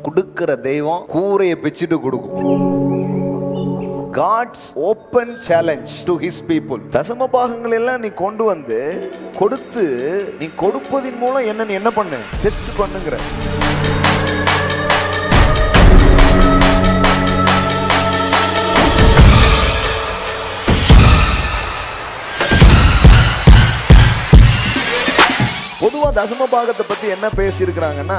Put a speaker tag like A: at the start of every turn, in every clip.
A: கொடுக்கிற தெய்வம் கூரையை பிச்சுட்டு கொடுக்கும். God's open challenge to his people. தசம பாகங்கள் எல்லாம் நீ கொண்டு வந்து கொடுத்து, நீ கொடுப்பதின் மூலம் என்ன பண்ணு, டெஸ்ட் பண்ணுங்கிற. பொதுவா தசம பாகத்தை பத்தி என்ன பேசியிருக்கிறாங்கன்னா,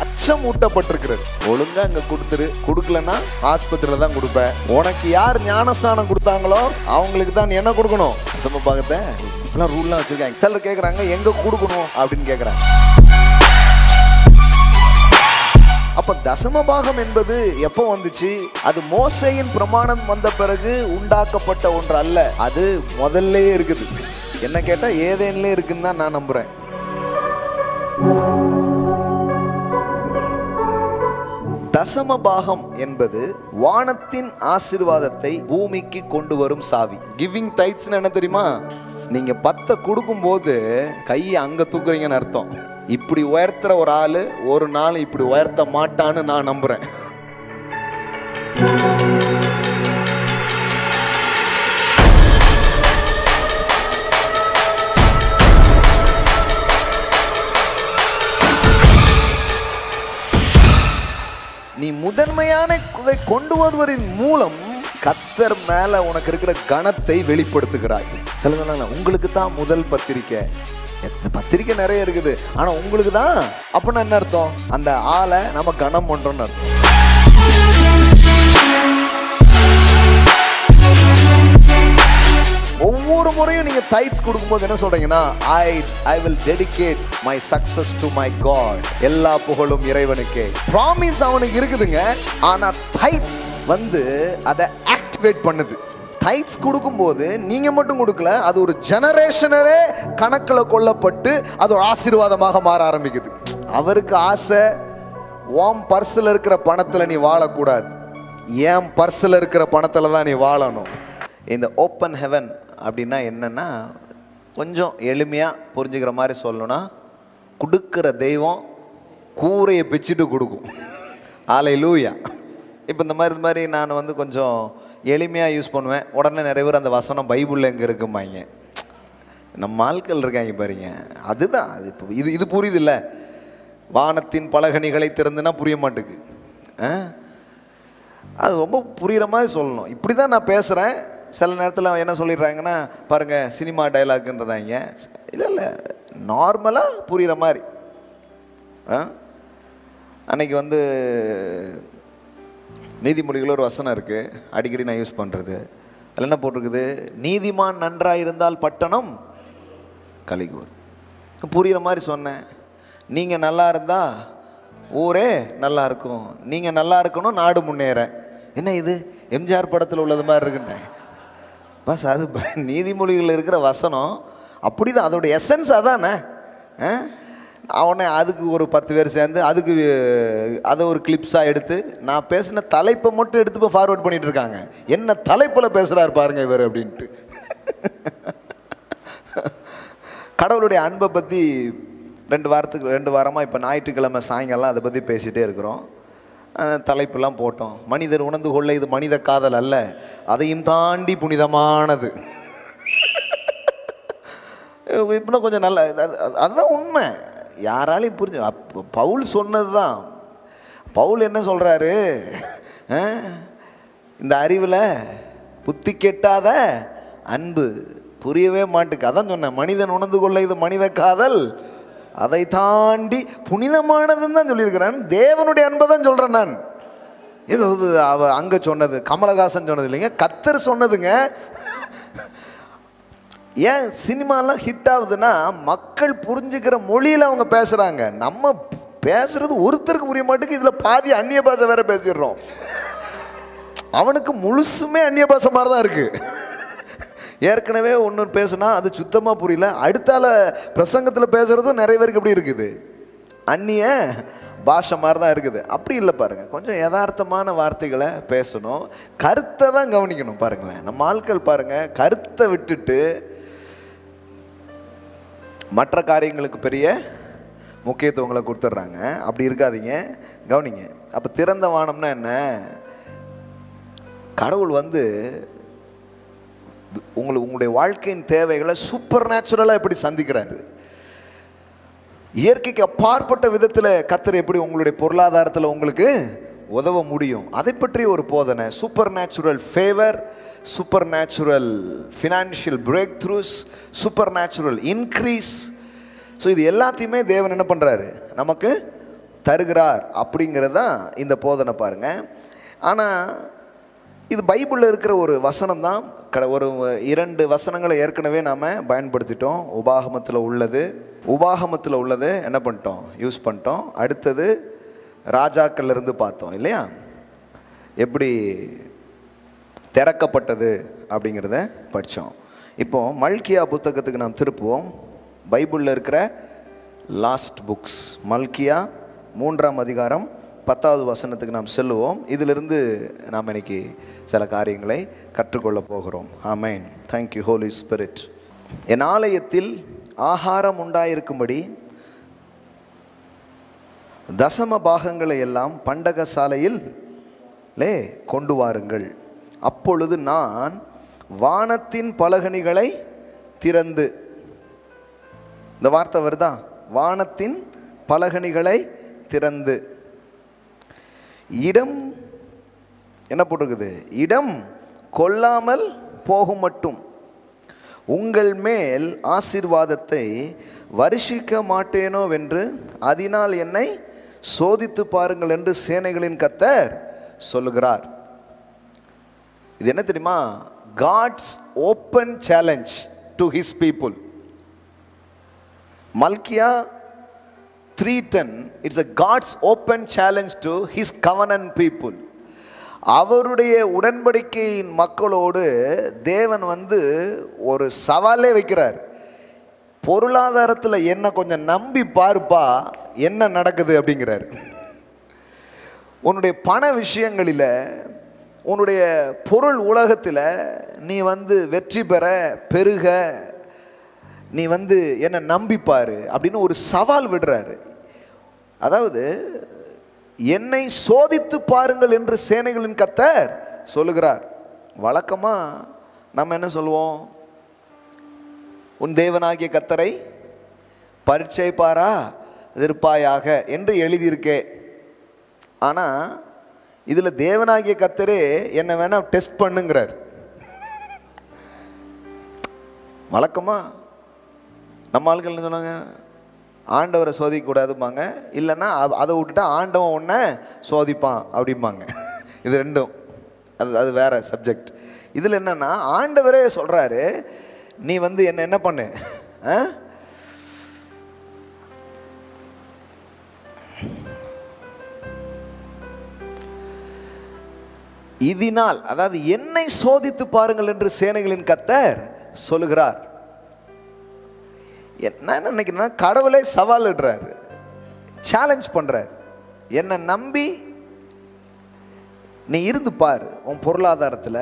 A: அச்சம் ஊட்டப்பட்டிருக்கிறது. ஒழுங்கா அங்க கொடுத்துரு, கொடுக்கலன்னா ஆஸ்பத்திரியில தான் கொடுப்ப. உனக்கு யார் ஞானஸ்தானம் கொடுத்தாங்களோ அவங்களுக்கு தான் என்ன கொடுக்கணும், தசம பாகத்தை. இப்பெல்லாம் ரூல்லாம் வச்சிருக்காங்க. சிலர் கேட்கறாங்க எங்க கொடுக்கணும் அப்படின்னு கேட்கறாங்க. அப்ப தசம பாகம் என்பது எப்போ வந்துச்சு? அது மோசேயின் பிரமாணம் வந்த பிறகு உண்டாக்கப்பட்ட ஒன்று அல்ல. அது முதல்ல இருக்குது. என்ன கேட்டா ஏதேன்ல இருக்குன்னு தான் நான் நம்புறேன். தசம பாகம் என்பது வானத்தின் ஆசீர்வாதத்தை பூமிக்கு கொண்டு வரும் சாவி. கிவிங் டைட்ஸ் என்ன தெரியுமா? நீங்க 10 கொடுக்கும் போது கையை அங்க தூக்குறீங்கன்னு அர்த்தம். இப்படி உயர்த்துற ஒரு ஆளு ஒரு நாள் இப்படி உயர்த்த மாட்டான்னு நான் நம்புறேன். நீ முதன்மையான கொண்டு வருவதன் மூலம் கர்த்தர் மேல உனக்கு இருக்கிற கனத்தை வெளிப்படுத்துகிறாய். சொல்லுங்க, உங்களுக்கு தான் முதல் பத்திரிக்கை. பத்திரிக்கை நிறைய இருக்குது, ஆனா உங்களுக்கு தான். அப்படின்னா என்ன அர்த்தம்? அந்த ஆளை நம்ம கனம் பண்றோம்னு அர்த்தம். ஒவ்வொரு முறையும் நீங்க டைட்ஸ் கொடுக்கும்போது என்ன சொல்றீங்கன்னா, I will dedicate my success to my God. எல்லா புகழும் இறைவனுக்கே. ப்ராமிஸ் அவனுக்கு இருக்குதுங்க, ஆனா டைட்ஸ் வந்து அதை ஆக்டிவேட் பண்ணுது. டைட்ஸ் கொடுக்கும்போது நீங்க மட்டும் கொடுக்கல, அது ஒரு ஜெனரேஷனவே கணக்கில் கொள்ளப்பட்டு அது ஒரு ஆசீர்வாதமாக மாற ஆரம்பிக்குது. அவருக்கு ஆசை, உன் பர்ஸில் இருக்கிற பணத்தில் நீ வாழக்கூடாது, என் பர்ஸில் இருக்கிற பணத்தில் தான் நீ வாழணும். இந்த ஓப்பன் ஹெவன் அப்படின்னா என்னன்னா, கொஞ்சம் எளிமையாக புரிஞ்சுக்கிற மாதிரி சொல்லணும்னா, கொடுக்குற தெய்வம் கூரையை பிச்சுட்டு கொடுக்கும். ஹல்லேலூயா. இப்போ இந்த மாதிரி நான் வந்து கொஞ்சம் எளிமையாக யூஸ் பண்ணுவேன். உடனே நிறைய பேர் அந்த வசனம் பைபிளில் எங்கே இருக்குமாங்க, நம்ம ஆட்கள் இருக்காங்க பாருங்க. அதுதான் அது. இப்போ இது புரியுது இல்லை? வானத்தின் பலகணிகளை திறந்துன்னா புரிய மாட்டுக்கு. அது ரொம்ப புரிகிற மாதிரி சொல்லணும். இப்படி தான் நான் பேசுகிறேன். சில நேரத்தில் என்ன சொல்லிடுறாங்கன்னா, பாருங்கள் சினிமா டைலாக்ன்றதாங்க. இல்லை, நார்மலாக புரிகிற மாதிரி. அன்னைக்கு வந்து நீதிமொழிகள் ஒரு வசனம் இருக்குது, அடிக்கடி நான் யூஸ் பண்ணுறது. அதில் என்ன போட்டிருக்குது? நீதிமான் நன்றாக இருந்தால் பட்டணம் கலிகூர். புரிகிற மாதிரி சொன்னேன். நீங்கள் நல்லா இருந்தால் ஊரே நல்லா இருக்கும், நீங்கள் நல்லா இருக்கணும் நாடு முன்னேற. என்ன இது எம்ஜிஆர் படத்தில் உள்ளது மாதிரி இருக்குன்ட்டேன். பஸ் அது நீதிமொழிகளில் இருக்கிற வசனம் அப்படி தான், அதோட எசன்ஸ் அதானே. அவனே அதுக்கு ஒரு 10 பேர் சேர்ந்து அதுக்கு அதை ஒரு கிளிப்ஸாக எடுத்து நான் பேசின தலைப்பை மட்டும் எடுத்து போய் ஃபார்வர்ட் பண்ணிட்டு இருக்காங்க. என்ன தலைப்பில் பேசுகிறாரு பாருங்க இவர் அப்படின்ட்டு. கடவுளுடைய அன்பை பற்றி 2 வாரமாக இப்போ ஞாயிற்றுக்கிழமை சாயங்காலம் அதை பற்றி பேசிகிட்டே இருக்கிறோம். தலைப்பெல்லாம் போட்டோம். மனிதர் உணர்ந்து கொள்ள இது மனித காதல் அல்ல, அதையும் தாண்டி புனிதமானது. இப்படின்னா கொஞ்சம் நல்ல, அதுதான் உண்மை. யாராலையும் புரிஞ்சு. பவுல் சொன்னது தான். பவுல் என்ன சொல்கிறாரு? இந்த அறிவில் புத்தி கெட்டாத அன்பு புரியவே மாட்டுக்கு. அதான் சொன்னேன், மனிதன் உணர்ந்து கொள்ள இது மனித காதல், அதை தாண்டி புனிதமானதுன்னு தான் சொல்லியிருக்கிறேன். தேவனுடைய அன்பை தான் சொல்கிறேன் நான். இது அவ அங்கே சொன்னது கமலஹாசன் சொன்னது இல்லைங்க, கர்த்தர் சொன்னதுங்க. ஏன் சினிமாலாம் ஹிட் ஆகுதுன்னா, மக்கள் புரிஞ்சுக்கிற மொழியில் அவங்க பேசுகிறாங்க. நம்ம பேசுகிறது ஒருத்தருக்கு புரிய மாட்டேங்குது. இதில் பாதி அந்நிய பாஷை வேற பேசிடுறோம். அவனுக்கு முழுசுமே அந்நிய பாஷை மாதிரி தான் இருக்குது. ஏற்கனவே ஒன்று பேசுனா அது சுத்தமாக புரியல, அடுத்தால பிரசங்கத்தில் பேசுகிறதும் நிறைய பேருக்கு எப்படி இருக்குது, அந்நிய பாஷை மாதிரி தான் இருக்குது. அப்படி இல்லை பாருங்கள், கொஞ்சம் யதார்த்தமான வார்த்தைகளை பேசணும், கருத்தை தான் கவனிக்கணும். பாருங்களேன், நம்ம ஆட்கள் பாருங்கள், கருத்தை விட்டுட்டு மற்ற காரியங்களுக்கு பெரிய முக்கியத்துவங்களை கொடுத்துட்றாங்க. அப்படி இருக்காதீங்க, கவனிங்க. அப்போ திறந்த வானம்னா என்ன? கடவுள் வந்து உங்களுடைய வாழ்க்கையின் தேவைகளை சூப்பர் நேச்சுரலாக எப்படி சந்திக்கிறாரு, இயற்கைக்கு அப்பாற்பட்ட விதத்தில் கர்த்தர் எப்படி உங்களுடைய பொருளாதாரத்தில் உங்களுக்கு உதவ முடியும், அதை பற்றி ஒரு போதனை. Supernatural favour, supernatural financial breakthroughs, supernatural increase. So இது எல்லாத்தையுமே தேவன் என்ன பண்ணுறாரு, நமக்கு தருகிறார். அப்படிங்கிறது தான் இந்த போதனை பாருங்கள். ஆனால் இது பைபிளில் இருக்கிற ஒரு வசனம் தான். ஒரு 2 வசனங்களை ஏற்கனவே நாம் பயன்படுத்திட்டோம். உபாகமத்தில் உள்ளது என்ன பண்ணிட்டோம், யூஸ் பண்ணிட்டோம். அடுத்தது ராஜாக்கள்லேருந்து பார்த்தோம் இல்லையா, எப்படி திறக்கப்பட்டது அப்படிங்கிறத படித்தோம். இப்போ மல்கியா புத்தகத்துக்கு நாம் திருப்புவோம். பைபிளில் இருக்கிற லாஸ்ட் புக்ஸ் மல்கியா 3ஆம் அதிகாரம் 10வது வசனத்துக்கு நாம் செல்லுவோம். இதிலிருந்து நாம் இன்னைக்கு சில காரியங்களை கற்றுக்கொள்ள போகிறோம். ஆமென். Thank you Holy Spirit. என் ஆலயத்தில் ஆகாரம் உண்டாயிருக்கும்படி தசம பாகங்களை எல்லாம் பண்டக சாலையில் கொண்டு வாருங்கள். அப்பொழுது நான் வானத்தின் பலகணிகளை திறந்து, இந்த வார்த்தை வருதா, வானத்தின் பலகணிகளை திறந்து, இடம் என்ன போட்டிருக்குது, இடம் கொள்ளாமல் போகும் மட்டும் உங்கள் மேல் ஆசீர்வாதத்தை வருஷிக்க மாட்டேனோ வென்று அதனால் என்னை சோதித்து பாருங்கள் என்று சேனைகளின் கர்த்தர் சொல்லுகிறார். இது என்ன தெரியுமா? God's open challenge to his people. மல்கியா 3:10, it's a God's open challenge to his covenant people. அவருடைய உடன்படிக்கையின் மக்களோடு தேவன் வந்து ஒரு சவாலே வைக்கிறார். பொருளாதாரத்தில் என்ன கொஞ்சம் நம்பி பார்ப்பா, என்ன நடக்குது அப்படிங்கிறார். உன்னுடைய பண விஷயங்களில், உன்னுடைய பொருள் உலகத்தில் நீ வந்து வெற்றி பெற, பெருக, நீ வந்து என்ன நம்பிப்பாரு அப்படின்னு ஒரு சவால் விடுறாரு. அதாவது என்னை சோதித்து பாருங்கள் என்று சேனைகளின் கர்த்தர் சொல்லுகிறார். வழக்கமாக நம்ம என்ன சொல்லுவோம், உன் தேவனாகிய கர்த்தரை பரீட்சை பாரா இருப்பாயாக என்று எழுதியிருக்கே. ஆனால் இதில் தேவனாகிய கர்த்தரே என்ன வேணா டெஸ்ட் பண்ணுங்கிறார். வழக்கமாக நம்ம ஆட்கள் என்ன சொன்னாங்க, ஆண்டவரை சோதிக்கக்கூடாதுப்பாங்க, இல்லைன்னா அதை விட்டுட்டா ஆண்டவன் ஒன்றை சோதிப்பான் அப்படிம்பாங்க. இது ரெண்டும் அது வேற சப்ஜெக்ட். இதில் என்னன்னா ஆண்டவரே சொல்கிறாரு, நீ வந்து என்ன பண்ணு, இதனால், அதாவது என்னை சோதித்து பாருங்கள் என்று சேனைகளின் கர்த்தர் சொல்லுகிறார். என்ன நினைக்கிறேன்னா, கடவுளே சவால் இடுறாரு, சேலஞ்ச் பண்ணுறார். என்னை நம்பி நீ இருந்து பார் உன் பொருளாதாரத்தில்,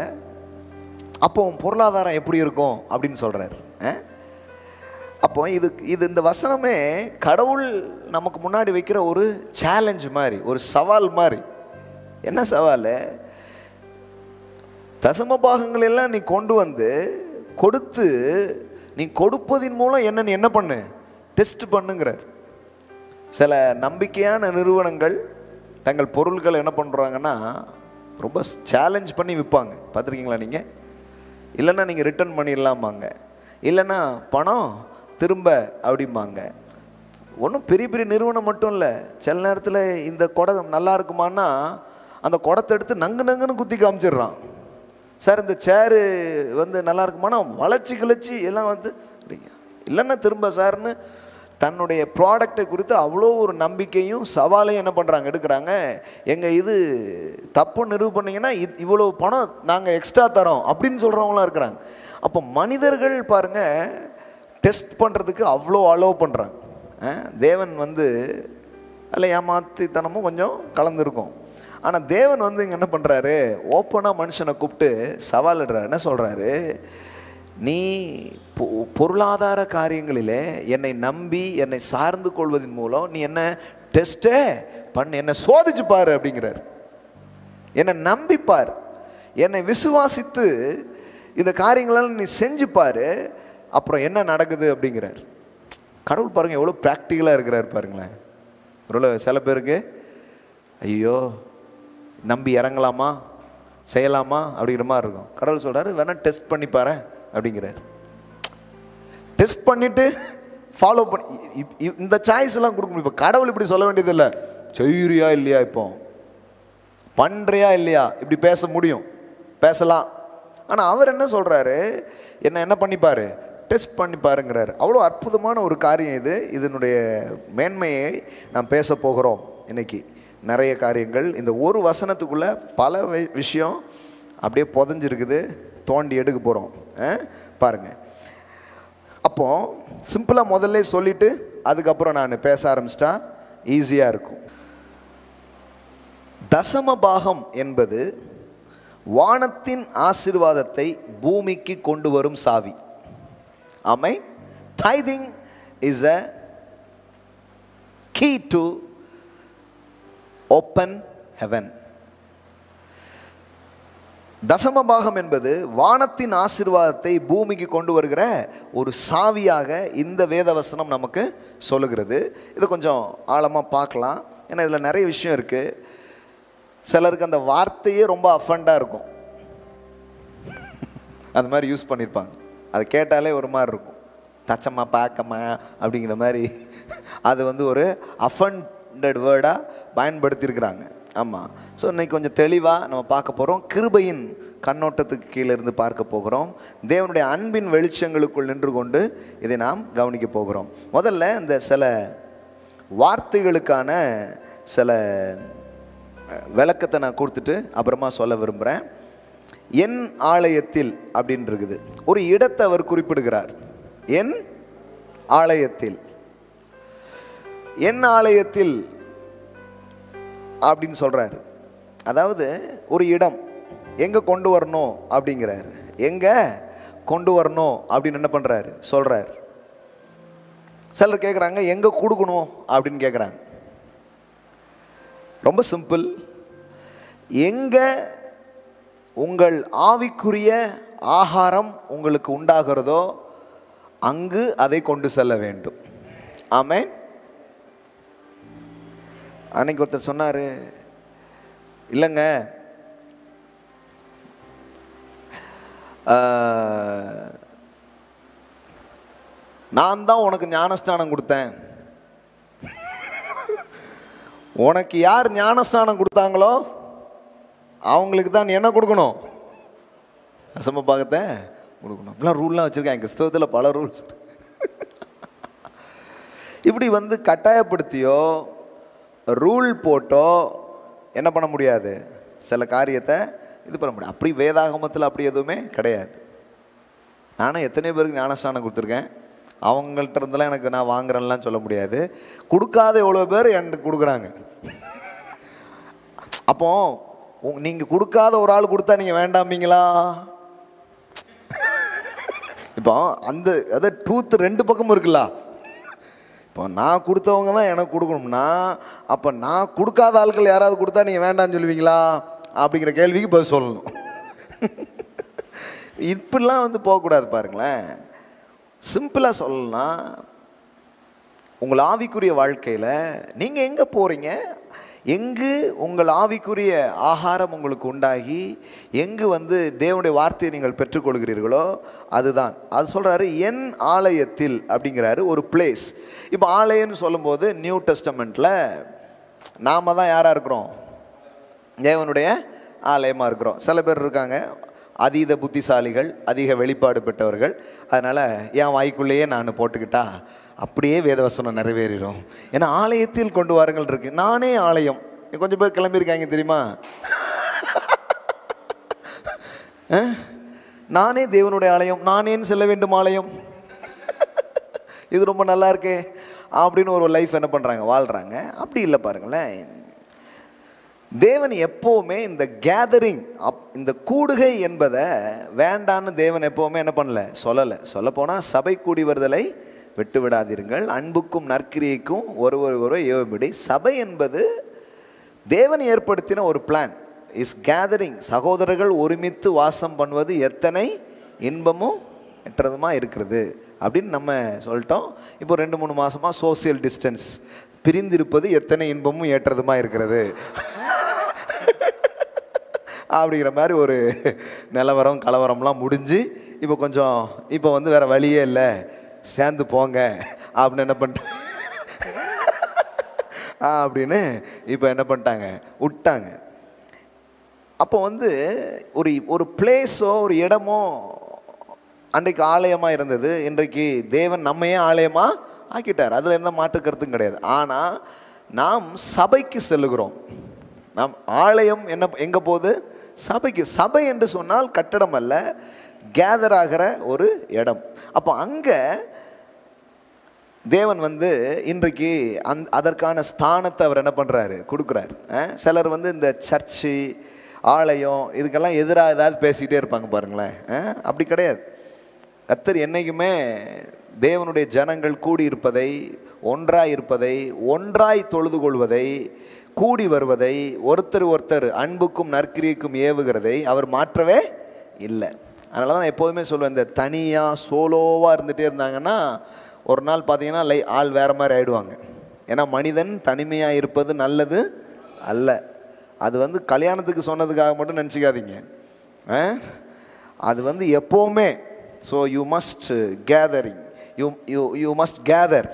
A: அப்போ உன் பொருளாதாரம் எப்படி இருக்கும் அப்படின்னு சொல்கிறார். அப்போ இது இந்த வசனமே கடவுள் நமக்கு முன்னாடி வைக்கிற ஒரு சேலஞ்ச் மாதிரி, ஒரு சவால் மாதிரி. என்ன சவால்? தசம பாகங்கள் எல்லாம் நீ கொண்டு வந்து கொடுத்து, நீ கொடுப்பதின் மூலம் என்ன பண்ணு, டெஸ்ட் பண்ணுங்கிறார். சில நம்பிக்கையான நிறுவனங்கள் தங்கள் பொருட்களை என்ன பண்ணுறாங்கன்னா ரொம்ப சேலஞ்ச் பண்ணி விற்பாங்க. பார்த்துருக்கீங்களா நீங்கள்? இல்லைன்னா நீங்கள் ரிட்டர்ன் பண்ணிடலாமாங்க, இல்லைன்னா பணம் திரும்ப அப்படிம்பாங்க. ஒன்றும் பெரிய பெரிய நிறுவனம் மட்டும் இல்லை, சில நேரத்தில் இந்த குடம் நல்லா இருக்குமான்னா அந்த குடத்தை எடுத்து நங்குன்னு குத்தி காமிச்சிடுறான். சார் இந்த சேரு வந்து நல்லா இருக்குமானா வளைச்சி கிளச்சி எல்லாம் வந்து இல்லைன்னா திரும்ப சார்னு தன்னுடைய ப்ராடக்டை குறித்து அவ்வளோ ஒரு நம்பிக்கையும் சவாலையும் என்ன பண்ணுறாங்க, எடுக்கிறாங்க. எங்கள் இது தப்பு நிரூப பண்ணிங்கன்னா இவ்வளோ பணம் நாங்கள் எக்ஸ்ட்ரா தரோம் அப்படின்னு சொல்கிறவங்களாம் இருக்கிறாங்க. அப்போ மனிதர்கள் பாருங்கள் டெஸ்ட் பண்ணுறதுக்கு அவ்வளோ அலோவ் பண்ணுறாங்க. தேவன் வந்து அதில் ஏமாத்தித்தனமும் கொஞ்சம் கலந்துருக்கும். ஆனால் தேவன் வந்து இங்கே என்ன பண்ணுறாரு, ஓப்பனாக மனுஷனை கூப்பிட்டு சவால் இடுறாரு. என்ன சொல்கிறாரு, நீ பொருளாதார காரியங்களிலே என்னை நம்பி என்னை சார்ந்து கொள்வதன் மூலம் நீ என்ன டெஸ்டே பண்ணு, என்னை சோதிச்சு பாரு அப்படிங்கிறார். என்னை நம்பிப்பார், என்னை விசுவாசித்து இந்த காரியங்களெல்லாம் நீ செஞ்சு பாரு, அப்புறம் என்ன நடக்குது அப்படிங்கிறார். கடவுள் பாருங்கள் எவ்வளோ ப்ராக்டிக்கலாக இருக்கிறார் பாருங்களேன். ஒரு சில பேருக்கு ஐயோ நம்பி இறங்கலாமா செய்யலாமா அப்படிங்கிற மாதிரி இருக்கும். கடவுள் சொல்கிறாரு வேணால் டெஸ்ட் பண்ணி பாரு அப்படிங்கிறார். டெஸ்ட் பண்ணிவிட்டு ஃபாலோ பண்ணி இந்த சாய்ஸ்லாம் கொடுக்க முடியும். இப்போ கடவுள் இப்படி சொல்ல வேண்டியதில்லை, செய்கிறியா இல்லையா, இப்போ பண்ணுறியா இல்லையா, இப்படி பேச முடியும், பேசலாம். ஆனால் அவர் என்ன சொல்கிறாரு, என்ன பண்ணிப்பார், டெஸ்ட் பண்ணி பாருங்கிறார். அவ்வளோ அற்புதமான ஒரு காரியம் இது. இதனுடைய மேன்மையை நாம் பேச போகிறோம் இன்னைக்கு. நிறைய காரியங்கள் இந்த ஒரு வசனத்துக்குள்ளே பல விஷயம் அப்படியே புதஞ்சிருக்குது, தோண்டி எடுக்க போகிறோம் பாருங்கள். அப்போ சிம்பிளாக முதல்ல சொல்லிவிட்டு அதுக்கப்புறம் நான் பேச ஆரம்பிச்சிட்டா ஈஸியாக இருக்கும். தசம பாகம் என்பது வானத்தின் ஆசீர்வாதத்தை பூமிக்கு கொண்டு வரும் சாவி. ஆமென். Tithing is a key to open heaven. தசம பாகம் என்பது வானத்தின் ஆசீர்வாதத்தை பூமிக்கு கொண்டு வருகிற ஒரு சாவியாக இந்த வேதவசனம் நமக்கு சொல்லுகிறது. இது கொஞ்சம் ஆழமாக பார்க்கலாம், ஏன்னா இதில் நிறைய விஷயம் இருக்குது. சிலருக்கு அந்த வார்த்தையே ரொம்ப அஃபண்டாக இருக்கும், அந்த மாதிரி யூஸ் பண்ணியிருப்பாங்க. அதை கேட்டாலே ஒரு மாதிரி இருக்கும், தச்சம்மா பார்க்கம்மா அப்படிங்கிற மாதிரி. அது வந்து ஒரு அஃபண்டட் வேர்டாக பயன்படுத்தியிருக்கிறாங்க. ஆமாம். ஸோ இன்றைக்கி கொஞ்சம் தெளிவாக நம்ம பார்க்க போகிறோம். கிருபையின் கண்ணோட்டத்துக்கு கீழே இருந்து பார்க்க போகிறோம். தேவனுடைய அன்பின் வெளிச்சங்களுக்குள் நின்று கொண்டு இதை நாம் கவனிக்க போகிறோம். முதல்ல இந்த சில வார்த்தைகளுக்கான சில விளக்கத்தை நான் கொடுத்துட்டு அப்புறமா சொல்ல விரும்புகிறேன். என் ஆலயத்தில் அப்படின்னு இருக்குது, ஒரு இடத்தை அவர் குறிப்பிடுகிறார். என் ஆலயத்தில், என் ஆலயத்தில் அப்படின்னு சொல்கிறார். அதாவது ஒரு இடம் எங்கே கொண்டு வரணும் அப்படிங்கிறார். எங்கே கொண்டு வரணும் அப்படின்னு என்ன பண்ணுறாரு சொல்கிறார். சிலர் கேட்குறாங்க எங்கே கொடுக்கணும் அப்படின்னு கேட்குறாங்க. ரொம்ப சிம்பிள். எங்கே உங்கள் ஆவிக்குரிய ஆகாரம் உங்களுக்கு உண்டாகிறதோ அங்கு அதை கொண்டு செல்ல வேண்டும். ஆமென். அன்னைக்கு ஒருத்தர் சொன்னார், இல்லைங்க நான் தான் உனக்கு ஞானஸ்நானம் கொடுத்தேன், உனக்கு யார் ஞானஸ்நானம் கொடுத்தாங்களோ அவங்களுக்கு தான் நீ என்ன கொடுக்கணும், தசம பாகத்தை கொடுக்கணும். அப்படிலாம் ரூல்லாம் வச்சுருக்கேன் கிறிஸ்தவத்தில், பல ரூல்ஸ். இப்படி வந்து கட்டாயப்படுத்தியோ ரூல் போட்டோ என்ன பண்ண முடியாது, சில காரியத்தை இது பண்ண முடியாது. அப்படி வேதாகமத்தில் அப்படி எதுவுமே கிடையாது. நானும் எத்தனை பேருக்கு ஞானஸ்நானம் கொடுத்துருக்கேன், அவங்கள்ட்ட இருந்தெல்லாம் எனக்கு நான் வாங்குறேன்லாம் சொல்ல முடியாது. கொடுக்காத எவ்வளோ பேர் எனக்கு கொடுக்குறாங்க. அப்போ நீங்கள் கொடுக்காத ஒரு ஆள் கொடுத்தா நீங்கள் வேண்டாமீங்களா? இப்போ அந்த அதை ட்ரூத் ரெண்டு பக்கமும் இருக்குல்ல. இப்போ நான் கொடுத்தவங்க தான் எனக்கு கொடுக்கணும்னா அப்போ நான் கொடுக்காத ஆட்கள் யாராவது கொடுத்தா நீங்கள் வேண்டான்னு சொல்லுவீங்களா அப்படிங்கிற கேள்விக்கு பதில் சொல்லணும். இப்படிலாம் வந்து போகக்கூடாது பாருங்களேன். சிம்பிளாக சொல்லலாம், உங்கள் ஆவிக்குரிய வாழ்க்கையில் நீங்கள் எங்கே போகிறீங்க, எங்கு உங்கள் ஆவிக்குரிய ஆகாரம் உங்களுக்கு உண்டாகி எங்கு வந்து தேவனுடைய வார்த்தையை நீங்கள் பெற்றுக்கொள்கிறீர்களோ அதுதான். அது சொல்கிறாரு என் ஆலயத்தில் அப்படிங்கிறாரு, ஒரு பிளேஸ். இப்போ ஆலயம்னு சொல்லும்போது நியூ டெஸ்டமெண்ட்டில் நாம் தான் யாராக இருக்கிறோம், தேவனுடைய ஆலயமாக இருக்கிறோம். சில பேர் இருக்காங்க அதீத புத்திசாலிகள், அதிக வெளிப்பாடு பெற்றவர்கள், அதனால் என் வாய்க்குள்ளேயே நான் போட்டுக்கிட்டா அப்படியே வேதவசனம் நிறைவேறிடும். ஏன்னா ஆலயத்தில் கொண்டு வாருங்கள் இருக்கு. நானே ஆலயம். கொஞ்சம் பேர் கிளம்பியிருக்காங்க தெரியுமா, நானே தேவனுடைய ஆலயம், நானேன்னு செல்ல வேண்டும் ஆலயம். இது ரொம்ப நல்லா இருக்கே அப்படின்னு ஒரு லைஃப் என்ன பண்ணுறாங்க, வாழ்கிறாங்க. அப்படி இல்லை பாருங்களேன். தேவன் எப்போவுமே இந்த கேதரிங் இந்த கூடுகை என்பதை வேண்டான்னு தேவன் எப்போவுமே என்ன பண்ணல, சொல்லலை. சொல்லப்போனால் சபை கூடி வருதலை விட்டு விடாதீர்கள், அன்புக்கும் நற்கிரியைக்கும் ஒருவர் ஏவுபடி. சபை என்பது தேவன் ஏற்படுத்தின ஒரு பிளான். Is gathering. சகோதரர்கள் ஒருமித்து வாசம் பண்ணுவது எத்தனை இன்பமும் எற்றதுமா இருக்கிறது அப்படின்னு நம்ம சொல்லிட்டோம். இப்போ 2-3 மாதமாக சோசியல் டிஸ்டன்ஸ், பிரிந்திருப்பது எத்தனை இன்பமும் ஏற்றதுமா இருக்கிறது அப்படிங்கிற மாதிரி ஒரு நிலவரம் கலவரம்லாம் முடிஞ்சு இப்போ வந்து வேறு வழியே இல்லை, சேர்ந்து போங்க அப்படின்னு என்ன பண்ணிட்டாங்க அப்படின்னு இப்போ என்ன பண்ணிட்டாங்க, விட்டாங்க. அப்போ வந்து ஒரு பிளேஸோ ஒரு இடமோ அன்றைக்கு ஆலயமாக இருந்தது, இன்றைக்கு தேவன் நம்மையே ஆலயமாக ஆக்கிட்டார். அதில் எந்த மாற்று கருத்தும் கிடையாது. ஆனால் நாம் சபைக்கு செல்லுகிறோம். நாம் ஆலயம் எங்கே போகுது? சபைக்கு. சபை என்று சொன்னால் கட்டடம் அல்ல, கேதர் ஆகிற ஒரு இடம். அப்போ அங்கே தேவன் வந்து இன்றைக்கு அதற்கான ஸ்தானத்தை அவர் என்ன பண்ணுறாரு, கொடுக்குறாரு. சிலர் வந்து இந்த சர்ச்சு ஆலயம் இதுக்கெல்லாம் எதிராக ஏதாவது பேசிக்கிட்டே இருப்பாங்க பாருங்களேன். அப்படி கிடையாது. கர்த்தர் என்றைக்குமே தேவனுடைய ஜனங்கள் கூடியிருப்பதை, ஒன்றாய் இருப்பதை, ஒன்றாய் தொழுது கொள்வதை, கூடி வருவதை, ஒருத்தர் அன்புக்கும் நற்கிரியைக்கும் ஏவுகிறதை அவர் மாற்றவே இல்லை. அதனால தான் நான் எப்போதுமே சொல்லுவேன், இந்த தனியாக சோலோவாக இருந்துகிட்டே இருந்தாங்கன்னா ஒரு நாள் பார்த்தீங்கன்னா ஆள் வேறு மாதிரி ஆகிடுவாங்க. ஏன்னா மனிதன் தனிமையாக இருப்பது நல்லது அல்ல. அது வந்து கல்யாணத்துக்கு சொன்னதுக்காக மட்டும் நினச்சிக்காதீங்க. அது வந்து எப்போவுமே. So you must gathering, you must gather,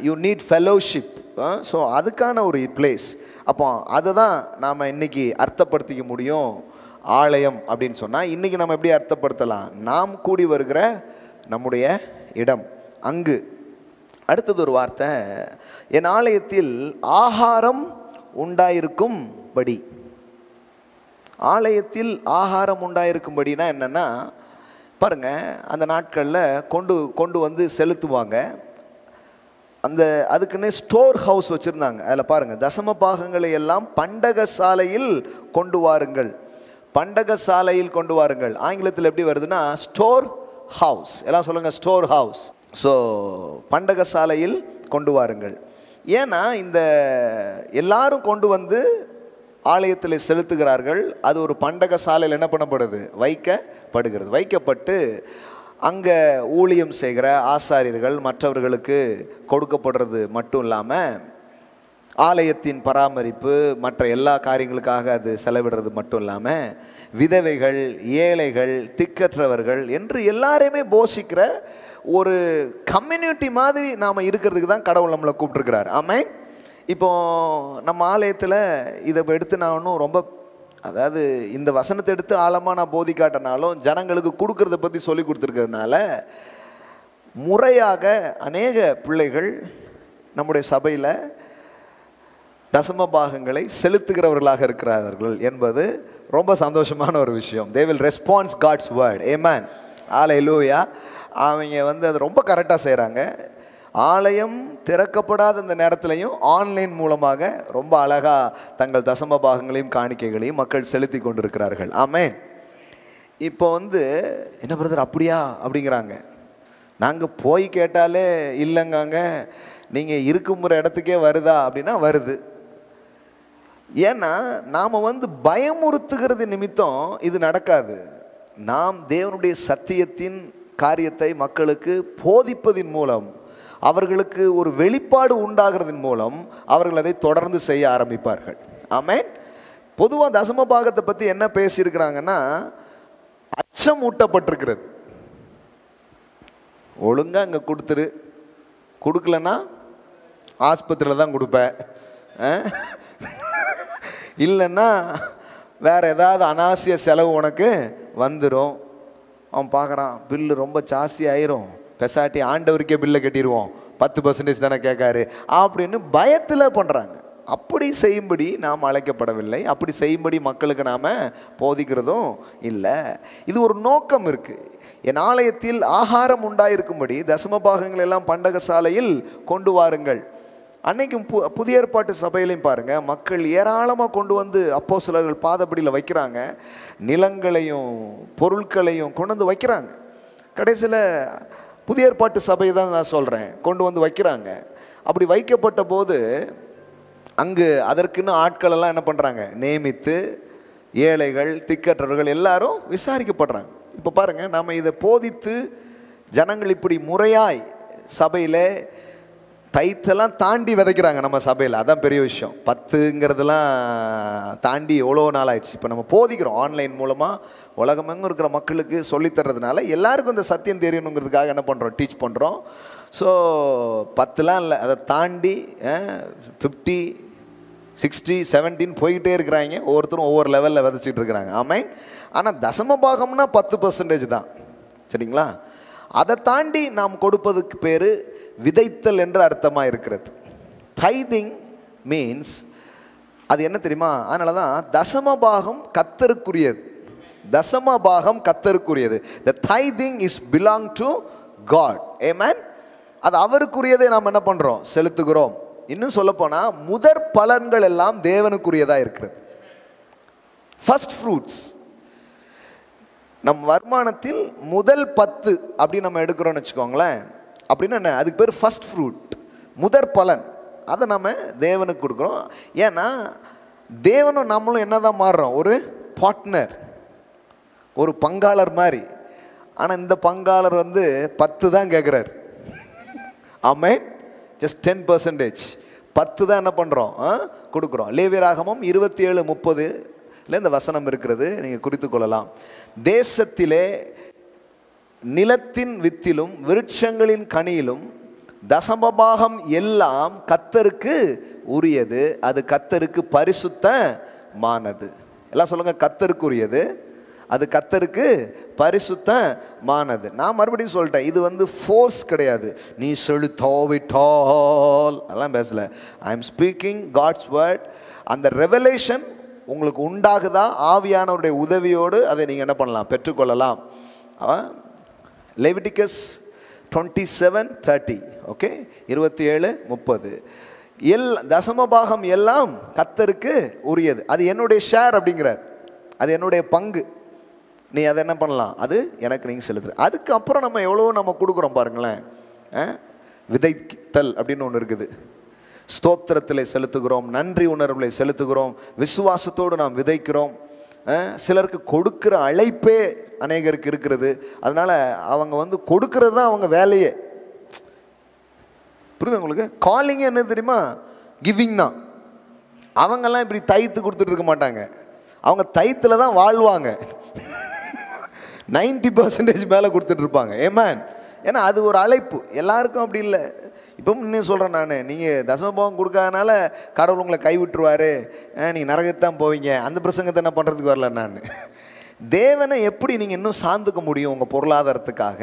A: you need fellowship. So அதுக்கான ஒரு பிளேஸ். அப்போ அதை தான் நாம் இன்றைக்கி அர்த்தப்படுத்திக்க முடியும். ஆலயம் அப்படின்னு சொன்னால் இன்றைக்கி நம்ம எப்படி அர்த்தப்படுத்தலாம்? நாம் கூடி வருகிற நம்முடைய இடம் அங்கு. அடுத்தது ஒரு வார்த்தை, என் ஆலயத்தில் ஆகாரம் உண்டாயிருக்கும்படி. ஆலயத்தில் ஆகாரம் உண்டாயிருக்கும்படினா என்னென்னா பாருங்கள், அந்த நாட்களில் கொண்டு வந்து செலுத்துவாங்க. அதுக்குன்னு ஸ்டோர் ஹவுஸ் வச்சுருந்தாங்க. அதில் பாருங்கள், தசம பாகங்களை எல்லாம் பண்டக சாலையில் கொண்டு வாருங்கள். பண்டக சாலையில் கொண்டு வாருங்கள். ஆங்கிலத்தில் எப்படி வருதுன்னா ஸ்டோர் ஹவுஸ். எல்லாம் சொல்லுங்கள், ஸ்டோர் ஹவுஸ். ஸோ பண்டக சாலையில் கொண்டு வாருங்கள். ஏன்னா இந்த எல்லாரும் கொண்டு வந்து ஆலயத்தில் செலுத்துகிறார்கள். அது ஒரு பண்டக சாலையில் என்ன பண்ணப்படுது, வைக்கப்படுகிறது. வைக்கப்பட்டு அங்கே ஊழியம் செய்கிற ஆசாரியர்கள் மற்றவர்களுக்கு கொடுக்கப்படுறது மட்டும் இல்லாமல் ஆலயத்தின் பராமரிப்பு மற்ற எல்லா காரியங்களுக்காக அது செலவிடுறது மட்டும் இல்லாமல் விதவைகள், ஏழைகள், திக்கற்றவர்கள் என்று எல்லாரையுமே போஷிக்கிற ஒரு கம்யூனிட்டி மாதிரி நாம் இருக்கிறதுக்கு தான் கடவுள் நம்மளை கூப்பிட்டுருக்கிறார். ஆமென். இப்போது நம்ம ஆலயத்தில் இதை எடுத்து நான் ஒன்றும் ரொம்ப, அதாவது இந்த வசனத்தை எடுத்து ஆழமாக நான் போதிக்காட்டினாலும் ஜனங்களுக்கு கொடுக்கறத பற்றி சொல்லி கொடுத்துருக்கிறதுனால முறையாக அநேக பிள்ளைகள் நம்முடைய சபையில் தசம பாகங்களை செலுத்துகிறவர்களாக இருக்கிறார்கள் என்பது ரொம்ப சந்தோஷமான ஒரு விஷயம். they will respond God's word. amen. ஹல்லேலூயா. அவங்க வந்து அதை ரொம்ப கரெக்டாக செய்கிறாங்க. ஆலயம் திறக்கப்படாத இந்த நேரத்திலையும் ஆன்லைன் மூலமாக ரொம்ப அழகாக தங்கள் தசம பாகங்களையும் காணிக்கைகளையும் மக்கள் செலுத்தி கொண்டிருக்கிறார்கள். ஆமென். இப்போ வந்து என்ன பிரதர் அப்படியா அப்படிங்கிறாங்க. நாங்கள் போய் கேட்டாலே இல்லைங்காங்க. நீங்கள் இருக்குற இடத்துக்கே வருதா அப்படின்னா வருது. ஏன்னா நாம் வந்து பயமுறுத்துகிறது நிமித்தம் இது நடக்காது. நாம் தேவனுடைய சத்தியத்தின் காரியத்தை மக்களுக்கு போதிப்பதின் மூலம், அவர்களுக்கு ஒரு வெளிப்பாடு உண்டாகிறதின் மூலம் அவர்கள் அதை தொடர்ந்து செய்ய ஆரம்பிப்பார்கள். ஆமென். பொதுவாக தசம பாகத்தை பற்றி என்ன பேசியிருக்கிறாங்கன்னா, அச்சம் ஊட்டப்பட்டிருக்கிறது. ஒழுங்காக இங்கே கொடுத்துரு, கொடுக்கலன்னா ஆஸ்பத்திரியில் தான் கொடுப்பேன், இல்லைன்னா வேறு ஏதாவது அனாவசிய செலவு உனக்கு வந்துடும். அவன் பார்க்குறான், பில்லு ரொம்ப ஜாஸ்தி ஆயிரும், பெசாட்டி ஆண்டவருக்கே பில்லை கட்டிடுவோம், 10% தானே கேட்காரு அப்படின்னு பயத்தில் பண்ணுறாங்க. அப்படி செய்யும்படி நாம் அழைக்கப்படவில்லை. அப்படி செய்யும்படி மக்களுக்கு நாம் போதிக்கிறதும் இல்லை. இது ஒரு நோக்கம் இருக்குது. என் ஆலயத்தில் ஆகாரம் உண்டாயிருக்கும்படி தசம பாகங்கள் எல்லாம் பண்டக சாலையில் கொண்டு வாருங்கள் அன்னைக்கும் புதிய ஏற்பாட்டு சபையிலையும் பாருங்கள், மக்கள் ஏராளமாக கொண்டு வந்து அப்போஸ்தலர்கள் பாதப்படியில் வைக்கிறாங்க. நிலங்களையும் பொருட்களையும் கொண்டு வந்து வைக்கிறாங்க. கடைசியில் புதிய ஏற்பாட்டு சபை தான் நான் சொல்கிறேன், கொண்டு வந்து வைக்கிறாங்க. அப்படி வைக்கப்பட்ட போது அங்கு அதற்குன்னு ஆட்களெல்லாம் என்ன பண்ணுறாங்க, நியமித்து ஏழைகள் திக்கற்றவர்கள் எல்லாரும் விசாரிக்கப்படுறாங்க. இப்போ பாருங்கள், நாம் இதை போதித்து ஜனங்கள் இப்படி முறையாய் சபையில் தைத்தெல்லாம் தாண்டி விதைக்கிறாங்க நம்ம சபையில். அதான் பெரிய விஷயம். 10ங்கிறதுலாம் தாண்டி எவ்வளோ நாள் ஆயிடுச்சு. இப்போ நம்ம போதிக்கிறோம் ஆன்லைன் மூலமாக உலகமெங்கும் இருக்கிற மக்களுக்கு சொல்லித்தர்றதுனால எல்லாருக்கும் இந்த சத்தியம் தெரியணுங்கிறதுக்காக என்ன பண்ணுறோம், டீச் பண்ணுறோம். ஸோ 10லாம் இல்லை, அதை தாண்டி 50, 60, 70 போய்கிட்டே இருக்கிறாங்க. ஒவ்வொருத்தரும் ஒவ்வொரு லெவலில் விதைச்சிட்டு இருக்கிறாங்க. ஆமாம். ஆனால் தசம பாகம்னா 10% தான், சரிங்களா? அதை தாண்டி நாம் கொடுப்பதுக்கு பேர் விதைத்தல் என்ற அர்த்தமாக இருக்கிறது. டைதிங் மீன்ஸ் அது என்ன தெரியுமா? அதனால தான் தசம பாகம் கர்த்தருக்குரியது. தசம பாகம் கர்த்தருக்குரியது. The tithing is belong to God. Amen. அது அவருக்குரியதை நாம் என்ன பண்ணுறோம், செலுத்துகிறோம். இன்னும் சொல்லப்போனால் முதற் பலன்கள் எல்லாம் தேவனுக்குரியதாக இருக்கிறது. ஃபர்ஸ்ட் ஃப்ரூட்ஸ், நம் வருமானத்தில் முதல் 10 அப்படி நம்ம எடுக்கிறோன்னு வச்சுக்கோங்களேன். அப்படின்னா என்ன, அதுக்கு பேர் ஃபர்ஸ்ட் ஃப்ரூட், முதற் பலன். அதை நம்ம தேவனுக்கு கொடுக்குறோம். ஏன்னா தேவனும் நம்மளும் என்ன தான் மாறுறோம், ஒரு பார்ட்னர், ஒரு பங்காளர் மாதிரி. ஆனால் இந்த பங்காளர் 10 தான் கேட்குறாரு. ஆமென். ஜஸ்ட் 10%, 10 தான் என்ன பண்ணுறோம், கொடுக்குறோம். லேவியராகமம் 27:30 இந்த வசனம் இருக்கிறது, நீங்கள் குறித்து கொள்ளலாம். தேசத்திலே நிலத்தின் வித்திலும் விருட்சங்களின் கனியிலும் தசமபாகம் எல்லாம் கர்த்தருக்கு உரியது, அது கர்த்தருக்கு பரிசுத்தமானது. எல்லாம் சொல்லுங்க, கர்த்தருக்கு உரியது, அது கர்த்தருக்கு பரிசுத்தமானது. நான் மறுபடியும் சொல்லிட்டேன், இது ஃபோர்ஸ் கிடையாது. நீ செலுத்தாவிட்டால் அதெல்லாம் பேசல. I am speaking God's word. அந்த ரெவலேஷன் உங்களுக்கு உண்டாகுதா, ஆவியானவருடைய உதவியோடு அதை நீங்கள் என்ன பண்ணலாம், பெற்றுக்கொள்ளலாம். Leviticus 27:30, okay, 27:30. தசமபாகம் எல்லாம் கர்த்தருக்கு உரியது, அது என்னுடைய ஷேர் அப்படிங்கிறார், அது என்னுடைய பங்கு. நீ அதை என்ன பண்ணலாம், அது எனக்கு நீங்கள் செலுத்துற. அதுக்கப்புறம் நம்ம எவ்வளோ நம்ம கொடுக்குறோம் பாருங்களேன். விதைத்தல் அப்படின்னு ஒன்று இருக்குது. ஸ்தோத்திரத்தில் செலுத்துகிறோம், நன்றி உணர்வில் செலுத்துகிறோம், விசுவாசத்தோடு நாம் விதைக்கிறோம். சிலருக்கு கொடுக்குற அழைப்பே அநேகருக்கு இருக்கிறது. அதனால் அவங்க கொடுக்கறது தான் அவங்க வேலையே. புரியுது உங்களுக்கு? காலிங் என்ன தெரியுமா, கிவிங் தான். அவங்கெல்லாம் இப்படி தைத்து கொடுத்துட்டு இருக்க மாட்டாங்க, அவங்க தைத்தில் தான் வாழ்வாங்க. 90% மேலே கொடுத்துட்ருப்பாங்க. ஏமேன். ஏன்னா அது ஒரு அழைப்பு. எல்லாருக்கும் அப்படி இல்லை. இப்போ இன்னும் சொல்கிறேன் நான், நீங்கள் தசமபாகம் கொடுக்காதனால கடவுள் உங்களை கைவிட்டுருவார், நீங்கள் நரகத்தான் போவீங்க, அந்த பிரசங்கத்தை என்ன பண்ணுறதுக்கு வரல நான். தேவனை எப்படி நீங்கள் இன்னும் சார்ந்துக்க முடியும் உங்கள் பொருளாதாரத்துக்காக?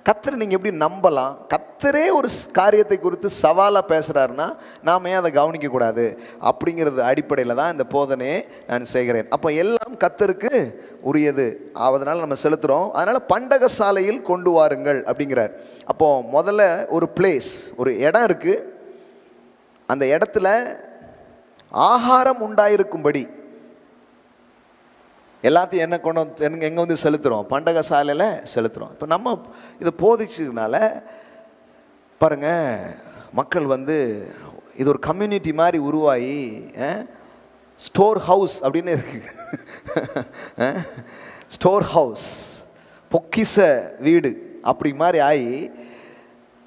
A: கர்த்தரை நீங்கள் எப்படி நம்பலாம்? கர்த்தரே ஒரு காரியத்தை குறித்து சவாலாக பேசுகிறாருன்னா நாம் ஏன் அதை கவனிக்கக்கூடாது? அப்படிங்கிறது அடிப்படையில் தான் இந்த போதனையை நான் செய்கிறேன். அப்போ எல்லாம் கர்த்தருக்கு உரியது, அதனால் நம்ம செலுத்துகிறோம். அதனால் பண்டக சாலையில் கொண்டு வாருங்கள் அப்படிங்கிறார். அப்போது முதல்ல ஒரு பிளேஸ், ஒரு இடம் இருக்குது. அந்த இடத்துல ஆகாரம் உண்டாயிருக்கும்படி எல்லாத்தையும் என்ன கொண்டு எங்கே செலுத்துகிறோம், பண்டக சாலையில் செலுத்துகிறோம். இப்போ நம்ம இதை போதிச்சதுனால பாருங்கள், மக்கள் இது ஒரு கம்யூனிட்டி மாதிரி உருவாகி ஸ்டோர் ஹவுஸ் அப்படின்னு இருக்குது. ஸ்டோர் ஹவுஸ், பொக்கிச வீடு அப்படி மாதிரி ஆகி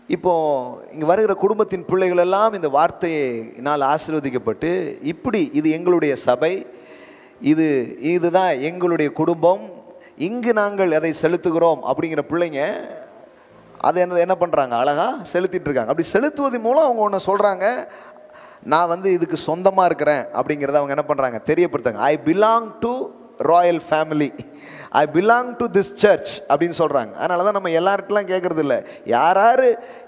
A: இப்போது இங்கே வருகிற குடும்பத்தின் பிள்ளைகள் எல்லாம் இந்த வார்த்தையினால் ஆசீர்வதிக்கப்பட்டு இப்படி இது எங்களுடைய சபை, இதுதான் எங்களுடைய குடும்பம், இங்கு நாங்கள் அதை செலுத்துகிறோம் அப்படிங்கிற பிள்ளைங்க அதை என்ன பண்ணுறாங்க, அழகாக செலுத்திட்டு இருக்காங்க. அப்படி செலுத்துவதன் மூலம் அவங்க ஒன்று சொல்கிறாங்க, நான் இதுக்கு சொந்தமாக இருக்கிறேன் அப்படிங்கிறத அவங்க என்ன பண்ணுறாங்க, தெரியப்படுத்தாங்க. I belong to royal family, I belong to this church அப்படின்னு சொல்கிறாங்க. அதனால தான் நம்ம எல்லாருக்கெல்லாம் கேட்குறது இல்லை, யார் யார்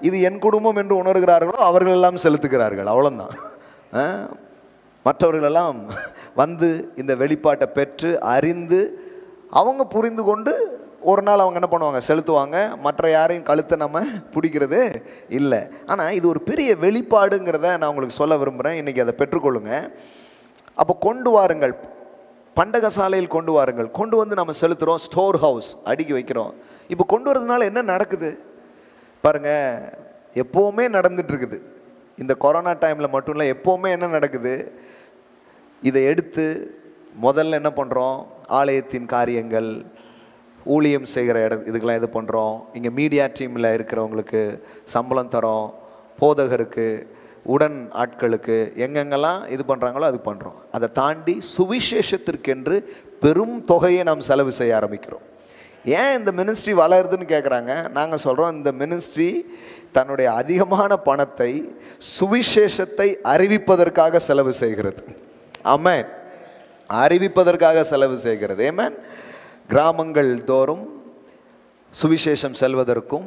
A: இது என் குடும்பம் என்று உணர்கிறார்களோ அவர்களெல்லாம் செலுத்துகிறார்கள், அவ்வளோதான். மற்றவர்களெல்லாம் இந்த வெளிப்பாட்டை பெற்று அறிந்து அவங்க புரிந்து கொண்டு ஒரு நாள் அவங்க என்ன பண்ணுவாங்க, செலுத்துவாங்க. மற்ற யாரையும் கழுத்தை நம்ம பிடிக்கிறது இல்லை. ஆனால் இது ஒரு பெரிய வெளிப்பாடுங்கிறத நான் உங்களுக்கு சொல்ல விரும்புகிறேன். இன்றைக்கி அதை பெற்றுக்கொள்ளுங்க. அப்போ கொண்டு வாருங்கள், பண்டக சாலையில் கொண்டு வாருங்கள். கொண்டு வந்து நம்ம செலுத்துகிறோம், ஸ்டோர் ஹவுஸ் அடுக்கி வைக்கிறோம். இப்போ கொண்டு வரதுனால என்ன நடக்குது பாருங்கள், எப்போவுமே நடந்துகிட்ருக்குது. இந்த கொரோனா டைமில் மட்டும் இல்லை, எப்போவுமே என்ன நடக்குது, இதை எடுத்து முதல்ல என்ன பண்ணுறோம், ஆலயத்தின் காரியங்கள், ஊழியம் செய்கிற இதுக்கெல்லாம் இது பண்ணுறோம். இங்கே மீடியா டீமில் இருக்கிறவங்களுக்கு சம்பளம் தரோம், போதகருக்கு, உடன் ஆட்களுக்கு எங்கெங்கெல்லாம் இது பண்ணுறாங்களோ அது பண்ணுறோம். அதை தாண்டி சுவிசேஷத்திற்கென்று பெரும் தொகையை நாம் செலவு செய்ய ஆரம்பிக்கிறோம். ஏன் இந்த மினிஸ்ட்ரி வளருதுன்னு கேட்குறாங்க. நாங்கள் சொல்கிறோம், இந்த மினிஸ்ட்ரி தன்னுடைய அதிகமான பணத்தை சுவிசேஷத்தை அறிவிப்பதற்காக செலவு செய்கிறது. ஆமென். அறிவிப்பதற்காக செலவு செய்கிறது. ஆமென். கிராமங்கள் தோறும் சுவிசேஷம் செல்வதற்கும்,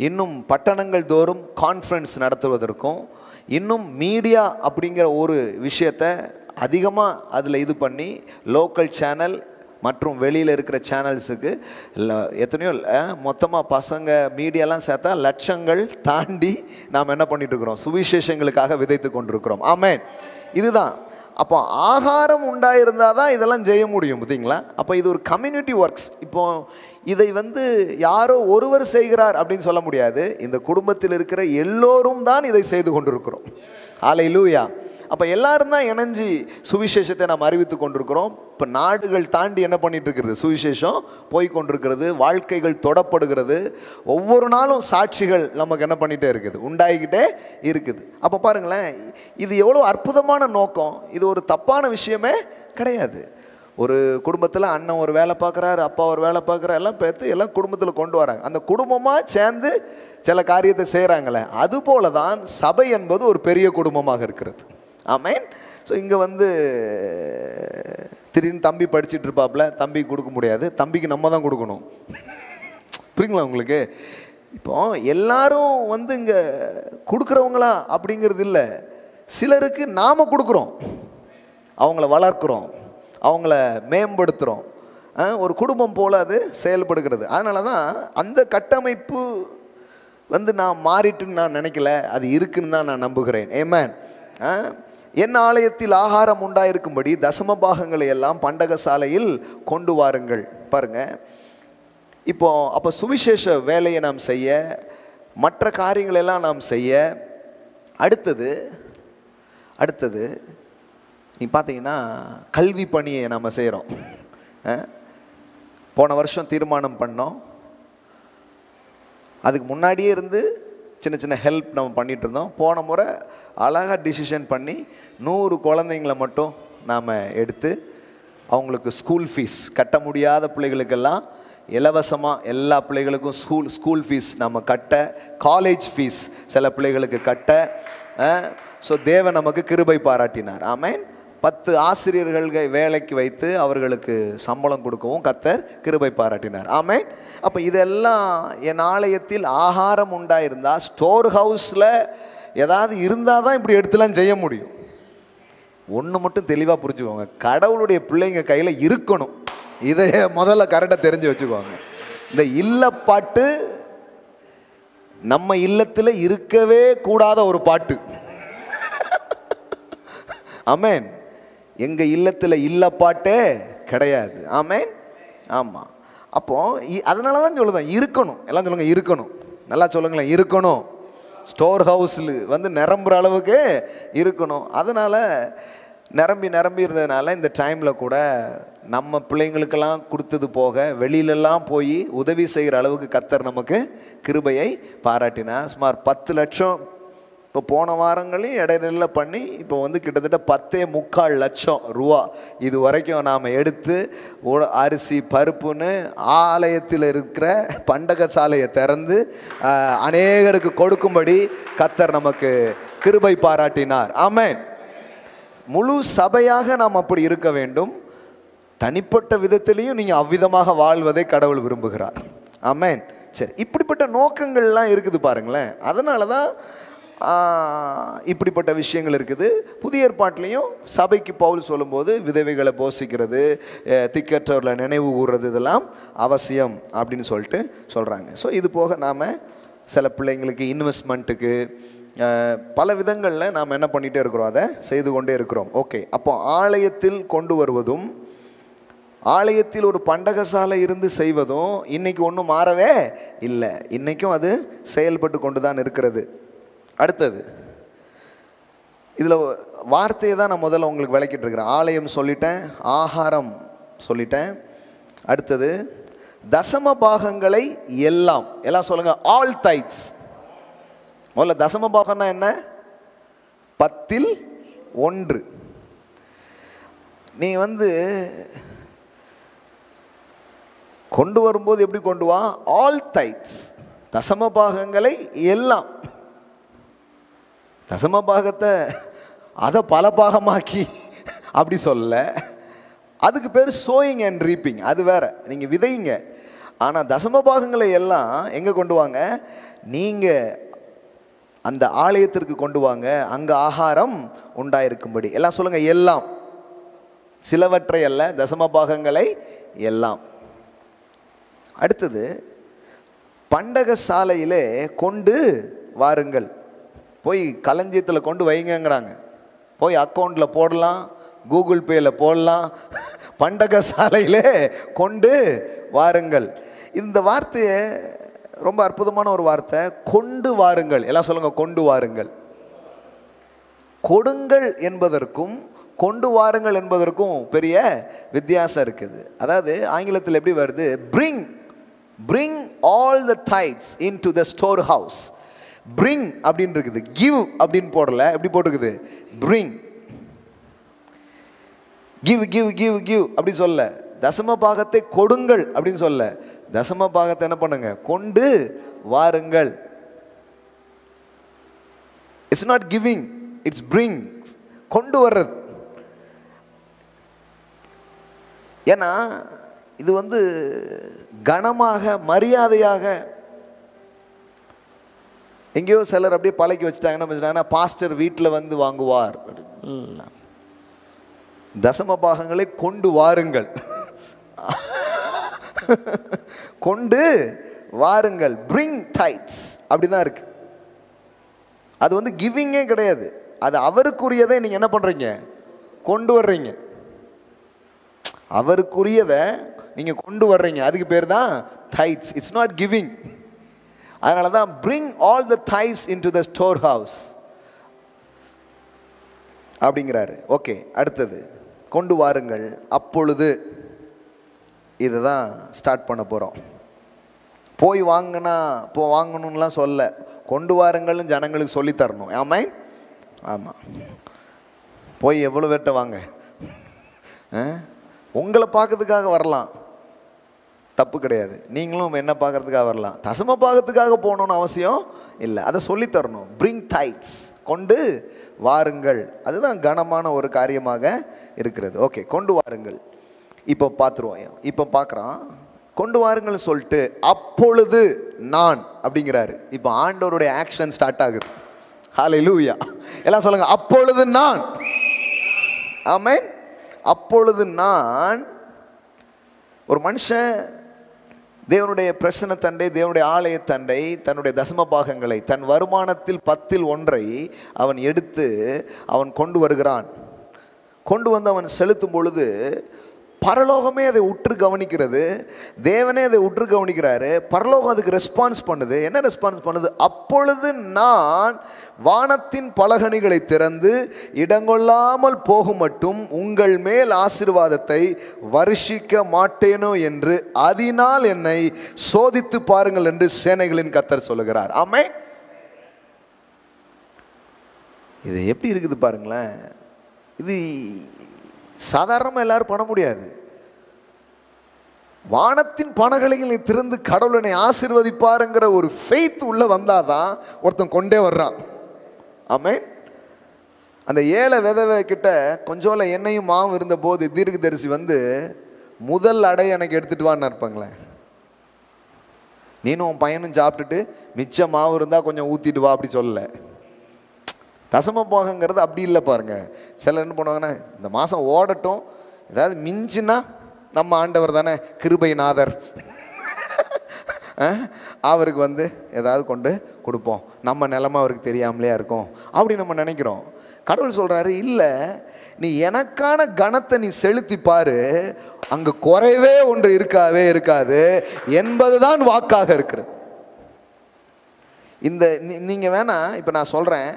A: இன்னும் பட்டணங்கள் தோறும் கான்ஃபரன்ஸ் நடத்துவதற்கும், இன்னும் மீடியா அப்படிங்கிற ஒரு விஷயத்தை அதிகமாக அதில் இது பண்ணி லோக்கல் சேனல் மற்றும் வெளியில் இருக்கிற சேனல்ஸுக்கு எத்தனையோ மொத்தமாக பசங்க மீடியாலாம் சேர்த்தா லட்சங்கள் தாண்டி நாம் என்ன பண்ணிட்டு இருக்கிறோம், சுவிசேஷங்களுக்காக விதைத்து கொண்டிருக்கிறோம். ஆமென். இதுதான். அப்போ ஆகாரம் உண்டாயிருந்தால் தான் இதெல்லாம் செய்ய முடியும், பார்த்தீங்களா? அப்போ இது ஒரு கம்யூனிட்டி ஒர்க்ஸ். இப்போது இதை யாரோ ஒருவர் செய்கிறார் அப்படின்னு சொல்ல முடியாது. இந்த குடும்பத்தில் இருக்கிற எல்லோரும் தான் இதை செய்து கொண்டிருக்கிறோம். ஹல்லேலூயா. அப்போ எல்லாரும் தான் இணைஞ்சி சுவிசேஷத்தை நாம் அறிவித்து கொண்டிருக்கிறோம். இப்போ நாடுகள் தாண்டி என்ன பண்ணிட்டு இருக்கிறது, சுவிசேஷம் போய் கொண்டிருக்கிறது, வாழ்க்கைகள் தொடப்படுகிறது. ஒவ்வொரு நாளும் சாட்சிகள் நமக்கு என்ன பண்ணிகிட்டே இருக்குது, உண்டாகிக்கிட்டே இருக்குது. அப்போ பாருங்களேன், இது எவ்வளோ அற்புதமான நோக்கம். இது ஒரு தப்பான விஷயமே கிடையாது. ஒரு குடும்பத்தில் அண்ணன் ஒரு வேலை பார்க்குறாரு, அப்பா ஒரு வேலை பார்க்குறாரு, எல்லாம் பார்த்து எல்லாம் குடும்பத்தில் கொண்டு வராங்க. அந்த குடும்பமாக சேர்ந்து சில காரியத்தை செய்கிறாங்களே, அதுபோல தான் சபை என்பது ஒரு பெரிய குடும்பமாக இருக்கிறது. ஆமென். ஸோ இங்கே திடீர்னு தம்பி படிச்சுட்டு இருப்பாப்புல, தம்பி கொடுக்க முடியாது, தம்பிக்கு நம்ம தான் கொடுக்கணும். புரியுங்களா உங்களுக்கு? இப்போ எல்லாரும் இங்கே கொடுக்குறவங்களா அப்படிங்கிறது இல்லை. சிலருக்கு நாம் கொடுக்குறோம், அவங்கள வளர்க்குறோம், அவங்கள மேம்படுத்துகிறோம். ஒரு குடும்பம் போல் அது செயல்படுகிறது. அதனால தான் அந்த கட்டமைப்பு நான் மாறிட்டுன்னு நான் நினைக்கல, அது இருக்குன்னு தான் நான் நம்புகிறேன். ஆமென். என் ஆலயத்தில் ஆகாரம் உண்டாயிருக்கும்படி தசம பாகங்களை எல்லாம் பண்டக சாலையில் கொண்டு வாருங்கள். பாருங்கள், அப்போ சுவிசேஷ வேலையை நாம் செய்ய, மற்ற காரியங்களெல்லாம் நாம் செய்ய, அடுத்தது நீ பார்த்தீங்கன்னா கல்வி பணியை நாம் செய்கிறோம். போன வருஷம் தீர்மானம் பண்ணோம், அதுக்கு முன்னாடியே இருந்து சின்ன சின்ன ஹெல்ப் நம்ம பண்ணிகிட்டு இருந்தோம். போன முறை அழகாக டிசிஷன் பண்ணி 100 குழந்தைங்கள மட்டும் நாம் எடுத்து அவங்களுக்கு ஸ்கூல் ஃபீஸ், கட்ட முடியாத பிள்ளைகளுக்கெல்லாம் இலவசமாக எல்லா பிள்ளைகளுக்கும் ஸ்கூல் ஃபீஸ் நம்ம கட்ட, காலேஜ் ஃபீஸ் சில பிள்ளைகளுக்கு கட்ட. ஸோ தேவன் நமக்கு கிருபை பாராட்டினார். ஆமென். 10 ஆசிரியர்கள் வேலைக்கு வைத்து அவர்களுக்கு சம்பளம் கொடுக்கவும் கர்த்தர் கிருபை பாராட்டினார். ஆமென். அப்போ இதெல்லாம் என் ஆலயத்தில் ஆகாரம் உண்டாயிருந்தால், ஸ்டோர் ஹவுஸில் ஏதாவது இருந்தால் தான் இப்படி எடுத்துலாம் செய்ய முடியும். ஒன்று மட்டும் தெளிவாக புரிஞ்சுக்கோங்க, கடவுளுடைய பிள்ளைங்க கையில் இருக்கணும். இதை முதல்ல கரெக்டாக தெரிஞ்சு வச்சுக்கோங்க. இந்த இல்லப்பாட்டு நம்ம இல்லத்தில் இருக்கவே கூடாத ஒரு பாட்டு. ஆமென். எங்கள் இல்லத்தில் இல்லப்பாட்டே கிடையாது. ஆமென். ஆமாம். அப்போது அதனால தான் சொல்லுதான் இருக்கணும். எல்லாம் சொல்லுங்கள், இருக்கணும். நல்லா சொல்லுங்களேன், இருக்கணும். ஸ்டோர் ஹவுஸில் நிரம்புகிற அளவுக்கு இருக்கணும். அதனால் நிரம்பி இருந்ததுனால இந்த டைமில் கூட நம்ம பிள்ளைங்களுக்கெல்லாம் கொடுத்தது போக வெளியிலெல்லாம் போய் உதவி செய்கிற அளவுக்கு கர்த்தர் நமக்கு கிருபையை பாராட்டினார். சுமார் 10 லட்சம் இப்போ போன வாரங்களையும் இடையில பண்ணி இப்போ கிட்டத்தட்ட 10.25 லட்சம் ரூபா இது வரைக்கும் நாம் எடுத்து அரிசி பருப்புன்னு ஆலயத்தில் இருக்கிற பண்டக சாலையை திறந்து அநேகருக்கு கொடுக்கும்படி கர்த்தர் நமக்கு கிருபை பாராட்டினார். ஆமென். முழு சபையாக நாம் அப்படி இருக்க வேண்டும். தனிப்பட்ட விதத்திலையும் நீங்கள் அவ்விதமாக வாழ்வதை கடவுள் விரும்புகிறார். ஆமென். சரி, இப்படிப்பட்ட நோக்கங்கள்லாம் இருக்குது பாருங்களேன். அதனால தான் இப்படிப்பட்ட விஷயங்கள் இருக்குது. புதிய ஏற்பாட்டிலையும் சபைக்கு பவுல் சொல்லும்போது விதவைகளை போஷிக்கிறது, திக்கற்றவர்களை நினைவு கூறுறது இதெல்லாம் அவசியம் அப்படின்னு சொல்லிட்டு சொல்கிறாங்க. ஸோ இது போக நாம் சில பிள்ளைங்களுக்கு இன்வெஸ்ட்மெண்ட்டுக்கு பல விதங்களில் நாம் என்ன பண்ணிகிட்டே இருக்கிறோம், அதை செய்து கொண்டே இருக்கிறோம். ஓகே, அப்போ ஆலயத்தில் கொண்டு வருவதும் ஆலயத்தில் ஒரு பண்டகசாலை இருந்து செய்வதும் இன்றைக்கி ஒன்றும் மாறவே இல்லை, இன்றைக்கும் அது செயல்பட்டு கொண்டு தான் இருக்கிறது. அடுத்தது இதில் வார்த்தையை தான் நான் முதல்ல உங்களுக்கு விளக்கிட்டு இருக்கிறேன். ஆலயம் சொல்லிட்டேன், ஆகாரம் சொல்லிட்டேன். அடுத்தது தசம பாகங்களை எல்லாம் சொல்லுங்கள், ஆல் டைட்ஸ். முதல்ல தசம பாகம்னா என்ன? 10% நீ கொண்டு வரும்போது எப்படி கொண்டு வா? ஆல் டைட்ஸ், தசம பாகங்களை எல்லாம். தசம பாகத்தை அதை பல பாகமாக்கி அப்படி சொல்ல, அதுக்கு பேர் சோயிங் அண்ட் ரீப்பிங், அது வேற. நீங்கள் விதைங்க. ஆனால் தசம பாகங்களை எல்லாம் எங்கே கொண்டு வாங்க? நீங்கள் அந்த ஆலயத்திற்கு கொண்டு வாங்க, அங்கே ஆகாரம் உண்டாயிருக்கும்படி. எல்லாம் சொல்லுங்கள், எல்லாம். சிலவற்றை அல்ல, தசம பாகங்களை எல்லாம். அடுத்தது பண்டக சாலையிலே கொண்டு வாருங்கள். போய் களஞ்சியத்தில் கொண்டு வைங்கிறாங்க. போய் அக்கௌண்ட்டில் போடலாம், கூகுள் பேயில் போடலாம், பண்டக சாலையிலே கொண்டு வாருங்கள். இந்த வார்த்தையை ரொம்ப அற்புதமான ஒரு வார்த்தை, கொண்டு வாருங்கள். எல்லாம் சொல்லுங்கள், கொண்டு வாருங்கள். கொடுங்கள் என்பதற்கும் கொண்டு வாருங்கள் என்பதற்கும் பெரிய வித்தியாசம் இருக்குது. அதாவது ஆங்கிலத்தில் எப்படி வருது? bring all the tithes into the storehouse. bring அப்படின்னு இருக்குது, give அப்படின்னு போடல, எப்படி போட்டுக்குது? bring. give அப்படி சொல்ல. தசம பாகத்தை கொடுங்கள் அப்படின்னு சொல்ல, தசம பாகத்தை என்ன பண்ணுங்க? கொண்டு வாருங்கள். It's not giving, it's bring. கொண்டு வர்றது. ஏன்னா இது கனமாக மரியாதையாக எங்கேயோ சிலர் அப்படியே பழக்கி வச்சுட்டாங்கன்னா, பாஸ்டர் வீட்டில் வாங்குவார். தசம பாகங்களை கொண்டு வாருங்கள், கொண்டு வாருங்கள். bring tithes அப்படிதான் இருக்கு. அது கிவிங்கே கிடையாது, அது அவருக்குரியதை நீங்க என்ன பண்றீங்க? கொண்டு வர்றீங்க. அவருக்குரியதை நீங்க கொண்டு வர்றீங்க, அதுக்கு பேர் தான் tithes. It's not giving. அதனால தான் bring all the tithes into the storehouse அப்படிங்கிறாரு. ஓகே, அடுத்தது கொண்டு வாருங்கள். அப்பொழுது இதுதான் ஸ்டார்ட் பண்ண போகிறோம். போய் வாங்கணும்லாம் சொல்ல, கொண்டு வாருங்கள்னு ஜனங்களுக்கு சொல்லி தரணும். ஆமாம் ஆமாம். போய் எவ்வளோ பேர்ட்ட வாங்க, உங்களை பார்க்கறதுக்காக வரலாம், தப்பு கிடையாது. நீங்களும் என்ன பார்க்கறதுக்காக வரலாம், தசம பாகத்துக்காக போகணுன்னு அவசியம் இல்லை. அதை சொல்லித்தரணும். பிரிங் டைட்ஸ், கொண்டு வாருங்கள். அதுதான் கனமான ஒரு காரியமாக இருக்கிறது. ஓகே, கொண்டு வாருங்கள். இப்போ பார்த்துருவோம். இப்போ பார்க்குறான், கொண்டு வாருங்கள் சொல்லிட்டு அப்பொழுது நான் அப்படிங்கிறாரு. இப்போ ஆண்டவருடைய ஆக்ஷன் ஸ்டார்ட் ஆகுது. ஹல்லேலூயா. எல்லாம் சொல்லுங்க, அப்பொழுது நான். ஆமென். அப்பொழுது நான். ஒரு மனுஷன் தேவனுடைய பிரசன்னத்தண்டை, தேவனுடைய ஆலயத்தண்டை தன்னுடைய தசம பாகங்களை, தன் வருமானத்தில் 10% அவன் எடுத்து அவன் கொண்டு வருகிறான். கொண்டு வந்து அவன் செலுத்தும் பொழுது பரலோகமே அதை உற்று கவனிக்கிறது, தேவனே அதை உற்று கவனிக்கிறாரு. பரலோகம் அதுக்கு ரெஸ்பான்ஸ் பண்ணுது. என்ன ரெஸ்பான்ஸ் பண்ணுது? அப்பொழுது நான் வானத்தின் பலகணிகளை திறந்து இடங்கொள்ளாமல் போகும் மட்டும் உங்கள் மேல் ஆசீர்வாதத்தை வருஷிக்க மாட்டேனோ என்று அதனால் என்னை சோதித்து பாருங்கள் என்று சேனைகளின் கர்த்தர் சொல்லுகிறார். ஆமென். இது எப்படி இருக்குது பாருங்களேன். இது சாதாரணமாக எல்லாரும் பண்ண முடியாது. வானத்தின் பலகணிகளை திறந்து கடவுளனை ஆசீர்வதிப்பாருங்கிற ஒரு ஃபெய்த் உள்ள வந்தாதான் ஒருத்தன் கொண்டே வர்றான். ஆமென். அந்த ஏழை விதவை கிட்ட கொஞ்சோல எண்ணெயும் மாவும் இருந்த போது தீர்க்கதரிசி வந்து முதல் அடை எனக்கு எடுத்துட்டு வான்னு இருப்பாங்களேன். நீனும் உன் பையனும் சாப்பிட்டுட்டு மிச்ச மாவு இருந்தால் கொஞ்சம் ஊற்றிட்டு வா அப்படி சொல்லலை. தசம பாகங்கிறது அப்படி இல்லை பாருங்க. சிலர் என்ன பண்ணுவாங்கன்னா, இந்த மாதம் ஓடட்டும், ஏதாவது மிஞ்சினா நம்ம ஆண்டவர் தானே கிருபைநாதர், அவருக்கு வந்து ஏதாவது கொண்டு கொடுப்போம், நம்ம நிலைமை அவருக்கு தெரியாமலே இருக்கும் அப்படி நம்ம நினைக்கிறோம். கடவுள் சொல்கிறாரு, இல்லை, நீ எனக்கான கணத்தை நீ செலுத்தி பாரு, அங்கே குறைவே ஒன்று இருக்காது என்பதுதான் வாக்காக இருக்கிறது. இந்த நீங்கள் வேணா இப்போ நான் சொல்கிறேன்,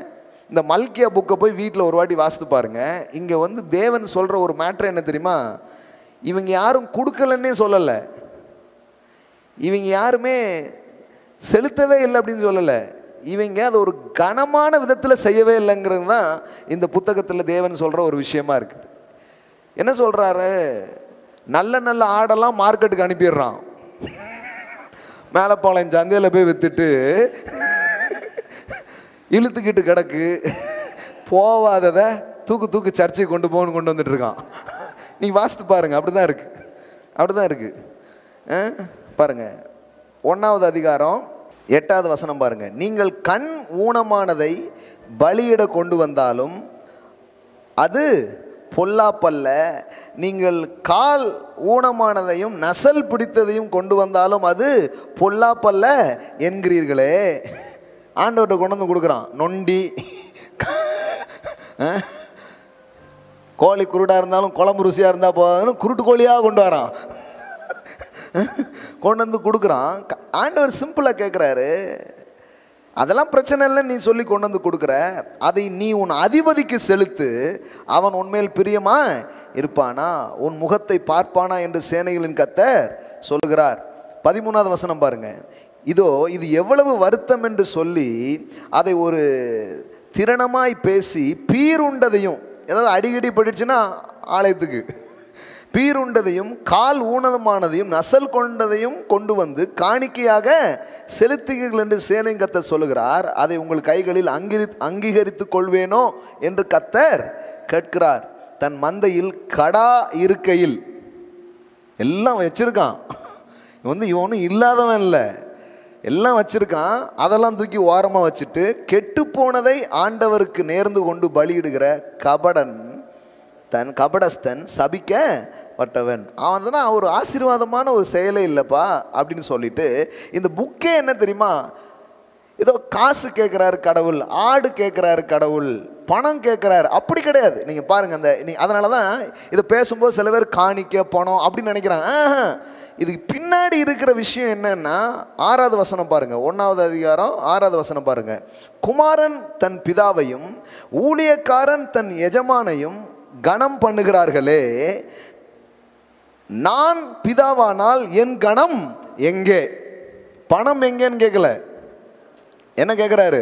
A: இந்த மல்கியா புக்கை போய் வீட்டில் ஒரு வாட்டி வாசித்து பாருங்கள். இங்கே வந்து தேவன் சொல்கிற ஒரு மேட்ரு என்ன தெரியுமா? இவங்க யாரும் கொடுக்கலன்னே சொல்லலை, இவங்க யாருமே செலுத்தவே இல்லை அப்படின்னு சொல்லலை, இவங்க அதை ஒரு கனமான விதத்தில் செய்யவே இல்லைங்கிறது தான் இந்த புத்தகத்தில் தேவன் சொல்கிற ஒரு விஷயமா இருக்குது. என்ன சொல்கிறாரு? நல்ல நல்ல ஆடெல்லாம் மார்க்கெட்டுக்கு அனுப்பிடுறான், மேலப்பாளையம் சந்தையில் போய் விற்றுட்டு இழுத்துக்கிட்டு கிடக்கு, போவாததை தூக்கு சர்ச்சைக்கு கொண்டு வந்துட்டு இருக்கான். நீ வாசித்து பாருங்க, அப்படிதான் இருக்கு. பாருங்க, 1வது அதிகாரம் 8வது வசனம் பாருங்க. நீங்கள் கண் ஊனமானதை பலியிட கொண்டு வந்தாலும் அது பொல்லாப்பல்ல, நீங்கள் கால் ஊனமானதையும் நசல் பிடித்ததையும் கொண்டு வந்தாலும் அது பொல்லாப்பல்ல என்கிறீர்களே. ஆண்டவர்கிட்ட கொண்டு வந்து கொடுக்குறான். நொண்டி கோழி குருடாக இருந்தாலும் குழம்பு ருசியாக இருந்தால் போதும், குருட்டு கோழியாக கொண்டு வரான், கொண்டு வந்து கொடுக்குறான். ஆண்டவர் சிம்பிளாக கேட்குறாரு, அதெல்லாம் பிரச்சனை இல்லை, நீ சொல்லி கொண்டு வந்து கொடுக்குற, அதை நீ உன் அதிபதிக்கு செலுத்து, அவன் உன்மேல் பிரியமா இருப்பானா, உன் முகத்தை பார்ப்பானா என்று சேனைகளின் கர்த்தர் சொல்லுகிறார். 13வது வசனம் பாருங்க. இதோ இது எவ்வளவு வருத்தம் என்று சொல்லி அதை ஒரு திறனமாய் பேசி பீருண்டதையும், ஏதாவது அடிக்கடி படிச்சுன்னா ஆலயத்துக்கு, பீருண்டதையும் கால் ஊனமானதையும் நசல் கொண்டதையும் கொண்டு வந்து காணிக்கையாக செலுத்துகிறீர்கள் என்று சேனை கர்த்தர் சொல்லுகிறார். அதை உங்கள் கைகளில் அங்கீகரித்து கொள்வேனோ என்று கர்த்தர் கேட்கிறார். தன் மந்தையில் கடா இருக்கையில் எல்லாம் வச்சிருக்கான், இவனும் இல்லாதவன் இல்லை, எல்லாம் வச்சிருக்கான், அதெல்லாம் தூக்கி ஓரமாக வச்சுட்டு கெட்டு போனதை ஆண்டவருக்கு நேர்ந்து கொண்டு பலியிடுகிற கபடஸ்தன் சபிக்கப்பட்டவன், அவன் தானே ஒரு ஆசீர்வாதமான ஒரு செயலே இல்லைப்பா அப்படின்னு சொல்லிட்டு, இந்த புக்கே என்ன தெரியுமா, ஏதோ காசு கேட்குறாரு கடவுள், ஆடு கேட்குறாரு கடவுள், பணம் கேட்குறாரு, அப்படி கிடையாது. நீங்கள் பாருங்கள், அதனால தான் இதை பேசும்போது சில பேர் காணிக்க பணம் அப்படின்னு நினைக்கிறாங்க. இதுக்கு பின்னாடி இருக்கிற விஷயம் என்னன்னா, 6வது வசனம் பாருங்க, 1வது அதிகாரம் 6வது வசனம் பாருங்க. குமாரன் தன் பிதாவையும் ஊழியக்காரன் தன் எஜமானையும் கனம் பண்ணுகிறார்களே, நான் பிதாவானால் என் கனம் எங்கே? பணம் எங்கேன்னு கேட்கல, என்ன கேட்குறாரு?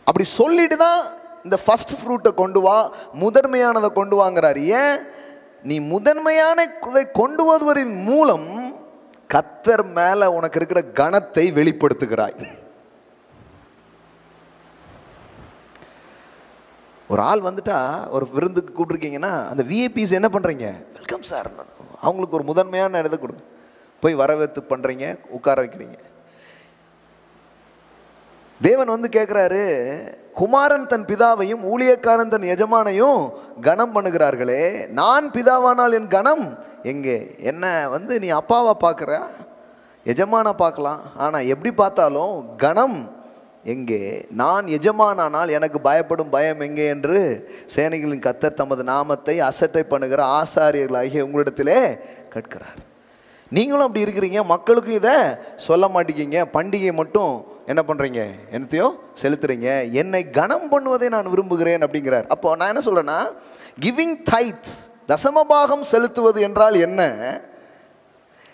A: அப்படி சொல்லிட்டு தான் இந்த ஃபர்ஸ்ட் ஃப்ரூட்டை கொண்டு வா, முதன்மையானதை கொண்டு வாங்கிறார். ஏன்? நீ முதன்மையான கொண்டு வருவதன் மூலம் கர்த்தர் மேல உனக்கு இருக்கிற கனத்தை வெளிப்படுத்துகிறாய். ஒரு ஆள் வந்துட்டா, ஒரு விருந்துக்கு கூப்பிட்டுருக்கீங்கன்னா, அந்த விஐபிஸ் என்ன பண்ணுறீங்க? வெல்கம் சார், அவங்களுக்கு ஒரு முதன்மையான இடத்தை கொடுங்க, போய் வரவேற்று பண்ணுறீங்க, உட்கார வைக்கிறீங்க. தேவன் வந்து கேட்குறாரு, குமாரன் தன் பிதாவையும் ஊழியக்காரன் தன் எஜமானையும் கனம் பண்ணுகிறார்களே, நான் பிதாவானால் என் கனம் எங்கே? என்ன வந்து நீ அப்பாவை பார்க்குற, எஜமான பார்க்கலாம், ஆனால் எப்படி பார்த்தாலும் கனம் எங்கே? நான் எஜமானால் எனக்கு பயப்படும் பயம் எங்கே என்று சேனைகளின் கர்த்தர் தமது நாமத்தை அசட்டை பண்ணுகிற ஆசாரியர்களாகிய உங்களிடத்திலே கேட்கிறார். நீங்களும் அப்படி இருக்கிறீங்க, மக்களுக்கும் இதை சொல்ல மாட்டேங்கிங்க, பண்டிகை மட்டும் என்ன பண்ணுறீங்க, என்னத்தையோ செலுத்துறீங்க, என்னை கனம் பண்ணுவதை நான் விரும்புகிறேன் அப்படிங்கிறார். அப்போ நான் என்ன சொல்கிறேன்னா, கிவிங் டைத், தசமபாகம் செலுத்துவது என்றால் என்ன?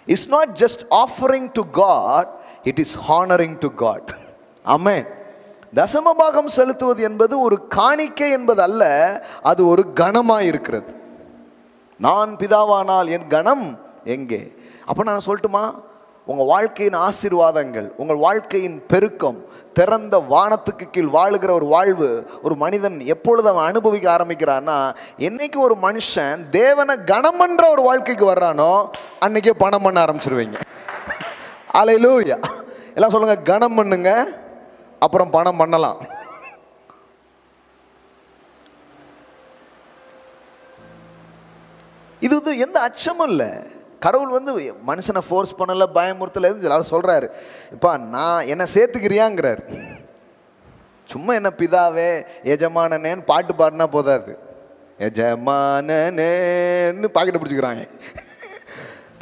A: It's not just offering to God, it is honouring to God. ஆமென். தசமபாகம் செலுத்துவது என்பது ஒரு காணிக்கை என்பது அல்ல, அது ஒரு கனமாய் இருக்கிறது. நான் பிதாவானால் என் கனம் எங்கே? அப்போ நான் சொல்லட்டுமா, உங்கள் வாழ்க்கையின் ஆசீர்வாதங்கள், உங்கள் வாழ்க்கையின் பெருக்கம், திறந்த வானத்துக்கு கீழ் வாழுகிற ஒரு வாழ்வு ஒரு மனிதன் எப்பொழுது அவன் அனுபவிக்க ஆரம்பிக்கிறான்னா, என்னைக்கு ஒரு மனுஷன் தேவனை கனம் பண்ற ஒரு வாழ்க்கைக்கு வர்றானோ அன்னைக்கே பணம் பண்ண ஆரம்பிச்சிருவீங்க. அல்லேலூயா. எல்லாம் சொல்லுங்க, கனம் பண்ணுங்க, அப்புறம் பணம் பண்ணலாம். இது வந்து எந்த அச்சமும் இல்லை. கடவுள் வந்து மனுஷனை ஃபோர்ஸ் பண்ணல, பயமுறுத்தல. எல்லாரும் சொல்றாரு, இப்பா நான் என்ன சேர்த்துக்கிறியாங்கிறார். சும்மா என்ன பிதாவே எஜமானனேன்னு பாட்டு பாடினா போதாது. எஜமானனேன்னு பாக்கெட்டை பிடிச்சிக்கிறாங்க.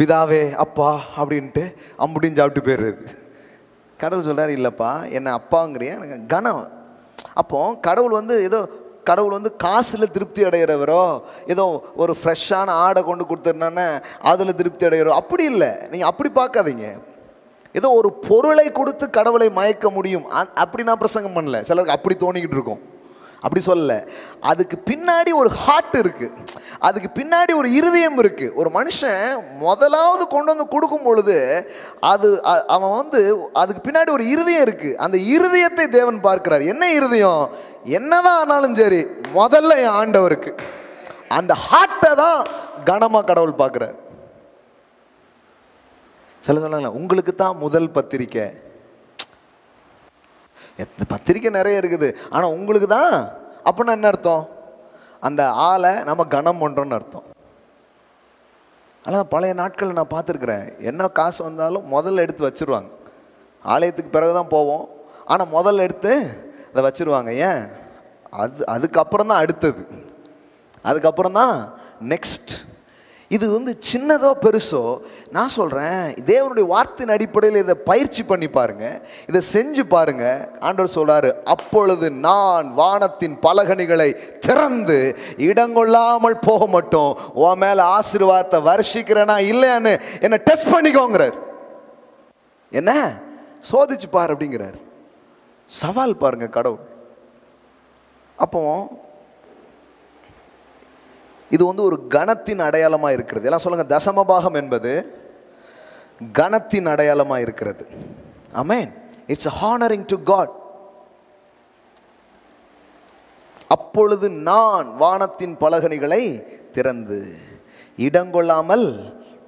A: பிதாவே அப்பா அப்படின்ட்டு அம்புடின்னு சாப்பிட்டு போயிடுறது. கடவுள் சொல்றாரு, இல்லைப்பா என்ன அப்பாங்கிறியா, எனக்கு கனம். அப்போ கடவுள் வந்து ஏதோ கடவுள் வந்து காசில் திருப்தி அடைகிறவரோ, ஏதோ ஒரு ஃப்ரெஷ்ஷான ஆடை கொண்டு கொடுத்துருனானே அதில் திருப்தி அடைகிறோ, அப்படி இல்லை. நீங்கள் அப்படி பார்க்காதீங்க. ஏதோ ஒரு பொருளை கொடுத்து கடவுளை மயக்க முடியும் அப்படி நான் பிரசங்கம் பண்ணல. சிலருக்கு அப்படி தோணிக்கிட்டு இருக்கும். அப்படி சொல்லல. அதுக்கு பின்னாடி ஒரு ஹார்ட் இருக்கு, அதுக்கு பின்னாடி ஒரு இருதயம் இருக்கு. ஒரு மனுஷன் முதலாவது கொண்டு வந்து கொடுக்கும் பொழுது அவன் வந்து அதுக்கு பின்னாடி ஒரு இருதயம் இருக்கு. அந்த இருதயத்தை தேவன் பார்க்கிறார். என்ன இருதயம்? என்னதான் ஆனாலும் சரி, முதல்ல என் ஆண்டவருக்கு. அந்த ஹார்ட்டை தான் கனமா கடவுள் பார்க்கிறார். சில சொன்னாங்களா, உங்களுக்கு தான் முதல் பத்திரிக்கை. பத்திரிக்கை நிறைய இருக்குது, ஆனால் உங்களுக்கு தான். அப்படின்னா என்ன அர்த்தம்? அந்த ஆளை நம்ம கனம் பண்ணுறோன்னு அர்த்தம். ஆனால் பழைய நாட்களில் நான் பார்த்துருக்குறேன், என்ன காசு வந்தாலும் முதல்ல எடுத்து வச்சுருவாங்க. ஆலயத்துக்கு பிறகு தான் போவோம், ஆனால் முதல்ல எடுத்து அதை வச்சுருவாங்க. ஏன்? அதுக்கப்புறம் தான் அடுத்தது, அதுக்கப்புறம் தான் நெக்ஸ்ட். இது வந்து சின்னதோ பெருசோ, நான் சொல்கிறேன், தேவனுடைய வார்த்தையின் அடிப்படையில் இதை பயிற்சி பண்ணி பாருங்க, இதை செஞ்சு பாருங்க. ஆண்டவர் சொல்றாரு, அப்பொழுது நான் வானத்தின் பலகணிகளை திறந்து இடங்கொள்ளாமல் போக மாட்டோம். உன் மேல ஆசீர்வாதத்தை வருஷிக்கிறேனா இல்லையான்னு என்ன டெஸ்ட் பண்ணிக்கோங்கிறார். என்ன சோதிச்சு பாரு அப்படிங்கிறார். சவால் பாருங்க கடவுள். அப்போ இது வந்து ஒரு கனத்தின் அடையாளமாக இருக்கிறது. எல்லாம் சொல்லுங்க, தசமபாகம் என்பது கனத்தின் அடையாளமாக இருக்கிறது. ஆமென். It's a honoring to God. அப்பொழுது நான் வானத்தின் பலகணிகளை திறந்து இடங்கொள்ளாமல்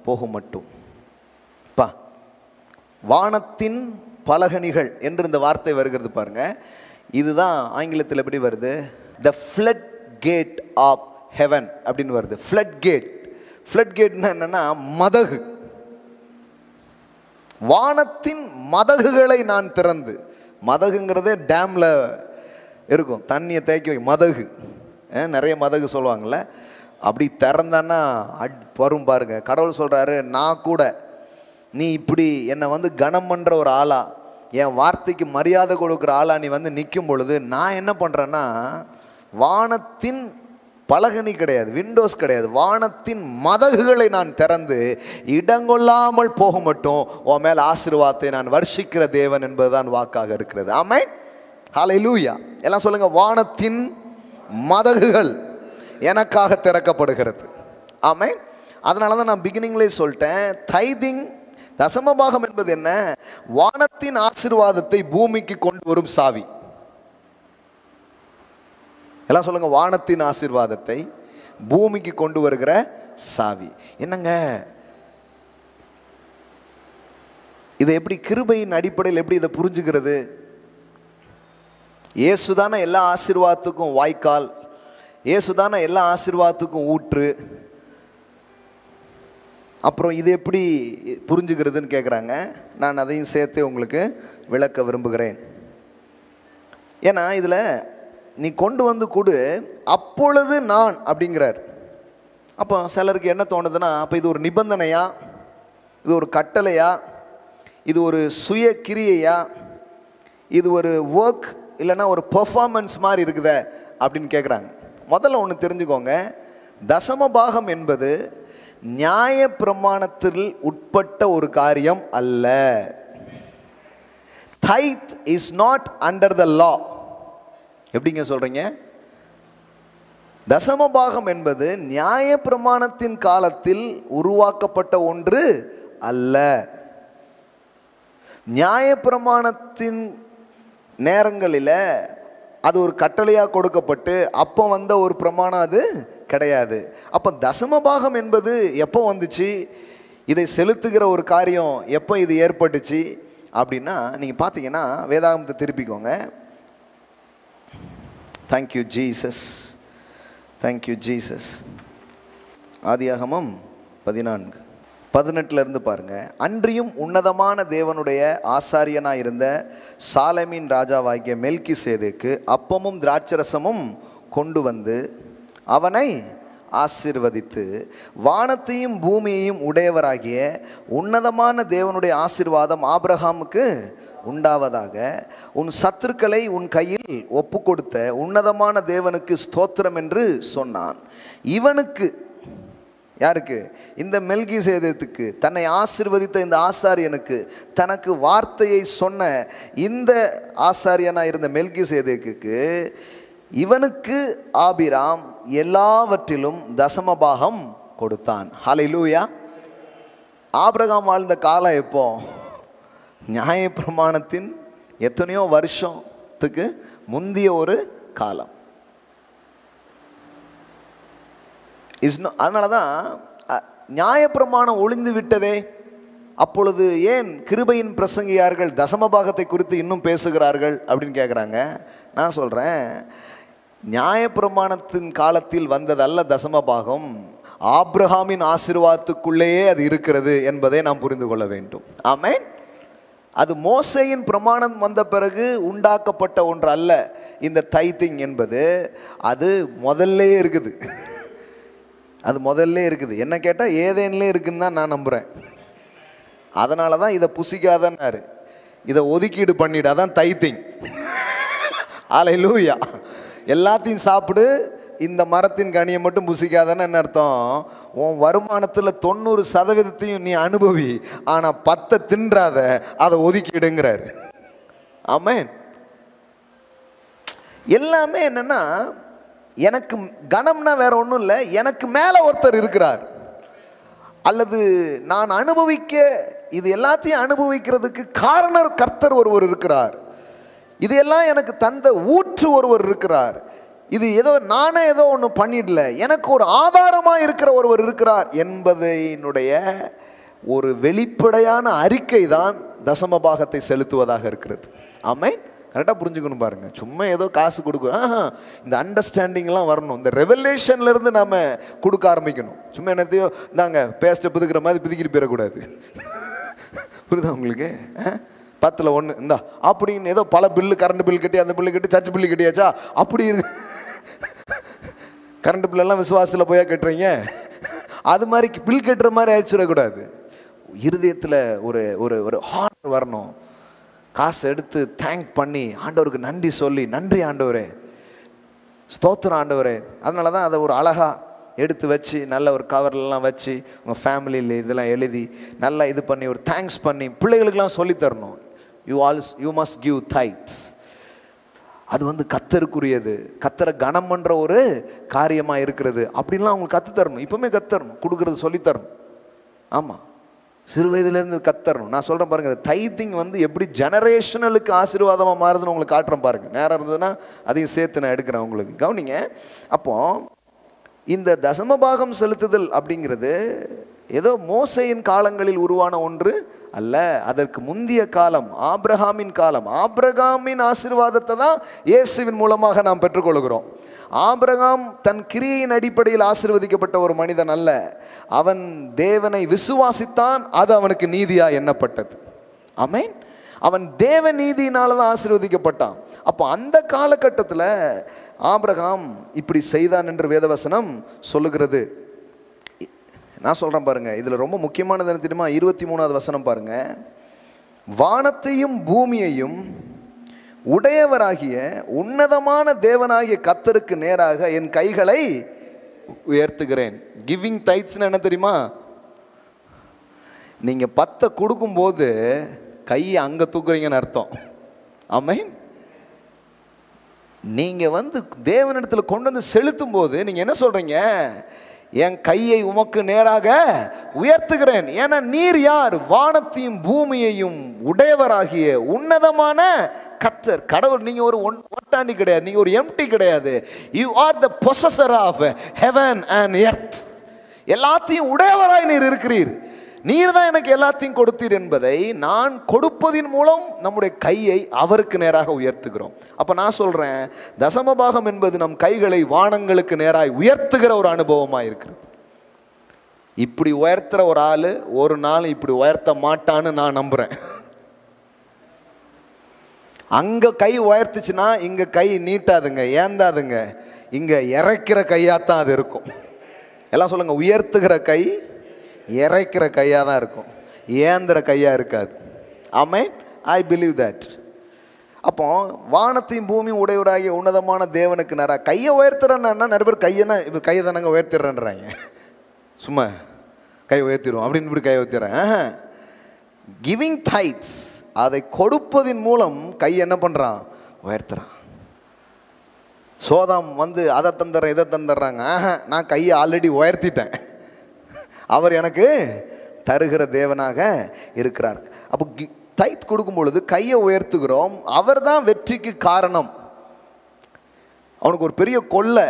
A: போக மட்டும். பா, வானத்தின் பலகணிகள் என்று இந்த வார்த்தை வருகிறது பாருங்க. இதுதான் ஆங்கிலத்தில் எப்படி வருது? the flood gate of heaven அப்படின்னு வருது. Flood gate. ஃப்ளட் கேட்னா என்னன்னா மதகு. வானத்தின் மதகுகளை நான் திறந்து. மதகுங்கிறதே டேம்ல இருக்கும், தண்ணியை தேக்கி வை. மதகு நிறைய மதகு சொல்லுவாங்கள்ல, அப்படி திறந்தான்னா வரும் பாருங்க. கடவுள் சொல்றாரு, நான் கூட நீ இப்படி என்னை வந்து கனம் பண்ற ஒரு ஆளா, என் வார்த்தைக்கு மரியாதை கொடுக்குற ஆளா நீ வந்து நிற்கும் பொழுது நான் என்ன பண்றேன்னா, வானத்தின் பலகணி கிடையாது, விண்டோஸ் கிடையாது, வானத்தின் மதகுகளை நான் திறந்து இடங்கொள்ளாமல் போக மட்டும் உன் மேல் ஆசீர்வாதத்தை நான் வர்ஷிக்கிற தேவன் என்பதுதான் வாக்காக இருக்கிறது. ஆமென். ஹல்லேலூயா. எல்லாம் சொல்லுங்க, வானத்தின் மதகுகள் எனக்காக திறக்கப்படுகிறது. ஆமென். அதனால தான் நான் பிகினிங்லேயே சொல்லிட்டேன், தைதிங் தசமபாகம் என்பது என்ன? வானத்தின் ஆசீர்வாதத்தை பூமிக்கு கொண்டு வரும் சாவி. எல்லாம் சொல்லுங்க, வானத்தின் ஆசீர்வாதத்தை பூமிக்கு கொண்டு வருகிற சாவி. என்னங்க இதை எப்படி கிருபையின் அடிப்படையில் எப்படி இதை புரிஞ்சுக்கிறது? இயேசுதான எல்லா ஆசீர்வாதத்துக்கும் வாய்க்கால், இயேசுதான எல்லா ஆசீர்வாதத்துக்கும் ஊற்று. அப்புறம் இது எப்படி புரிஞ்சுக்கிறதுன்னு கேட்குறாங்க. நான் அதையும் சேர்த்து உங்களுக்கு விளக்க விரும்புகிறேன். ஏன்னா இதில் நீ கொண்டு வந்து கொடு, அப்பொழுது நான் அப்படிங்கிறார். அப்போ சிலருக்கு என்ன தோணுதுன்னா, அப்போ இது ஒரு நிபந்தனையா, இது ஒரு கட்டளையா, இது ஒரு சுய கிரியையா, இது ஒரு ஒர்க் இல்லைன்னா ஒரு பெர்ஃபார்மன்ஸ் மாதிரி இருக்குதே அப்படின்னு கேட்குறாங்க. முதல்ல ஒன்று தெரிஞ்சுக்கோங்க, தசமபாகம் என்பது நியாய பிரமாணத்தில் உட்பட்ட ஒரு காரியம் அல்ல. தைத் இஸ் நாட் அண்டர் த லா. எப்படிங்க சொல்றீங்க? தசமபாகம் என்பது நியாய பிரமாணத்தின் காலத்தில் உருவாக்கப்பட்ட ஒன்று அல்ல. நியாய பிரமாணத்தின் நேரங்களில் அது ஒரு கட்டளையாக கொடுக்கப்பட்டு அப்போ வந்த ஒரு பிரமாணம் அது கிடையாது. அப்போ தசமபாகம் என்பது எப்போ வந்துச்சு? இதை செலுத்துகிற ஒரு காரியம் எப்போ இது ஏற்பட்டுச்சு? அப்படின்னா நீங்கள் பார்த்தீங்கன்னா வேதாகமத்தை திருப்பிக்கோங்க. Thank you Jesus, thank you Jesus. ஆதியாகமம் 14:18 பாருங்க. அன்றியும் உன்னதமான தேவனுடைய ஆசாரியனாய் இருந்த சாலேமின் ராஜாவாகிய மெல்கிசேதேக்கு அப்பமும் திராட்சரசமும் கொண்டு வந்து அவனை ஆசீர்வதித்து, வானத்தையும் பூமியையும் உடையவராகிய உன்னதமான தேவனுடைய ஆசீர்வாதம் ஆபிரகாமுக்கு உண்டாவதாக, உன் சத்துருக்களை உன் கையில் ஒப்பு கொடுத்த உன்னதமான தேவனுக்கு ஸ்தோத்திரம் என்று சொன்னான். இவனுக்கு, யாருக்கு? இந்த மெல்கிசேதேக்குக்கு, தன்னை ஆசீர்வதித்த இந்த ஆசாரியனுக்கு, தனக்கு வார்த்தையை சொன்ன இந்த ஆசாரியனாக இருந்த மெல்கிசேதேக்குக்கு, இவனுக்கு ஆபிராம் எல்லாவற்றிலும் தசமபாகம் கொடுத்தான். ஹல்லேலூயா. ஆபிரகாம் வாழ்ந்த காலம் எப்போ? நியாயப்பிரமாணத்தின் எத்தனையோ வருஷத்துக்கு முந்திய ஒரு காலம். அதனால தான் நியாயப்பிரமாணம் ஒளிந்து விட்டதே, அப்பொழுது ஏன் கிருபையின் பிரசங்கியார்கள் தசமபாகத்தை குறித்து இன்னும் பேசுகிறார்கள் அப்படின்னு கேட்குறாங்க. நான் சொல்கிறேன், நியாயப்பிரமாணத்தின் காலத்தில் வந்ததல்ல தசமபாகம், ஆபிரகாமின் ஆசீர்வாதத்துக்குள்ளேயே அது இருக்கிறது என்பதை நாம் புரிந்து கொள்ள வேண்டும். ஆமென். அது மோசேயின் பிரமாணம் வந்த பிறகு உண்டாக்கப்பட்ட ஒன்று அல்ல. இந்த டைத்திங் என்பது அது முதல்ல இருக்குது. அது முதல்ல இருக்குது. என்ன கேட்டால் ஏதேன்லே இருக்குன்னு தான் நான் நம்புகிறேன். அதனால தான் இதை புசிக்காதன்னாரு, இதை ஒதுக்கீடு பண்ணிடாதான் டைத்திங். ஹல்லேலூயா. எல்லாத்தையும் சாப்பிடு, இந்த மரத்தின் கனியை மட்டும் புசிக்காதன்னு என்ன அர்த்தம்? உன் வருமானத்தில் 90% நீ அனுபவி, ஆனால் 10 தின்றாத, அதை ஒதுக்கிடுங்கிறாரு. ஆமென். எல்லாமே என்னன்னா, எனக்கு கனம்னா வேற ஒன்றும் இல்லை, எனக்கு மேலே ஒருத்தர் இருக்கிறார், அல்லது நான் அனுபவிக்க, இது எல்லாத்தையும் அனுபவிக்கிறதுக்கு காரணர் கர்த்தர் ஒருவர் இருக்கிறார், இதையெல்லாம் எனக்கு தந்த ஊற்று ஒருவர் இருக்கிறார், இது ஏதோ நானே ஏதோ ஒன்று பண்ணிடல, எனக்கு ஒரு ஆதாரமாக இருக்கிற ஒருவர் இருக்கிறார் என்பதனுடைய ஒரு வெளிப்படையான அறிக்கை தான் தசமபாகத்தை செலுத்துவதாக இருக்கிறது. ஆமென். கரெக்டாக புரிஞ்சுக்கணும் பாருங்க. சும்மா ஏதோ காசு கொடுக்குறோம், இந்த அண்டர்ஸ்டாண்டிங்லாம் வரணும். இந்த ரெவலேஷன்லேருந்து நாம் கொடுக்க ஆரம்பிக்கணும். சும்மா என்னத்தையோ இந்தாங்க பேஸ்ட்டை பிதுக்கிற மாதிரி பிதுக்கிட்டு போயிடக்கூடாது. புரியுதா உங்களுக்கு? 10ல் 1 இந்தா அப்படின்னு ஏதோ பல பில்லு, கரண்ட் பில் கட்டி, அந்த பில்லு கட்டி, சர்ச் பில்லு கட்டியாச்சா அப்படி இருக்கு. கரண்ட் பில்லெல்லாம் விசுவாசத்தில் போயா கட்டுறீங்க, அது மாதிரி பில் கட்டுற மாதிரி ஆயிடுச்சிடக்கூடாது. இருதயத்தில் ஒரு ஒரு ஒரு ஹார்ட் வரணும். காசை எடுத்து தேங்க் பண்ணி ஆண்டவருக்கு நன்றி சொல்லி, நன்றி ஆண்டவரே, ஸ்தோத்திரம் ஆண்டவரே. அதனால தான் அதை ஒரு அழகாக எடுத்து வச்சு நல்ல ஒரு கவர்லாம் வச்சு உங்கள் ஃபேமிலியில் இதெல்லாம் எழுதி நல்லா இது பண்ணி ஒரு தேங்க்ஸ் பண்ணி பிள்ளைகளுக்கெல்லாம் சொல்லித்தரணும். You must give tithes. அது வந்து கத்தருக்குரியது, கத்தரை கனம் பண்ணுற ஒரு காரியமாக இருக்கிறது அப்படின்லாம் அவங்களுக்கு கற்றுத்தரணும். இப்போவுமே கற்றுத்தரணும், கொடுக்குறது சொல்லித்தரணும். ஆமாம், சிறு வயதுலேருந்து கத்தரணும். நான் சொல்கிறேன் பாருங்கள், டைத்திங் வந்து எப்படி ஜெனரேஷனலுக்கு ஆசீர்வாதமாக மாறுதுன்னு உங்களுக்கு காட்டுறேன் பாருங்கள். நேரம் இருந்ததுன்னா அதையும் சேர்த்து நான் எடுக்கிறேன் உங்களுக்கு. கவனிங்க. அப்போது இந்த தசமபாகம் செலுத்துதல் அப்படிங்கிறது ஏதோ மோசேயின் காலங்களில் உருவான ஒன்று அல்ல. அதற்கு முந்திய காலம், ஆபிரகாமின் காலம். ஆபிரகாமின் ஆசீர்வாதத்தை தான் இயேசுவின் மூலமாக நாம் பெற்றுக்கொள்கிறோம். ஆபிரகாம் தன் கிரியையின் அடிப்படையில் ஆசீர்வதிக்கப்பட்ட ஒரு மனிதன் அல்ல. அவன் தேவனை விசுவாசித்தான், அது அவனுக்கு நீதியா எண்ணப்பட்டது. ஆமென். அவன் தேவ நீதியினால தான் ஆசீர்வதிக்கப்பட்டான். அப்போ அந்த காலகட்டத்தில் ஆபிரகாம் இப்படி செய்தான் என்று வேதவசனம் சொல்லுகிறது. நான் சொல்கிறேன் பாருங்க, இதில் ரொம்ப முக்கியமானது என்ன தெரியுமா? 23வது வசனம் பாருங்க. வானத்தையும் பூமியையும் உடையவராகிய உன்னதமான தேவனாகிய கர்த்தருக்கு நேராக என் கைகளை உயர்த்துகிறேன். கிவிங் டைட்ஸ்னு என்ன தெரியுமா? நீங்கள் 10 கொடுக்கும்போது கையை அங்கே தூக்குறீங்கன்னு அர்த்தம். ஆமென். நீங்கள் வந்து தேவனிடத்தில் கொண்டு வந்து செலுத்தும் போது நீங்கள் என்ன சொல்கிறீங்க? என் கையை உமக்கு நேராக உயர்த்துகிறேன். ஏன்னா நீர் யார்? வானத்தையும் பூமியையும் உடையவராகிய உன்னதமான கர்த்தர். கடவுள். நீங்கள் ஒரு ஒட்டாண்டி கிடையாது, நீங்கள் ஒரு எம்டி கிடையாது. You are the possessor of heaven and earth. எல்லாத்தையும் உடையவராய் நீர் இருக்கிறீர். நீர் தான் எனக்கு எல்லாத்தையும் கொடுத்தீர் என்பதை நான் கொடுப்பதின் மூலம் நம்முடைய கையை அவருக்கு நேராக உயர்த்துகிறோம். அப்போ நான் சொல்கிறேன், தசமபாகம் என்பது நம் கைகளை வானங்களுக்கு நேராக உயர்த்துகிற ஒரு அனுபவமாக இருக்கிறது. இப்படி உயர்த்துற ஒரு ஆள் ஒரு நாள் இப்படி உயர்த்த மாட்டான்னு நான் நம்புகிறேன். அங்கே கை உயர்த்துச்சுன்னா இங்கே கை நீட்டாதுங்க, ஏந்தாதுங்க, இங்கே இறைக்கிற கையாகத்தான் அது இருக்கும். எல்லாம் சொல்லுங்கள், உயர்த்துகிற கை இறைக்கிற கையாக தான் இருக்கும், ஏந்திர கையாக இருக்காது. ஆமென். I believe that. அப்போ வானத்தையும் பூமியும் உடையவராகிய உன்னதமான தேவனுக்கு நேராக கையை உயர்த்துறேன்னா நிறைய பேர் கையென்னா இப்போ கையை தானங்க உயர்த்திடுறேன்றாங்க. சும்மா கை உயர்த்திடுவோம் அப்படின்னு இப்படி கை உயர்த்திடுறேன். கிவிங் டைட்ஸ், அதை கொடுப்பதின் மூலம் கை என்ன பண்ணுறான், உயர்த்துறான். சோதாம் வந்து அதை தந்துடுறேன் இதை தந்துடுறாங்க. நான் கையை ஆல்ரெடி உயர்த்திட்டேன், அவர் எனக்கு தருகிற தேவனாக இருக்கிறார். அப்போ டைத் கொடுக்கும் பொழுது கையை உயர்த்துகிறோம். அவர் தான் வெற்றிக்கு காரணம். அவனுக்கு ஒரு பெரிய கொள்ளை,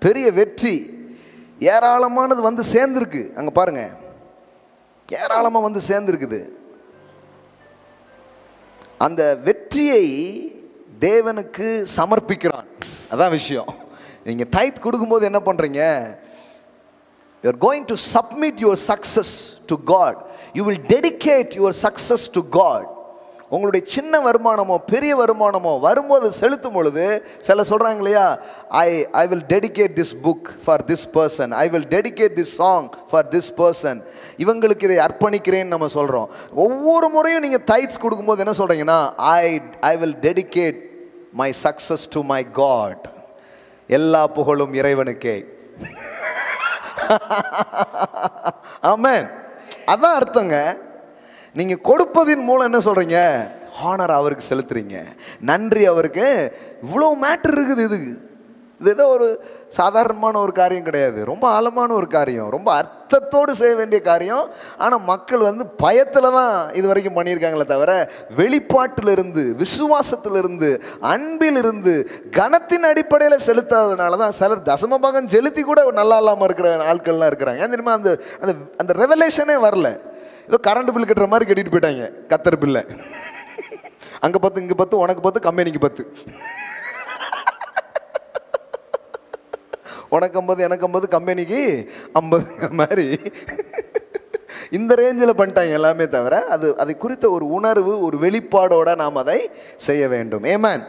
A: பெரிய வெற்றி, ஏராளமானது வந்து சேர்ந்துருக்கு. அங்கே பாருங்க, ஏராளமாக வந்து சேர்ந்துருக்குது. அந்த வெற்றியை தேவனுக்கு சமர்ப்பிக்கிறான். அதான் விஷயம். நீங்கள் டைத் கொடுக்கும்போது என்ன பண்ணுறீங்க, you are going to submit your success to God. You will dedicate your success to God. உங்களுடைய சின்ன வருமானமோ பெரிய வருமானமோ வரும்போது செலுத்தும் பொழுது சில சொல்கிறாங்க இல்லையா, I will dedicate this book for this person, I will dedicate this song for this person, இவங்களுக்கு இதை அர்ப்பணிக்கிறேன்னு நம்ம சொல்கிறோம். ஒவ்வொரு முறையும் நீங்கள் டைட்ஸ் கொடுக்கும்போது என்ன சொல்கிறீங்கன்னா, I will dedicate my success to my God. எல்லா புகழும் இறைவனுக்கே. ஆமென். அதான் அர்த்தங்க. நீங்க கொடுப்பதின் மூலம் என்ன சொல்றீங்க, ஹானர் அவருக்கு செலுத்துறீங்க, நன்றி அவருக்கு. இவ்வளோ மேட்டர் இருக்குது. இது ஏதோ ஒரு சாதாரணமான ஒரு காரியம் கிடையாது, ரொம்ப ஆழமான ஒரு காரியம், ரொம்ப அர்த்தத்தோடு செய்ய வேண்டிய காரியம். ஆனால் மக்கள் வந்து பயத்தில் தான் இது வரைக்கும் பண்ணியிருக்காங்களே தவிர வெளிப்பாட்டிலிருந்து, விசுவாசத்திலிருந்து, அன்பிலிருந்து, கனத்தின் அடிப்படையில் செலுத்தாததுனால தான் சிலர் தசமபாகம் செலுத்தி கூட நல்லா இல்லாமல் இருக்கிற ஆட்கள்லாம் இருக்கிறாங்க. ஏன் தெரியுமா, அந்த அந்த ரெவலேஷனே வரல. ஏதோ கரண்ட் பில் கட்டுற மாதிரி கட்டிட்டு போயிட்டாங்க. கத்தர் பில்லை அங்கே 10 இங்கே 10 உனக்கு 10 கம்பெனிக்கு 10, உனக்கு 50 எனக்கு 50 கம்பெனிக்கு 50 மாதிரி இந்த ரேஞ்சில் பண்ணிட்டாங்க எல்லாமே. தவிர அதை குறித்த ஒரு உணர்வு, ஒரு வெளிப்பாடோட நாம் அதை செய்ய வேண்டும். ஏமேன்.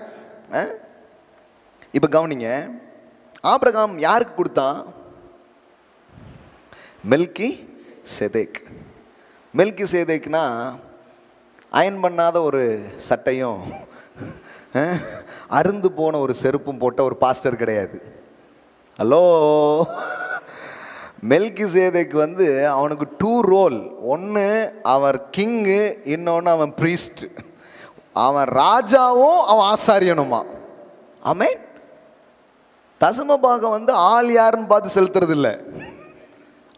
A: இப்போ கவனிங்க, ஆபிரகாம் யாருக்கு கொடுத்தான், மெல்கி சேதேக். மெல்கி சேதேக்னா அயன் பண்ணாத ஒரு சட்டையும் அருந்து போன ஒரு செருப்பும் போட்ட ஒரு பாஸ்டர் கிடையாது. ஹலோ, மெல்கி சேதேக் வந்து அவனுக்கு 2 ரோல். ஒன்று அவர் கிங்கு, இன்னொன்று அவன் ப்ரீஸ்ட். அவன் ராஜாவும் அவன் ஆசாரியனுமா. ஆமென். தசமபாகம் வந்து ஆள் யாருன்னு பார்த்து செலுத்துறது இல்லை.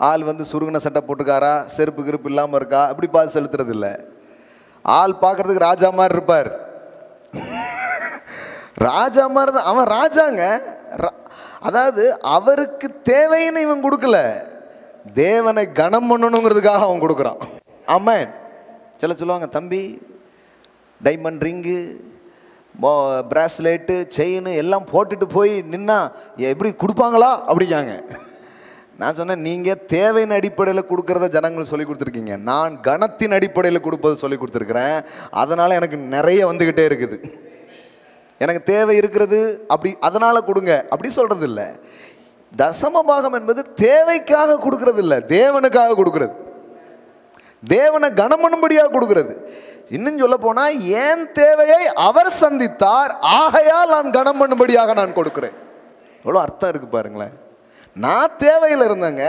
A: ஆள் வந்து சுருங்கின சட்டை போட்டுக்காரா, செருப்பு கிருப்பு இல்லாமல் இருக்கா, அப்படி பார்த்து செலுத்துறது இல்லை. ஆள் பார்க்கறதுக்கு ராஜா மாதிரி இருப்பார். ராஜா மாதிரி தான் அவன் ராஜாங்க. அதாவது அவருக்கு தேவைன்னு இவன் கொடுக்கல, தேவனை கனம் பண்ணணுங்கிறதுக்காக அவன் கொடுக்குறான். ஆமென். சொல்லுவாங்க, தம்பி டைமண்ட் ரிங்கு, பிராஸ்லெட்டு, செயின் எல்லாம் போட்டுட்டு போய் நின்னா எப்படி கொடுப்பாங்களா அப்படிங்காங்க. நான் சொன்னேன், நீங்கள் தேவையின் அடிப்படையில் கொடுக்குறத ஜனங்கள் சொல்லி கொடுத்துருக்கீங்க, நான் கணத்தின் அடிப்படையில் கொடுப்பதை சொல்லி கொடுத்துருக்குறேன். அதனால் எனக்கு நிறைய வந்துக்கிட்டே இருக்குது. எனக்கு தேவை இருக்கிறது அப்படி அதனால் கொடுங்க அப்படி சொல்கிறது இல்லை. தசமபாகம் என்பது தேவைக்காக கொடுக்கறது இல்லை, தேவனுக்காக கொடுக்கறது, தேவனை கனம் பண்ணும்படியாக கொடுக்கறது. இன்னும் சொல்ல போனால், என் தேவையை அவர் சந்தித்தார், ஆகையால் நான் கனம் பண்ணும்படியாக நான் கொடுக்குறேன். எவ்வளோ அர்த்தம் இருக்குது பாருங்களேன். நான் தேவையில் இருந்தேங்க,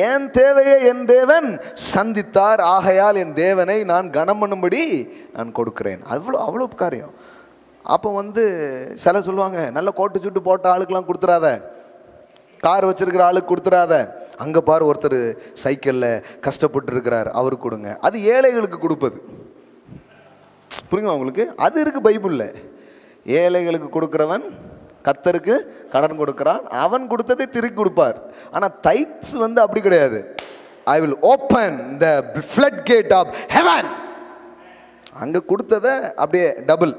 A: என் தேவையை என் தேவன் சந்தித்தார், ஆகையால் என் தேவனை நான் கனம் பண்ணும்படி நான் கொடுக்குறேன். அவ்வளோ காரியம். அப்போ வந்து சில சொல்லுவாங்க, நல்ல கோட்டு சுட்டு போட்ட ஆளுக்கெல்லாம் கொடுத்துடாத, கார் வச்சிருக்கிற ஆளுக்கு கொடுத்துடாத, அங்கே பாரு ஒருத்தர் சைக்கிளில் கஷ்டப்பட்டு இருக்கிறார் அவருக்கு கொடுங்க. அது ஏழைகளுக்கு கொடுப்பது. புரியுங்க உங்களுக்கு? அது இருக்குது பைபிளில். ஏழைகளுக்கு கொடுக்குறவன் கர்த்தருக்கு கடன் கொடுக்குறான், அவன் கொடுத்ததை திருப்பி கொடுப்பார். ஆனால் தைட்ஸ் வந்து அப்படி கிடையாது. I will open the floodgate of heaven. அங்க கொடுத்ததை அப்படியே டபுள்.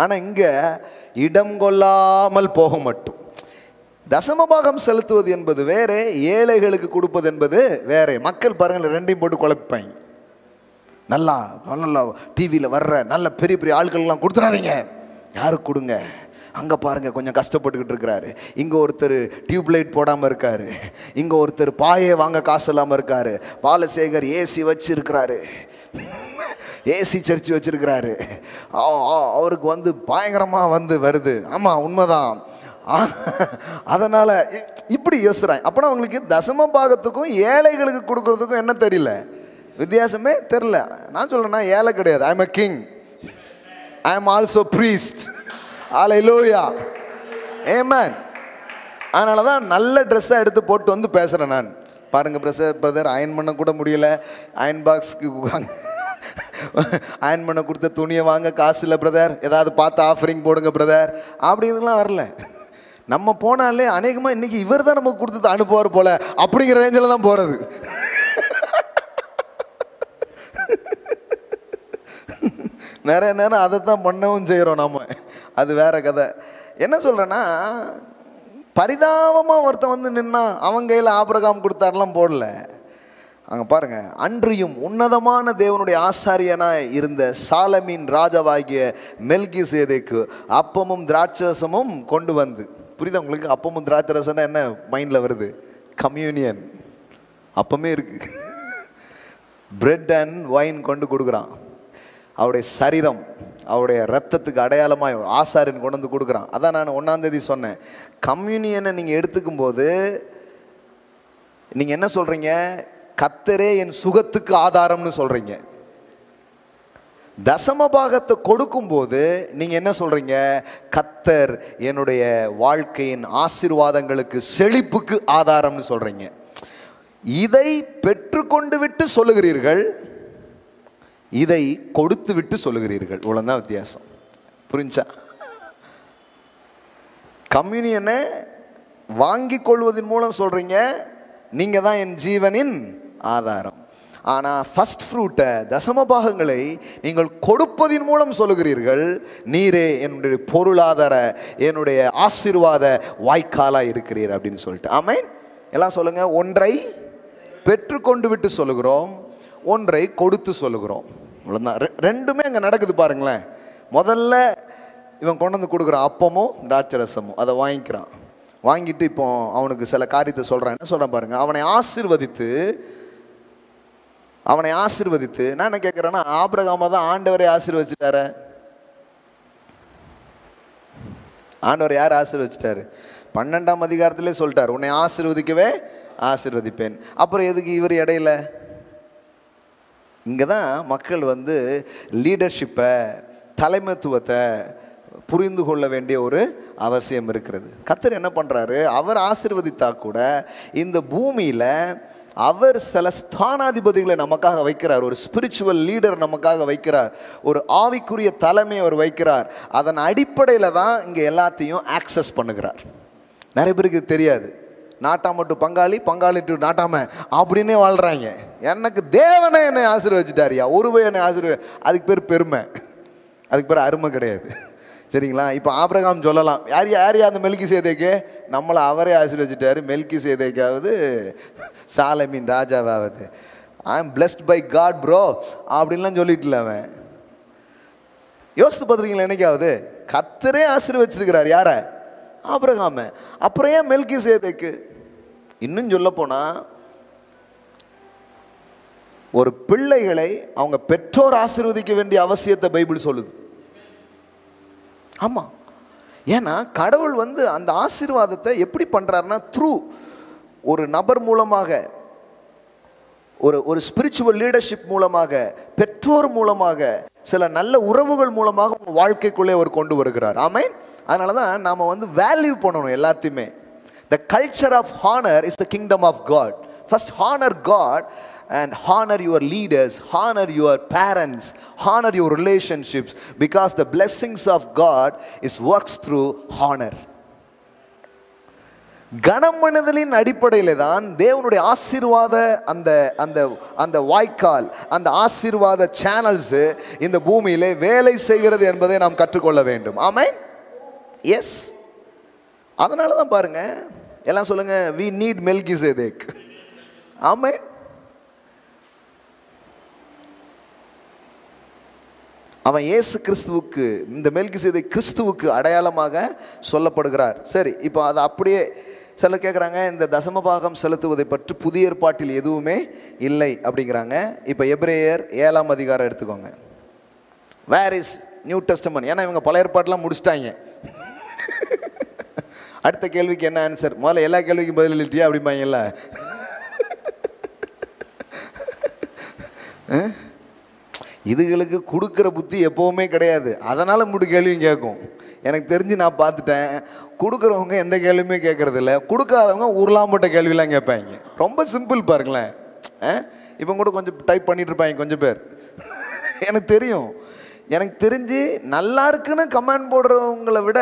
A: ஆனா இங்க இடம் கொள்ளாமல் போக மட்டும். தசமபாகம் செலுத்துவது என்பது வேற, ஏழைகளுக்கு கொடுப்பது என்பது வேற. மக்கள் பாருங்கள் ரெண்டையும் போட்டு குழப்பிப்பாங்க. நல்லா நல்லா டிவியில் வர்ற நல்ல பெரிய பெரிய ஆட்கள்லாம் கொடுத்துடாதீங்க, யாருக்கு கொடுங்க, அங்கே பாருங்கள் கொஞ்சம் கஷ்டப்பட்டுக்கிட்டு இருக்கிறாரு, இங்கே ஒருத்தர் டியூப்லைட் போடாமல் இருக்காரு, இங்கே ஒருத்தர் பாயே வாங்க காசு இல்லாமல் இருக்காரு, பாலசேகர் ஏசி வச்சு இருக்கிறாரு, ஏசி சர்ச்சு வச்சிருக்கிறாரு, அவருக்கு வந்து பயங்கரமாக வந்து வருது. ஆமாம் உண்மைதான். அதனால் இப்படி யோசிக்கிறாங்க. அப்போனா அவங்களுக்கு தசம பாகத்துக்கும் ஏழைகளுக்கு கொடுக்கறதுக்கும் என்ன தெரியல, வித்தியாசமே தெரியல. நான் சொல்கிறேன்னா ஏழை கிடையாது, I am a king, I am also priest. Hallelujah, amen. அதனால தான் நல்ல ட்ரெஸ்ஸாக எடுத்து போட்டு வந்து பேசுகிறேன் நான். பாருங்கள் பிரதர் அயன் பண்ண கூட முடியல, அயன் பாக்ஸ்க்கு அயன் பண்ண கொடுத்த துணியை வாங்க காசு இல்லை பிரதர், ஏதாவது பார்த்து ஆஃபரிங் போடுங்க பிரதர், அப்படி இதெல்லாம் வரல. நம்ம போனாலே அநேகமாக இன்றைக்கி இவர் தான் நமக்கு கொடுத்து அனுப்புவார் போல அப்படிங்கிற ரேஞ்சில் தான் போகிறது. நிறைய நேரம் அதை தான் பண்ணவும் செய்கிறோம் நம்ம, அது வேற கதை. என்ன சொல்கிறேன்னா, பரிதாபமாக ஒருத்தன் வந்து நின்னா அவன் கையில் ஆபிரகாம் கொடுத்தாரெலாம் போடல. அங்கே பாருங்கள், அன்றியும் உன்னதமான தேவனுடைய ஆசாரியனாய் இருந்த சாலமின் ராஜாவாகிய மெல்கிசேதேக்கு அப்பமும் திராட்சரசமும் கொண்டு வந்து. புரியுதா உங்களுக்கு? அப்பமும் திராட்சரசம்னா என்ன மைண்டில் வருது? கம்யூனியன். அப்பமே இருக்குது, பிரெட் அண்ட் வைன் கொண்டு கொடுக்குறான். அவருடைய சரீரம் அவருடைய ரத்தத்துக்கு அடையாளமாக ஆசாரியன் கொண்டு வந்து கொடுக்குறான். அதான் நான் 1ஆம் தேதி சொன்னேன், கம்யூனியனை நீங்கள் எடுத்துக்கும் போது நீங்கள் என்ன சொல்கிறீங்க? கர்த்தரே என் சுகத்துக்கு ஆதாரம்னு சொல்கிறீங்க. தசமபாகத்தை கொடுக்கும்போது நீங்கள் என்ன சொல்கிறீங்க? கர்த்தர் என்னுடைய வாழ்க்கையின் ஆசீர்வாதங்களுக்கு செழிப்புக்கு ஆதாரம்னு சொல்கிறீங்க. இதை பெற்றுக்கொண்டு விட்டு சொல்லுகிறீர்கள், இதை கொடுத்து விட்டு சொல்லுகிறீர்கள். இவ்வளோதான் வித்தியாசம். புரிஞ்சா? கம்யூனியனை வாங்கி கொள்வதன் மூலம் சொல்கிறீங்க, நீங்கள் தான் என் ஜீவனின் ஆதாரம். ஆனால் ஃபர்ஸ்ட் ஃப்ரூட்டை, தசமபாகங்களை நீங்கள் கொடுப்பதின் மூலம் சொல்லுகிறீர்கள், நீரே என்னுடைய பொருளாதார, என்னுடைய ஆசீர்வாத வாய்க்காலாக இருக்கிறீர் அப்படின்னு சொல்லிட்டு. ஆமென். எல்லாம் சொல்லுங்கள். ஒன்றை பெற்றுக்கொண்டு விட்டு சொல்லுகிறோம், ஒன்றை கொடுத்து சொல்லுகிறோம். இவ்வளோதான். ரெண்டுமே அங்கே நடக்குது பாருங்களேன். முதல்ல இவன் கொண்டு வந்து கொடுக்குறான் அப்பமும் திராட்சரசமும், அதை வாங்கிக்கிறான். வாங்கிட்டு இப்போ அவனுக்கு சில காரியத்தை சொல்கிறான். என்ன சொல்கிறான் பாருங்கள்? அவனை ஆசீர்வதித்து நான் என்ன கேட்குறேன்னா, ஆபிரகாமை தான் ஆண்டவரை ஆசீர்வதிச்சிட்டாரு. ஆண்டவர் யார் ஆசீர்வதிச்சிட்டாரு? 12ஆம் அதிகாரத்திலே சொல்லிட்டார், உன்னை ஆசீர்வதிக்கவே ஆசீர்வதிப்பேன். அப்புறம் எதுக்கு இவர் இடையில? இங்கே தான் மக்கள் வந்து லீடர்ஷிப்பை, தலைமைத்துவத்தை புரிந்து கொள்ள வேண்டிய ஒரு அவசியம் இருக்கிறது. கர்த்தர் என்ன பண்ணுறாரு? அவர் ஆசீர்வதித்தா கூட இந்த பூமியில் அவர் சில ஸ்தானாதிபதிகளை நமக்காக வைக்கிறார். ஒரு ஸ்பிரிச்சுவல் லீடர் நமக்காக வைக்கிறார். ஒரு ஆவிக்குரிய தலைமை அவர் வைக்கிறார். அதன் அடிப்படையில் தான் இங்கே எல்லாத்தையும் ஆக்சஸ் பண்ணுகிறார். நிறைய பேருக்கு தெரியாது. நாட்டாம டு பங்காளி, பங்காளி டு நாட்டாம அப்படின்னே வாழ்கிறாங்க. எனக்கு தேவனை என்னை ஆசீர்வதிச்சிட்டாரியா, ஒருவே என்னை அதுக்கு பேர் பெருமை, அதுக்கு பேர் அருமை கிடையாது. சரிங்களா? இப்போ ஆபிரகாம் சொல்லலாம், யார் அந்த மெல்கிசேதேக்கு? நம்மளை அவரே ஆசீர்வதிச்சிட்டாரு. மெல்கிசேதேக்காவது சாலமின் ராஜாவாவது I am blessed by God bro அப்படின்லாம் சொல்லிட்டுல அவன். யோசித்து பார்த்துருக்கீங்களா? என்னைக்காவது கர்த்தரே ஆசீர்வதிச்சிருக்கிறார் யார? ஆபிரகாம. அப்புறம் ஏன் மெல்கிசேதேக்கு? இன்னும் சொல்ல போனா, ஒரு பிள்ளைகளை அவங்க பெற்றோர் ஆசீர்வதிக்க வேண்டிய அவசியத்தை பைபிள் சொல்லுது. ஆமாம். ஏன்னா கடவுள் வந்து அந்த ஆசீர்வாதத்தை எப்படி பண்ணுறாருன்னா, த்ரூ ஒரு நபர் மூலமாக, ஒரு ஸ்பிரிச்சுவல் லீடர்ஷிப் மூலமாக, பெற்றோர் மூலமாக, சில நல்ல உறவுகள் மூலமாக வாழ்க்கைக்குள்ளே அவர் கொண்டு வருகிறார். ஆமென். அதனால தான் நாம் வந்து வேல்யூ பண்ணணும் எல்லாத்தையுமே. The culture of honor is the kingdom of God. First honor God and honor your leaders, honor your parents, honor your relationships, because the blessings of God is works through honor. கனமணுதலின் அடிப்படையில தான் தேவனுடைய ஆசீர்வாத அந்த அந்த அந்த வாய்க்கால், அந்த ஆசீர்வாத சேனல்ஸ் இந்த பூமியிலே வேலை செய்கிறது என்பதை நாம் கற்றுக்கொள்ள வேண்டும். ஆமென். எஸ். அதனால தான் பாருங்க, எல்லாம் சொல்லுங்க, we need மெல்கிசேதேக். ஆமென். அவன் இயேசு கிறிஸ்துவுக்கு, இந்த மெல்கிசேதேக் கிறிஸ்துவுக்கு அடையாளமாக சொல்லப்படுகிறார். சரி, இப்போ அதை அப்படியே சிலர் கேட்குறாங்க, இந்த தசமபாகம் செலுத்துவதை பற்றி புதிய ஏற்பாட்டில் எதுவுமே இல்லை அப்படிங்கிறாங்க. இப்போ எபிரேயர் 7ஆம் அதிகாரம் எடுத்துக்கோங்க. Where is New Testament? ஏன்னா இவங்க பழைய ஏற்பாட்டெலாம் முடிச்சிட்டாங்க. அடுத்த கேள்விக்கு என்ன ஆன்சர்? முதல்ல எல்லா கேள்விக்கும் பதில் இல்லையா அப்படிம்பாங்கல்ல. இதுகளுக்கு கொடுக்குற புத்தி எப்போவுமே கிடையாது. அதனால் மூணு கேள்வியும் கேட்கும். எனக்கு தெரிஞ்சு நான் பார்த்துட்டேன், கொடுக்குறவங்க எந்த கேள்வியுமே கேட்குறது இல்லை, கொடுக்காதவங்க உருளாம்பட்ட கேள்வியெலாம் கேட்பாங்க. ரொம்ப சிம்பிள் பாருங்களேன். இப்போ கூட கொஞ்சம் டைப் பண்ணிட்டு இருப்பாங்க கொஞ்சம் பேர். எனக்கு தெரியும். எனக்கு தெரிஞ்சு நல்லா இருக்குன்னு கமெண்ட் போடுறவங்களை விட,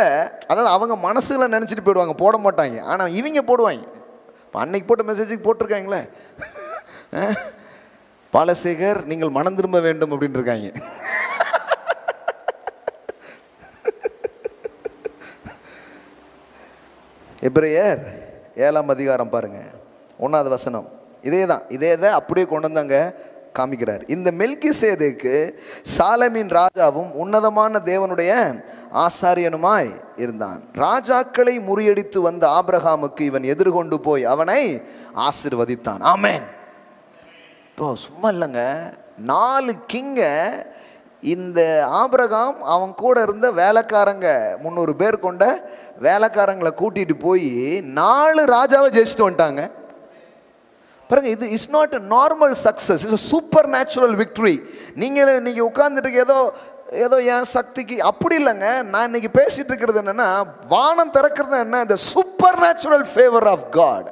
A: அதாவது அவங்க மனசுல நினச்சிட்டு போயிடுவாங்க, போட மாட்டாங்க. ஆனால் இவங்க போடுவாங்க. இப்போ அன்னைக்கு போட்ட மெசேஜுக்கு போட்டிருக்காங்களே, பாலசேகர் நீங்கள் மனம் திரும்ப வேண்டும் அப்படின்னு இருக்காங்க. எபிரேயர் 7ஆம் அதிகாரம் பாருங்க, 1வது வசனம். இதே தான் அப்படியே கொண்டு வந்தாங்க காமிக்கிறார். இந்த மெல்கிசேதேக்கு சாலேமின் ராஜாவும் உன்னதமான தேவனுடைய ஆசாரியனுமாய் இருந்தான். ராஜாக்களை முறியடித்து வந்த ஆபிரகாமுக்கு இவன் எதிர்கொண்டு போய் அவனை ஆசீர்வதித்தான். ஆமென். இப்போ சும்மா இல்லைங்க, 4 கிங்க இந்த ஆபிரகாம் அவன் கூட இருந்த வேலைக்காரங்க 300 பேர் கொண்ட வேலைக்காரங்களை கூட்டிட்டு போய் 4 ராஜாவை ஜெயிச்சுட்டு வந்துட்டாங்க பாருங்க. இது is not a normal success, it's a super natural victory. நீங்கள் உட்கார்ந்துட்டு ஏதோ என் சக்திக்கு அப்படி இல்லைங்க. நான் இன்னைக்கு பேசிட்டு இருக்கிறது என்னன்னா, வானம் திறக்கிறது என்ன, இந்த supernatural favour of God.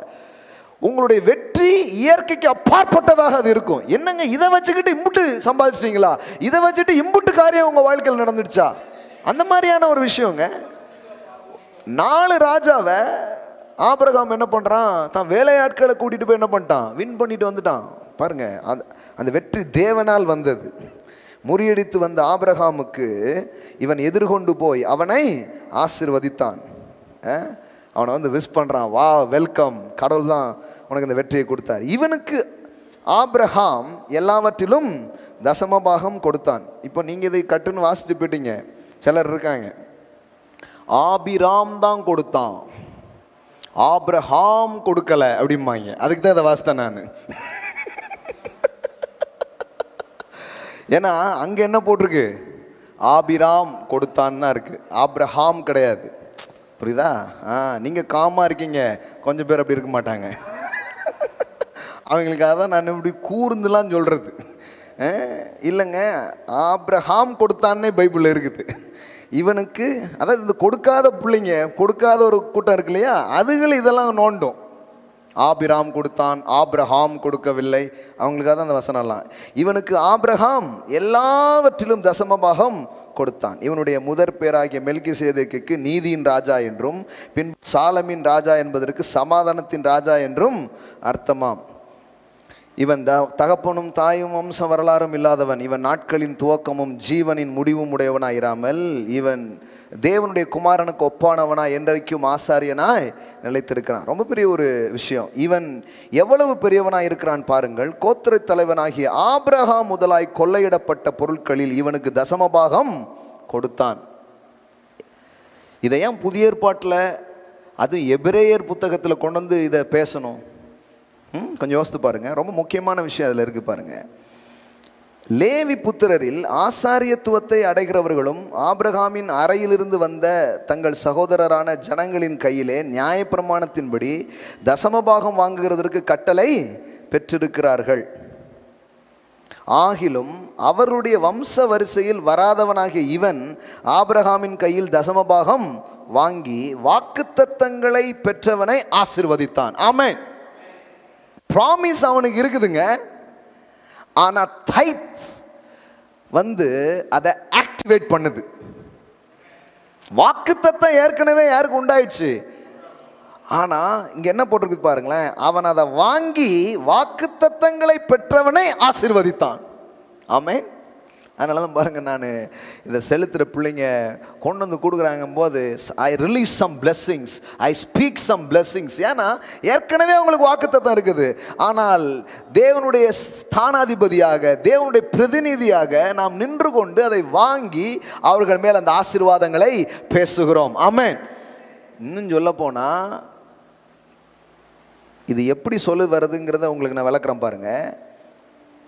A: உங்களுடைய வெற்றி இயற்கைக்கு அப்பாற்பட்டதாக அது இருக்கும். என்னங்க, இதை வச்சுக்கிட்டு இம்புட்டு சம்பாதிச்சிட்டீங்களா, இதை வச்சுட்டு இம்புட்டு காரியம் உங்கள் வாழ்க்கையில் நடந்துடுச்சா, அந்த மாதிரியான ஒரு விஷயங்க. 4 ராஜாவை ஆபிரகாம் என்ன பண்ணுறான், தான் வேலையாட்களை கூட்டிகிட்டு போய் என்ன பண்ணிட்டான், வின் பண்ணிட்டு வந்துட்டான் பாருங்க. அந்த வெற்றி தேவனால் வந்தது. முறியடித்து வந்த ஆபிரகாமுக்கு இவன் எதிர்கொண்டு போய் அவனை ஆசீர்வதித்தான். அவனை வந்து விஷ் பண்ணுறான், வா வெல்கம், கடவுள் தான் உனக்கு இந்த வெற்றியை கொடுத்தார். இவனுக்கு ஆபிரகாம் எல்லாவற்றிலும் தசமபாகம் கொடுத்தான். இப்போ நீங்கள் இதை கட்டுன்னு வாசிட்டு போயிட்டீங்க. சிலர் இருக்காங்க, ஆபிராம் தான் கொடுத்தான், ஆபிரகாம் கொடுக்கல அப்படிம்பாங்க. அதுக்கு தான் இதை வாசித்தேன் நான். ஏன்னா அங்கே என்ன போட்டிருக்கு, ஆபிராம் கொடுத்தான்னு தான் இருக்கு, ஆபிரகாம் கிடையாது. புரியுதா? நீங்கள் காமாக இருக்கீங்க, கொஞ்சம் பேர் அப்படி இருக்க மாட்டாங்க. அவங்களுக்காக தான் நான் இப்படி கூர்ந்துலாம் சொல்கிறது. இல்லைங்க, ஆபிரகாம் கொடுத்தான்னே பைபிளில் இருக்குது. இவனுக்கு, அதாவது இந்த கொடுக்காத பிள்ளைங்க, கொடுக்காத ஒரு கூட்டம் இருக்கு இல்லையா, அதுகள் இதெல்லாம் நோண்டும். ஆபிராம் கொடுத்தான், ஆபிரகாம் கொடுக்கவில்லை, அவங்களுக்காக தான் அந்த வசனம்லாம். இவனுக்கு ஆபிரகாம் எல்லாவற்றிலும் தசமபாகம் கொடுத்தான். இவனுடைய முதற் பேராகிய மெல்கிசேதேக்குக்கு நீதியின் ராஜா என்றும், பின் சாலமின் ராஜா என்பதற்கு சமாதானத்தின் ராஜா என்றும் அர்த்தமாம். இவன் தகப்பனும் தாயும் வம்ச வரலாறும் இல்லாதவன். இவன் நாட்களின் துவக்கமும் ஜீவனின் முடிவும் உடையவனாயிராமல் இவன் தேவனுடைய குமாரனுக்கு ஒப்பானவனாய் என்றைக்கும் ஆசாரியனாய் நிலைத்திருக்கிறான். ரொம்ப பெரிய ஒரு விஷயம். இவன் எவ்வளவு பெரியவனாய் இருக்கிறான் பாருங்கள். கோத்திர தலைவனாகிய ஆபிரகாம் முதலாய் கொள்ளையிடப்பட்ட பொருட்களில் இவனுக்கு தசமபாகம் கொடுத்தான். இதை ஏன் புதிய ஏற்பாட்டில், அதுவும் எபிரேயர் புத்தகத்தில் கொண்டு வந்து இதை பேசணும்? கொஞ்சம் யோசித்து பாருங்க. ரொம்ப முக்கியமான விஷயம் அதில் இருக்கு பாருங்க. லேவி புத்திரரில் ஆசாரியத்துவத்தை அடைகிறவர்களும் ஆபிரகாமின் அறையிலிருந்து வந்த தங்கள் சகோதரரான ஜனங்களின் கையிலே நியாயப்பிரமாணத்தின்படி தசமபாகம் வாங்குகிறதற்கு கட்டளை பெற்றிருக்கிறார்கள். ஆகிலும் அவருடைய வம்ச வரிசையில் வராதவனாகிய இவன் ஆபிரகாமின் கையில் தசமபாகம் வாங்கி வாக்குத்தத்தங்களை பெற்றவனை ஆசீர்வதித்தான். ஆமென். ப்ராமிஸ் அவனுக்கு இருக்குதுங்க, ஆனா தைத் வந்து அதை ஆக்டிவேட் பண்ணுது. வாக்குத்தத்தம் ஏற்கனவே யாருக்கு உண்டாயிடுச்சு? ஆனால் இங்கே என்ன போட்டிருக்கு பாருங்களேன், அவன் அதை வாங்கி வாக்குத்தத்தங்களை பெற்றவனை ஆசீர்வதித்தான். ஆமென். அதனால தான் பாருங்கள், நான் இதை செலுத்துகிற பிள்ளைங்க கொண்டு வந்து கொடுக்குறாங்க போது I release some blessings, I speak some blessings. ஏன்னா ஏற்கனவே அவங்களுக்கு வாக்குத்தத்தம் இருக்குது. ஆனால் தேவனுடைய ஸ்தானாதிபதியாக, தேவனுடைய பிரதிநிதியாக நாம் நின்று கொண்டு அதை வாங்கி அவர்கள் மேல் அந்த ஆசீர்வாதங்களை பேசுகிறோம். ஆமென். இன்னும் சொல்ல போனால் இது எப்படி சொல்லி வருதுங்கிறத உங்களுக்கு நான் விளக்குறேன் பாருங்கள்.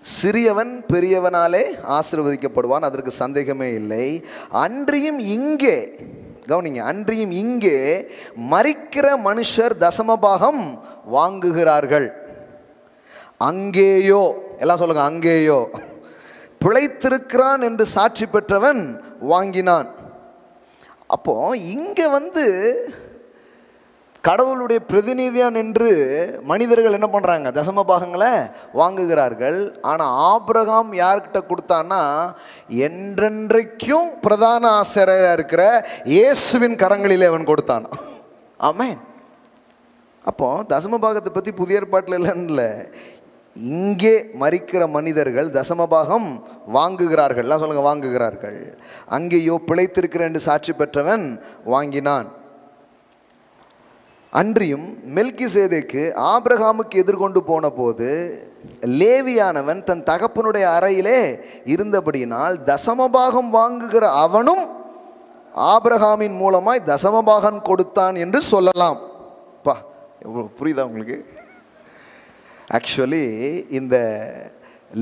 A: சிறியவன் பெரியவனாலே ஆசீர்வதிக்கப்படுவான், அதற்கு சந்தேகமே இல்லை. அன்றியும் இங்கே கவனிங்க, அன்றியும் இங்கே மரிக்கிற மனுஷர் தசமபாகம் வாங்குகிறார்கள். அங்கேயோ, எல்லாம் சொல்லுங்க, அங்கேயோ பிழைத்திருக்கிறான் என்று சாட்சி பெற்றவன் வாங்கினான். அப்போ இங்கே கடவுளுடைய பிரதிநிதியா நின்று மனிதர்கள் என்ன பண்ணுறாங்க, தசம பாகங்களை வாங்குகிறார்கள். ஆனால் ஆபிரகாம் யார்கிட்ட கொடுத்தான்னா, என்றென்றைக்கும் பிரதான ஆசிரியராக இருக்கிற இயேசுவின் கரங்களிலே அவன் கொடுத்தான். ஆமென். அப்போ தசம பாகத்தை பற்றி புதிய ஏற்பாட்டில் இல்லைன்னு, இங்கே மரிக்கிற மனிதர்கள் தசமபாகம் வாங்குகிறார்கள். எல்லாம் சொல்லுங்க, வாங்குகிறார்கள். அங்கேயோ பிழைத்திருக்கிறேன் என்று சாட்சி பெற்றவன் வாங்கினான். அன்றியும் மெல்கிசேதேக்கு ஆபிரகாமுக்கு எதிர்கொண்டு போன போது லேவியானவன் தன் தகப்பனுடைய அறையிலே இருந்தபடியினால் தசமபாகம் வாங்குகிற அவனும் ஆபிரகாமின் மூலமாய் தசமபாகம் கொடுத்தான் என்று சொல்லலாம். பா, புரியுதா உங்களுக்கு? ஆக்சுவலி இந்த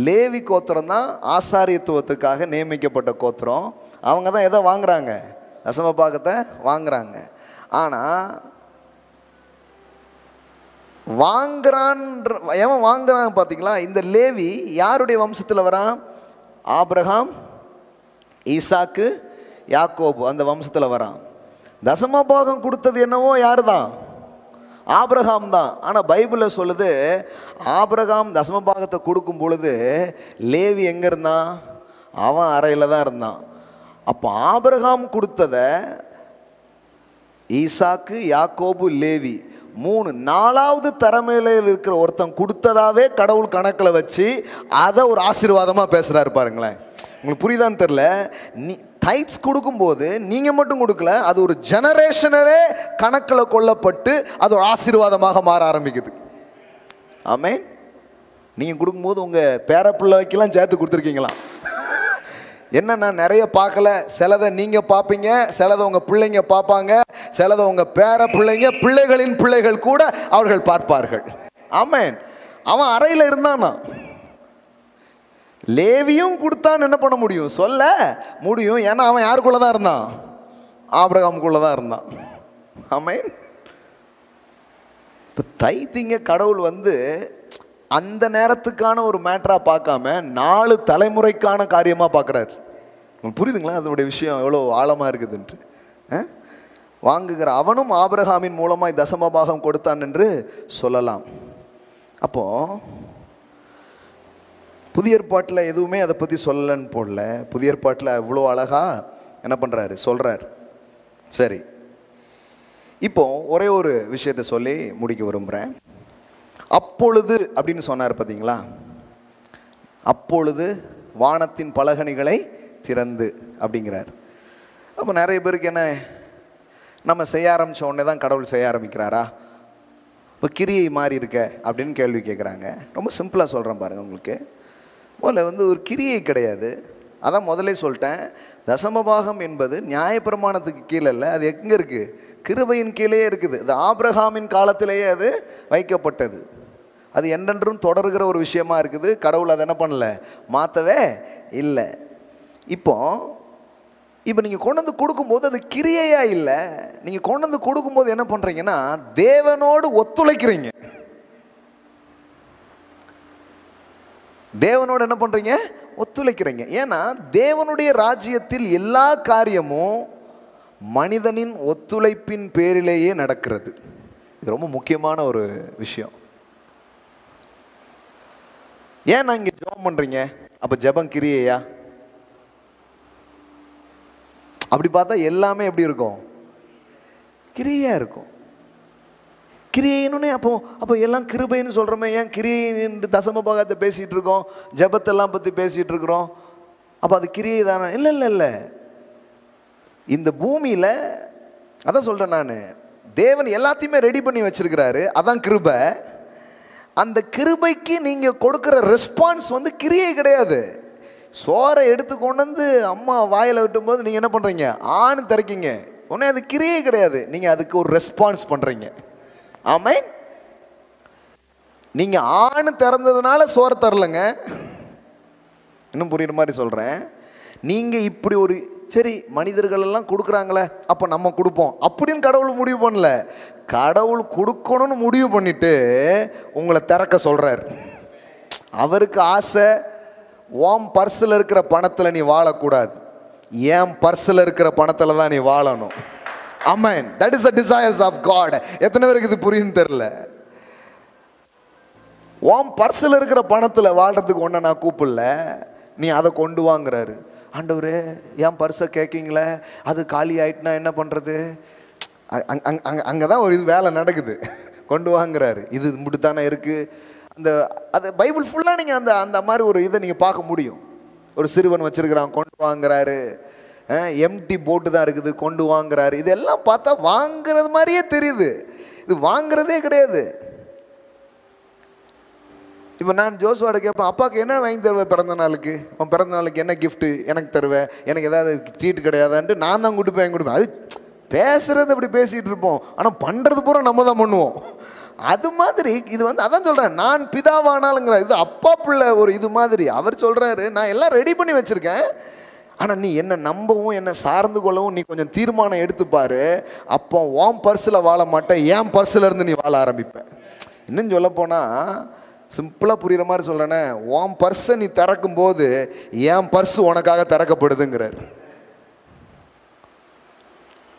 A: லேவி கோத்திரம் தான் ஆசாரியத்துவத்துக்காக நியமிக்கப்பட்ட கோத்திரம். அவங்க தான் எதை வாங்குறாங்க, தசமபாகத்தை வாங்குறாங்க. ஆனால் எவன் வாங்குறாங்க பார்த்தீங்களா? இந்த லேவி யாருடைய வம்சத்தில் வரான்? ஆபிரகாம், ஈசாக்கு, யாக்கோபு, அந்த வம்சத்தில் வரான். தசமபாகம் கொடுத்தது என்னவோ யாரு தான்? ஆபிரகாம் தான். ஆனால் பைபிளில் சொல்லுது, ஆபிரகாம் தசமபாகத்தை கொடுக்கும் பொழுது லேவி எங்கே இருந்தான்? அவன் அறையில் தான் இருந்தான். அப்போ ஆபிரகாம் கொடுத்ததை ஈசாக்கு, யாக்கோபு, லேவி 4வது தலைமையில் இருக்கிற ஒருத்தன் கொடுத்ததாவே கடவுள் கணக்கில் வச்சு அதை ஒரு ஆசீர்வாதமாக பேசுகிறாரு பாருங்களேன். உங்களுக்கு புரியுதான்னு தெரில. டைட்ஸ் கொடுக்கும்போது நீங்கள் மட்டும் கொடுக்கல, அது ஒரு ஜெனரேஷனவே கணக்கில் கொள்ளப்பட்டு அது ஒரு ஆசீர்வாதமாக மாற ஆரம்பிக்குது. ஆமென். நீங்கள் கொடுக்கும்போது உங்கள் பேரப்பிள்ளைக்கெல்லாம் சேர்த்து கொடுத்துருக்கீங்களா? என்ன, நான் நிறைய பார்க்கல, சிலதை நீங்கள் பார்ப்பீங்க, சிலதை உங்கள் பிள்ளைங்க பார்ப்பாங்க, சிலதை உங்கள் பேர பிள்ளைங்க, பிள்ளைகளின் பிள்ளைகள் கூட அவர்கள் பார்ப்பார்கள். ஆமென். அவன் அறையில் இருந்தானா, லேவியும் கொடுத்தான்னு என்ன பண்ண முடியும், சொல்ல முடியும். ஏன்னா அவன் யாருக்குள்ளே தான் இருந்தான்? ஆபிரகாமுக்குள்ளே தான் இருந்தான். ஆமென். இப்போ தைத்திங்க கடவுள் அந்த நேரத்துக்கான ஒரு மேட்டராக பார்க்காம 4 தலைமுறைக்கான காரியமாக பார்க்குறாரு. உங்களுக்கு புரியுதுங்களா அதனுடைய விஷயம் எவ்வளோ ஆழமாக இருக்குதுன்ட்டு? வாங்குகிற அவனும் ஆபிரகாமின் மூலமாய் தசமபாகம் கொடுத்தான் என்று சொல்லலாம். அப்போது புதிய ஏற்பாட்டில் எதுவுமே அதை பற்றி சொல்லலன்னு போடல. புதிய ஏற்பாட்டில் இவ்வளோ அழகாக என்ன பண்ணுறாரு, சொல்கிறார். சரி, இப்போ ஒரே ஒரு விஷயத்தை சொல்லி முடிக்க விரும்புகிறேன். அப்பொழுது அப்படின்னு சொன்னார் பார்த்தீங்களா? அப்பொழுது வானத்தின் பலகணிகளை திறந்து அப்படிங்கிறார். அப்போ நிறைய பேருக்கு என்ன, நம்ம செய்ய ஆரம்பித்த உடனே தான் கடவுள் செய்ய ஆரம்பிக்கிறாரா? இப்போ கிரியை மாறி இருக்க அப்படின்னு கேள்வி கேட்குறாங்க. ரொம்ப சிம்பிளாக சொல்கிறேன் பாருங்கள். உங்களுக்கு முதல்ல ஒரு கிரியை கிடையாது. அதான் முதலே சொல்லிட்டேன், தசமபாகம் என்பது நியாயப்பிரமாணத்துக்கு கீழே இல்லை, அது எங்கே இருக்குது? கிருபையின் கீழே இருக்குது. அது ஆபிரகாமின் காலத்திலேயே அது வைக்கப்பட்டது. அது என்றென்றும் தொடர்கிற ஒரு விஷயமா இருக்குது. கடவுள் அதை என்ன பண்ணல, மாற்றவே இல்லை. இப்போ நீங்கள் கொண்டு வந்து கொடுக்கும்போது அது கிரியையா இல்லை. நீங்கள் கொண்டு வந்து கொடுக்கும்போது என்ன பண்ணுறீங்கன்னா, தேவனோடு ஒத்துழைக்கிறீங்க. தேவனோடு என்ன பண்ணுறீங்க, ஒத்துழைக்கிறீங்க. ஏன்னா தேவனுடைய ராஜ்யத்தில் எல்லா காரியமும் மனிதனின் ஒத்துழைப்பின் பேரிலேயே நடக்கிறது. இது ரொம்ப முக்கியமான ஒரு விஷயம். ஏன் நான் இங்கே ஜெபம் பண்ணுறீங்க? அப்போ ஜெபம் கிரியையா? அப்படி பார்த்தா எல்லாமே எப்படி இருக்கும், கிரியா இருக்கும். கிரியைன்னு அப்போ எல்லாம் கிருபைன்னு சொல்கிறோமே, ஏன் கிரியைன்னு தசம பாகத்தை பேசிகிட்டு இருக்கோம், ஜெபத்தெல்லாம் பற்றி பேசிகிட்டு இருக்கிறோம்? அப்போ அது கிரியை தானே? இல்லை இல்லை இல்லை. இந்த பூமியில் அதான் சொல்கிறேன் நான், தேவன் எல்லாத்தையுமே ரெடி பண்ணி வச்சிருக்கிறாரு, அதான் கிருபை. அந்த கிருபைக்கு நீங்கள் கொடுக்குற ரெஸ்பான்ஸ் வந்து கிரியை கிடையாது. சோறை எடுத்து கொண்டு வந்து அம்மா வாயில் விட்டும்போது நீங்கள் என்ன பண்ணுறீங்க? ஆண் திறக்கீங்க, உடனே அது கிரியை கிடையாது, நீங்கள் அதுக்கு ஒரு ரெஸ்பான்ஸ் பண்ணுறீங்க. ஆமென். நீங்கள் ஆண் திறந்ததுனால சோறு தரலைங்க. இன்னும் புரியுற மாதிரி சொல்கிறேன். நீங்கள் இப்படி ஒரு சரி மனிதர்கள் எல்லாம் கொடுக்குறாங்களே அப்போ நம்ம கொடுப்போம் அப்படின்னு கடவுள் முடிவு பண்ணல. கடவுள் கொடுக்கணும்னு முடிவு பண்ணிட்டு உங்களை திறக்க சொல்கிறார். அவருக்கு ஆசை, உன் பர்ஸில் இருக்கிற பணத்தில் நீ வாழக்கூடாது, என் பர்ஸில் இருக்கிற பணத்தில் தான் நீ வாழணும். ஆமென். That is the desires of God. எத்தனை பேருக்கு இது புரியுன்னு தெரியல. உன் பர்ஸில் இருக்கிற பணத்தில் வாழ்கிறதுக்கு ஒன்றை நான் கூப்பிடல, நீ அதை கொண்டு வாங்குறாரு. ஆண்டவரே என் பர்ஸை கேட்கீங்களே, அது காலி ஆகிட்டுனா என்ன பண்ணுறது? அங்கே தான் ஒரு இது வேலை நடக்குது. கொண்டு வாங்குறாரு. இது மட்டும் தானே இருக்குது. அது பைபிள் ஃபுல்லாக நீங்கள் அந்த மாதிரி ஒரு இதை நீங்கள் பார்க்க முடியும். ஒரு சிறுவன் வச்சுருக்கிறான், கொண்டு வாங்குறாரு. எம்டி போட்டு தான் இருக்குது, கொண்டு வாங்குறாரு. இதெல்லாம் பார்த்தா வாங்குறது மாதிரியே தெரியுது, இது வாங்குறதே கிடையாது. இப்போ நான் ஜோசுவாட கேட்பேன், அப்பாவுக்கு என்ன வாங்கி தருவேன் பிறந்த நாளுக்கு? உன் பிறந்த நாளுக்கு என்ன கிஃப்ட்டு எனக்கு தருவேன்? எனக்கு ஏதாவது ட்ரீட் கிடையாதான்ட்டு நான் தான் கொடுப்பேன். அது பேசுகிறது அப்படி பேசிகிட்டு இருப்போம், ஆனால் பண்ணுறது பூரா நம்ம தான் பண்ணுவோம். அது மாதிரி இது வந்து அதான் சொல்கிறேன், நான் பிதாவானாலுங்கிற இது அப்பா பிள்ளை ஒரு இது மாதிரி. அவர் சொல்கிறாரு, நான் எல்லாம் ரெடி பண்ணி வச்சுருக்கேன், ஆனால் நீ என்னை நம்பவும் என்னை சார்ந்து கொள்ளவும் நீ கொஞ்சம் தீர்மானம் எடுத்துப்பார். அப்போ உன் பர்ஸில் வாழ மாட்டேன், என் பர்ஸில் இருந்து நீ வாழ ஆரம்பிப்பேன். இன்னும் சொல்லப்போனால் சிம்பிளாக புரிகிற மாதிரி சொல்கிறேன்னே, உன் பர்ஸை நீ திறக்கும் போது என் பர்ஸு உனக்காக திறக்கப்படுதுங்கிறார்.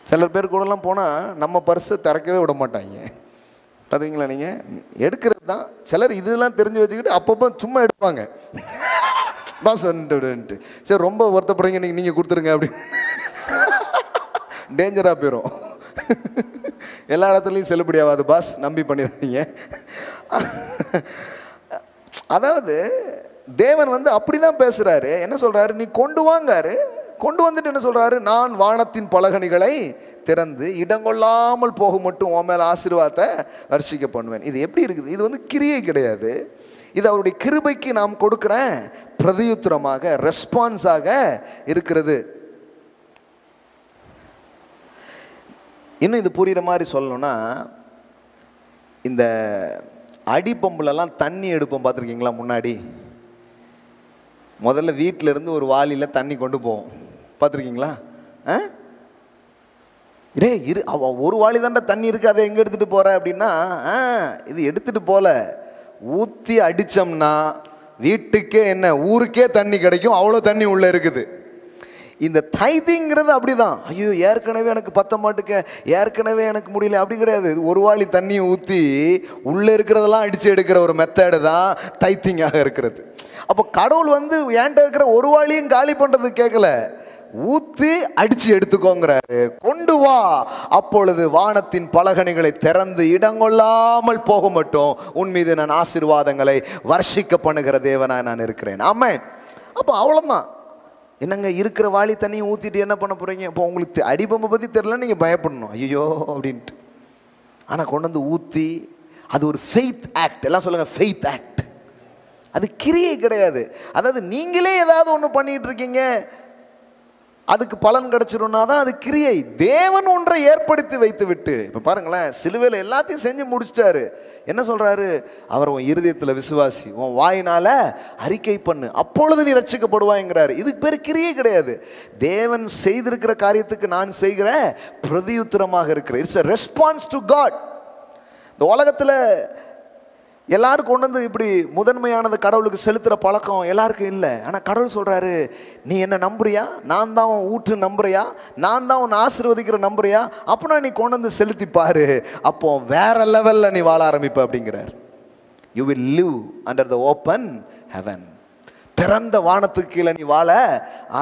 A: சிலர் பேர் கூடலாம் போனால் நம்ம பர்ஸை திறக்கவே விட மாட்டாங்க. பார்த்தீங்களா? நீங்கள் எடுக்கிறது தான். சிலர் இதெல்லாம் தெரிஞ்சு வச்சுக்கிட்டு அப்பப்போ சும்மா எடுப்பாங்க. பாஸ் வந்துட்டு சரி ரொம்ப வருத்தப்படுறீங்க, நீங்கள் கொடுத்துருங்க அப்படின்னு. டேஞ்சராக போயிடும். எல்லா இடத்துலையும் செல்லுபடி ஆகாது பாஸ், நம்பி பண்ணிடுறீங்க. அதாவது தேவன் வந்து அப்படி தான் பேசுகிறாரு. என்ன சொல்கிறாரு? நீ கொண்டு வாங்காரு. கொண்டு வந்துட்டு என்ன சொல்கிறாரு? நான் வானத்தின் பலகணிகளை திறந்து இடங்கொள்ளாமல் போக மட்டும் உன் மேலே ஆசீர்வாதத்தை வர்ஷிக்க பண்ணுவேன். இது எப்படி இருக்குது? இது வந்து கிரியை கிடையாது, இது அவருடைய கிருபைக்கு நாம் கொடுக்குற பிரதியுத்தரமாக, ரெஸ்பான்ஸாக இருக்கிறது. இன்னும் இது புரிகிற மாதிரி சொல்லணும்னா, இந்த அடிப்பம்புலலாம் தண்ணி எடுப்போம் பார்த்துருக்கீங்களா? முன்னாடி முதல்ல வீட்டில் இருந்து ஒரு வாளியில் தண்ணி கொண்டு போவோம், பார்த்துருக்கீங்களா? ஒரு வாளி தாண்டா தண்ணி இருக்குது, அதை எங்கே எடுத்துகிட்டு போகிற அப்படின்னா, இது எடுத்துகிட்டு போகல, ஊற்றி அடித்தோம்னா வீட்டுக்கே என்ன ஊருக்கே தண்ணி கிடைக்கும், அவ்வளோ தண்ணி உள்ளே இருக்குது. இந்த தைதிங்கிறது அப்படி தான். ஐயோ ஏற்கனவே எனக்கு பத்த மாட்டுக்க, ஏற்கனவே எனக்கு முடியல, அப்படி கிடையாது. ஒரு வாளி தண்ணியை ஊற்றி உள்ளே இருக்கிறதெல்லாம் அடித்து எடுக்கிற ஒரு மெத்தடு தான் தைத்திங்காக இருக்கிறது. அப்போ கடவுள் வந்து ஏன்ட்ட இருக்கிற ஒரு வாளியும் காலி பண்ணுறது கேட்கல, ஊற்றி அடித்து எடுத்துக்கோங்கிறாரு. கொண்டு வா, அப்பொழுது வானத்தின் பலகணிகளை திறந்து இடங்கொள்ளாமல் போக மட்டும் உன் மீது நான் ஆசீர்வாதங்களை வர்ஷிக்க பண்ணுகிற தேவனாய் நான் இருக்கிறேன். ஆமென். அப்போ அவ்வளோதான். என்னங்க இருக்கிற வாளி தண்ணியை ஊற்றிட்டு என்ன பண்ண போகிறீங்க? இப்போ உங்களுக்கு அடிபம்பை பற்றி தெரில, நீங்கள் பயப்படணும் ஐயோ அப்படின்ட்டு. ஆனால் கொண்டு வந்து ஊற்றி, அது ஒரு ஃபெய்த் ஆக்ட். எல்லாம் சொல்லுங்கள், ஃபெய்த் ஆக்ட். அது கிரியை கிடையாது. அதாவது நீங்களே ஏதாவது ஒன்று பண்ணிகிட்டு இருக்கீங்க, அதுக்கு பலன் கிடைச்சிரும்னா தான் அது கிரியை. தேவன் ஒன்றை ஏற்படுத்தி வைத்து விட்டு, இப்போ பாருங்களேன், சிலுவையில் எல்லாத்தையும் செஞ்சு முடிச்சிட்டாரு. என்ன சொல்கிறாரு? அவர் உன் இருதயத்தில் விசுவாசி, உன் வாயினால் அறிக்கை பண்ணு, அப்பொழுது நீ ரட்சிக்கப்படுவாய்ங்கிறாரு. இதுக்கு பேர் கிரியை கிடையாது. தேவன் செய்திருக்கிற காரியத்துக்கு நான் செய்கிற பிரதியுத்தரமாக இருக்கிற, it's a response to God. இந்த உலகத்தில் எல்லாரும் கொண்டு வந்து இப்படி முதன்மையானது கடவுளுக்கு செலுத்துகிற பழக்கம் எல்லாருக்கும் இல்லை. ஆனால் கடவுள் சொல்கிறாரு, நீ என்ன நம்புறியா? நான் தான் உன் ஊற்று நம்புறியா? நான் தான் உன்னை ஆசீர்வதிக்கிற நம்புறியா? அப்படின்னா நீ கொண்டு வந்து செலுத்திப்பாரு, அப்போ வேற லெவலில் நீ வாழ ஆரம்பிப்ப அப்படிங்கிறார். You will live under the open heaven. திறந்த வானத்துக்கு கீழே நீ வாழ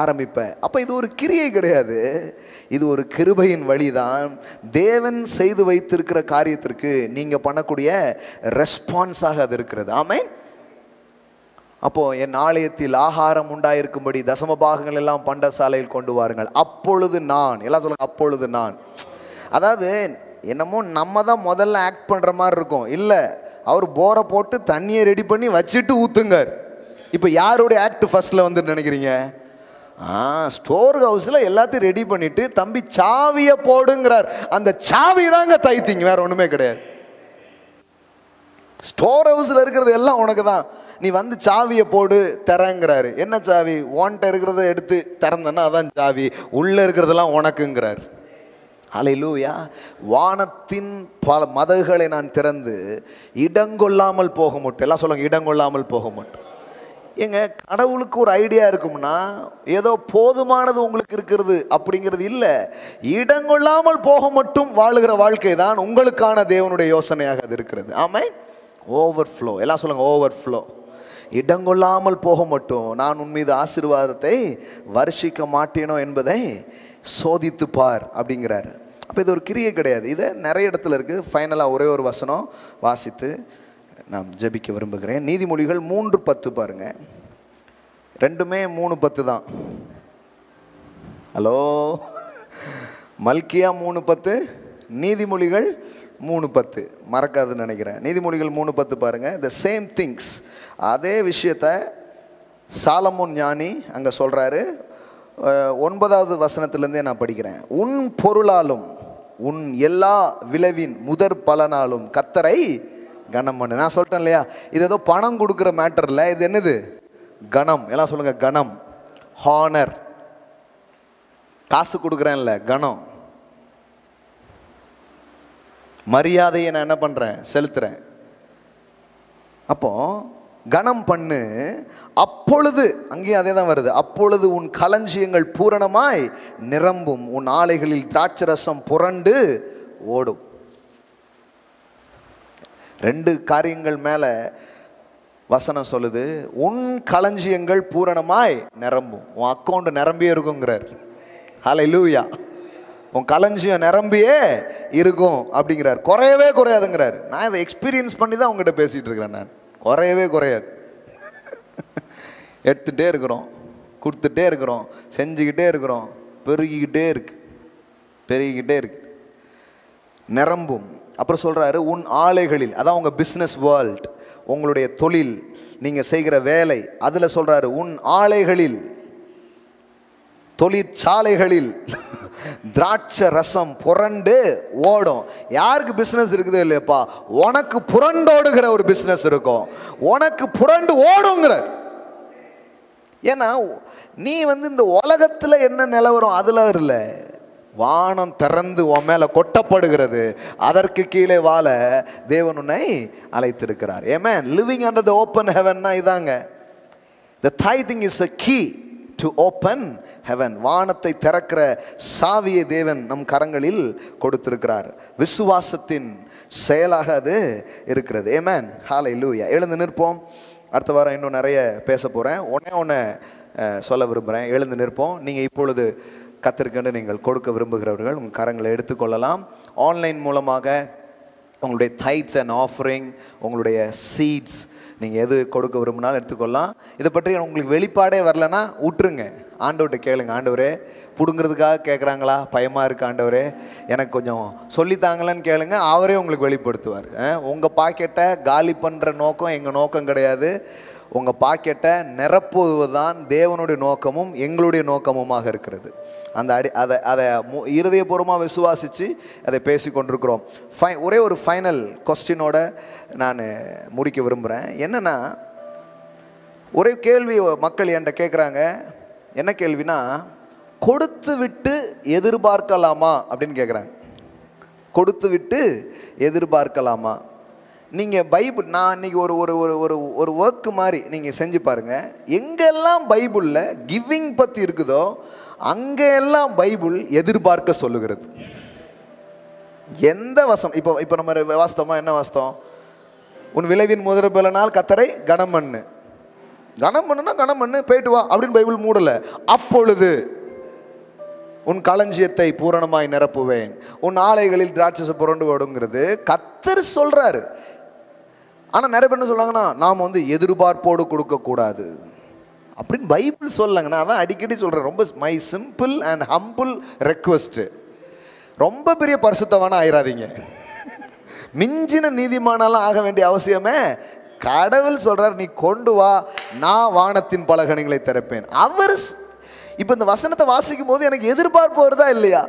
A: ஆரம்பிப்ப. அப்போ இது ஒரு கிரியை கிடையாது, இது ஒரு கிருபையின் வழிதான். தேவன் செய்து வைத்திருக்கிற காரியத்திற்கு நீங்கள் பண்ணக்கூடிய ரெஸ்பான்ஸாக அது இருக்கிறது. ஆமென். அப்போது என் ஆலயத்தில் ஆகாரம் உண்டாயிருக்கும்படி தசம பாகங்கள் எல்லாம் பண்டசாலையில் கொண்டு வாருங்கள், அப்பொழுது நான், எல்லாம் சொல்லுங்க, அப்பொழுது நான். அதாவது என்னமோ நம்ம தான் முதல்ல ஆக்ட் பண்ணுற மாதிரி இருக்கும். இல்லை, அவர் போரை போட்டு தண்ணியை ரெடி பண்ணி வச்சுட்டு ஊற்றுங்க. இப்போ யாருடைய ஆக்ட் ஃபர்ஸ்ட்டில் வந்து நினைக்கிறீங்க? ஸ்டோர் ஹவுஸில் எல்லாத்தையும் ரெடி பண்ணிவிட்டு தம்பி சாவியை போடுங்கிறார். அந்த சாவி தாங்க தைத்திங்க, வேறு ஒன்றுமே கிடையாது. ஸ்டோர் ஹவுஸில் இருக்கிறது எல்லாம் உனக்கு தான், நீ வந்து சாவியை போடு தரேங்கிறாரு. என்ன சாவி? ஓன்ட்ட இருக்கிறத எடுத்து திறந்தன்னா அதான் சாவி, உள்ளே இருக்கிறதெல்லாம் உனக்குங்கிறார். ஹல்லேலூயா. வானத்தின் பல மதகுகளை நான் திறந்து இடங்கொள்ளாமல் போக மாட்டேன். எல்லாம் சொல்லுங்க, இடங்கொள்ளாமல் போக மாட்டேன். ஏங்க, கடவுளுக்கு ஒரு ஐடியா இருக்கும்னா ஏதோ போதுமானது உங்களுக்கு இருக்கிறது அப்படிங்கிறது இல்லை. இடங்கொள்ளாமல் போக மட்டும் வாழுகிற வாழ்க்கை தான் உங்களுக்கான தேவனுடைய யோசனையாக அது இருக்கிறது. ஆமென். ஓவர்ஃப்ளோ, எல்லாம் சொல்லுங்க, ஓவர்ஃப்ளோ. இடங்கொள்ளாமல் போக மட்டும் நான் உன் மீது ஆசீர்வாதத்தை வருஷிக்க மாட்டேனோ என்பதை சோதித்து பார் அப்படிங்கிறாரு. அப்போ இது ஒரு கிரியை கிடையாது, இது நிறைய இடத்துல இருக்குது. ஃபைனலாக ஒரே ஒரு வசனம் வாசித்து நான் ஜெபிக்க விரும்புகிறேன். நீதிமொழிகள் 3:10 பாருங்க. ரெண்டுமே 3:10 தான். ஹலோ, மல்கியா 3:10, நீதிமொழிகள் 3:10. மறக்காதுன்னு நினைக்கிறேன். நீதிமொழிகள் 3:10 பாருங்க. த சேம் திங்ஸ், அதே விஷயத்த சாலமோன் ஞானி அங்கே சொல்கிறாரு. 9வது வசனத்திலேருந்தே நான் படிக்கிறேன். உன் பொருளாலும் உன் எல்லா விளைவின் முதற் பலனாலும் கர்த்தரை கனம் பண்ணு. நான் சொல்லிட்டேன் இல்லையா, இது ஏதோ பணம் கொடுக்குற மேட்டர் இல்லை, இது என்னது? கணம். எல்லாம் சொல்லுங்க, கணம், ஹானர். காசு கொடுக்குறேன் இல்லை, கணம், மரியாதையை நான் என்ன பண்ணுறேன்? செலுத்துறேன். அப்போ கனம் பண்ணு, அப்பொழுது, அங்கேயும் அதே தான் வருது, அப்பொழுது உன் களஞ்சியங்கள் பூரணமாய் நிரம்பும், உன் ஆலைகளில் திராட்சரசம் புரண்டு ஓடும். 2 காரியங்கள் மேலே வசனம் சொல்லுது. உன் களஞ்சியங்கள் பூரணமாய் நிரம்பும், உன் அக்கௌண்ட் நிரம்பியே இருக்குங்கிறார். ஹல்லேலூயா. உன் களஞ்சியம் நிரம்பியே இருக்கும் அப்படிங்கிறார். குறையவே குறையாதுங்கிறார். நான் இதை எக்ஸ்பீரியன்ஸ் பண்ணி தான் உங்ககிட்ட பேசிகிட்டு இருக்கிறேன். நான் குறையவே குறையாது. எடுத்துகிட்டே இருக்கிறோம், கொடுத்துட்டே இருக்கிறோம், செஞ்சுக்கிட்டே இருக்கிறோம், பெருகிக்கிட்டே இருக்கு, நிரம்பும். அப்புறம் சொல்கிறாரு, உன் ஆலைகளில், அதான் உங்கள் பிஸ்னஸ் வேர்ல்ட், உங்களுடைய தொழில், நீங்கள் செய்கிற வேலை, அதில் சொல்கிறாரு உன் ஆலைகளில், தொழிற்சாலைகளில் திராட்சை ரசம் புரண்டு ஓடும். யாருக்கு பிஸ்னஸ் இருக்குதோ இல்லையப்பா, உனக்கு புரண்டோடுகிற ஒரு பிஸ்னஸ் இருக்கும், உனக்கு புரண்டு ஓடுங்கிறார். ஏன்னா நீ வந்து இந்த உலகத்தில் என்ன நிலவரம் அதில் இல்லை, வானம் திறந்து உன் மேலே கொட்டப்படுகிறது, அதற்கு கீழே வாழ தேவன் உன்னை அழைத்திருக்கிறார். ஆமென். லிவிங் அண்டர் த ஓப்பன் ஹெவன்னா இதாங்க. த tithing is a key to open heaven. வானத்தை திறக்கிற சாவியை தேவன் நம் கரங்களில் கொடுத்திருக்கிறார். விசுவாசத்தின் செயலாக அது இருக்கிறது. ஆமென். ஹல்லேலூயா. எழுந்து நிற்போம். அடுத்த வாரம் இன்னும் நிறைய பேச போகிறேன். ஒன்று சொல்ல விரும்புகிறேன். எழுந்து நிற்போம். நீங்கள் இப்பொழுது கத்திற்கென்று நீங்கள் கொடுக்க விரும்புகிறவர்கள் உங்கள் கரங்களை எடுத்துக்கொள்ளலாம். ஆன்லைன் மூலமாக உங்களுடைய டைட்ஸ் அண்ட் ஆஃபரிங், உங்களுடைய சீட்ஸ், நீங்கள் எது கொடுக்க விரும்பினாலும் எடுத்துக்கொள்ளலாம். இதை பற்றி உங்களுக்கு வெளிப்பாடே வரலன்னா விட்டுருங்க, ஆண்டவர்கிட்ட கேளுங்க. ஆண்டவரே, பிடுங்கிறதுக்காக கேட்குறாங்களா, பயமாக இருக்கு ஆண்டவரே, எனக்கு கொஞ்சம் சொல்லித்தாங்களான்னு கேளுங்க, அவரே உங்களுக்கு வெளிப்படுத்துவார். உங்கள் பாக்கெட்டை காலி பண்ணுற நோக்கம் எங்கள் நோக்கம் கிடையாது. உங்கள் பாக்கெட்டை நிரப்புவது தான் தேவனுடைய நோக்கமும் எங்களுடைய நோக்கமுமாக இருக்கிறது. அந்த அதை இருதயபூர்வமாக விசுவாசித்து அதை பேசி கொண்டிருக்கிறோம். ஒரே ஒரு ஃபைனல் கொஸ்டினோட நான் முடிக்க விரும்புகிறேன். என்னென்னா, ஒரே கேள்வி மக்கள் என்கிட்ட கேட்குறாங்க. என்ன கேள்வினா, கொடுத்து விட்டு எதிர்பார்க்கலாமா அப்படின்னு கேட்குறாங்க. கொடுத்து விட்டு எதிர்பார்க்கலாமா? நீங்கள் பைபிள், நான் இன்றைக்கி ஒரு ஒரு ஒரு ஒரு ஒர்க்கு மாதிரி நீங்கள் செஞ்சு பாருங்கள். எங்கெல்லாம் பைபிளில் கிவிங் பற்றி இருக்குதோ அங்கெல்லாம் பைபிள் எதிர்பார்க்க சொல்லுகிறது. எந்த வசனம் இப்போ நம்ம வாஸ்தவமாக என்ன வாஸ்தவம்? உன் விளைவின் முதற் பலனால் கர்த்தரை கனம் பண்ணு. கனம் பண்ணுனா கனம் பண்ணு, போயிட்டு வா அப்படின்னு பைபிள் மூடல. அப்பொழுது உன் களஞ்சியத்தை பூரணமாய் நிரப்புவேன், உன் ஆலைகளில் திராட்சை புரண்டு ஓடுங்கிறது கர்த்தர் சொல்றாரு. ஆனா நிறைய பேர் என்ன சொல்றாங்கன்னா, நாம எதிர்பார்ப்போடு கொடுக்க கூடாது அப்படின்னு பைபிள் சொல்லங்க. நான் அதான் அடிக்கடி சொல்றேன், ரொம்ப my simple and humble request, ரொம்ப பெரிய பரிசுத்தவான ஆயிராதீங்க. மிஞ்சின நீதிமானாலாம் ஆக வேண்டிய அவசியமே. கடவுள் சொல்றார், நீ கொண்டு வா, நான் வானத்தின் பலகணிகளை திறப்பேன். அவர் இப்ப இந்த வசனத்தை வாசிக்கும் போது எனக்கு எதிர்பார்ப்பு வருதா இல்லையா?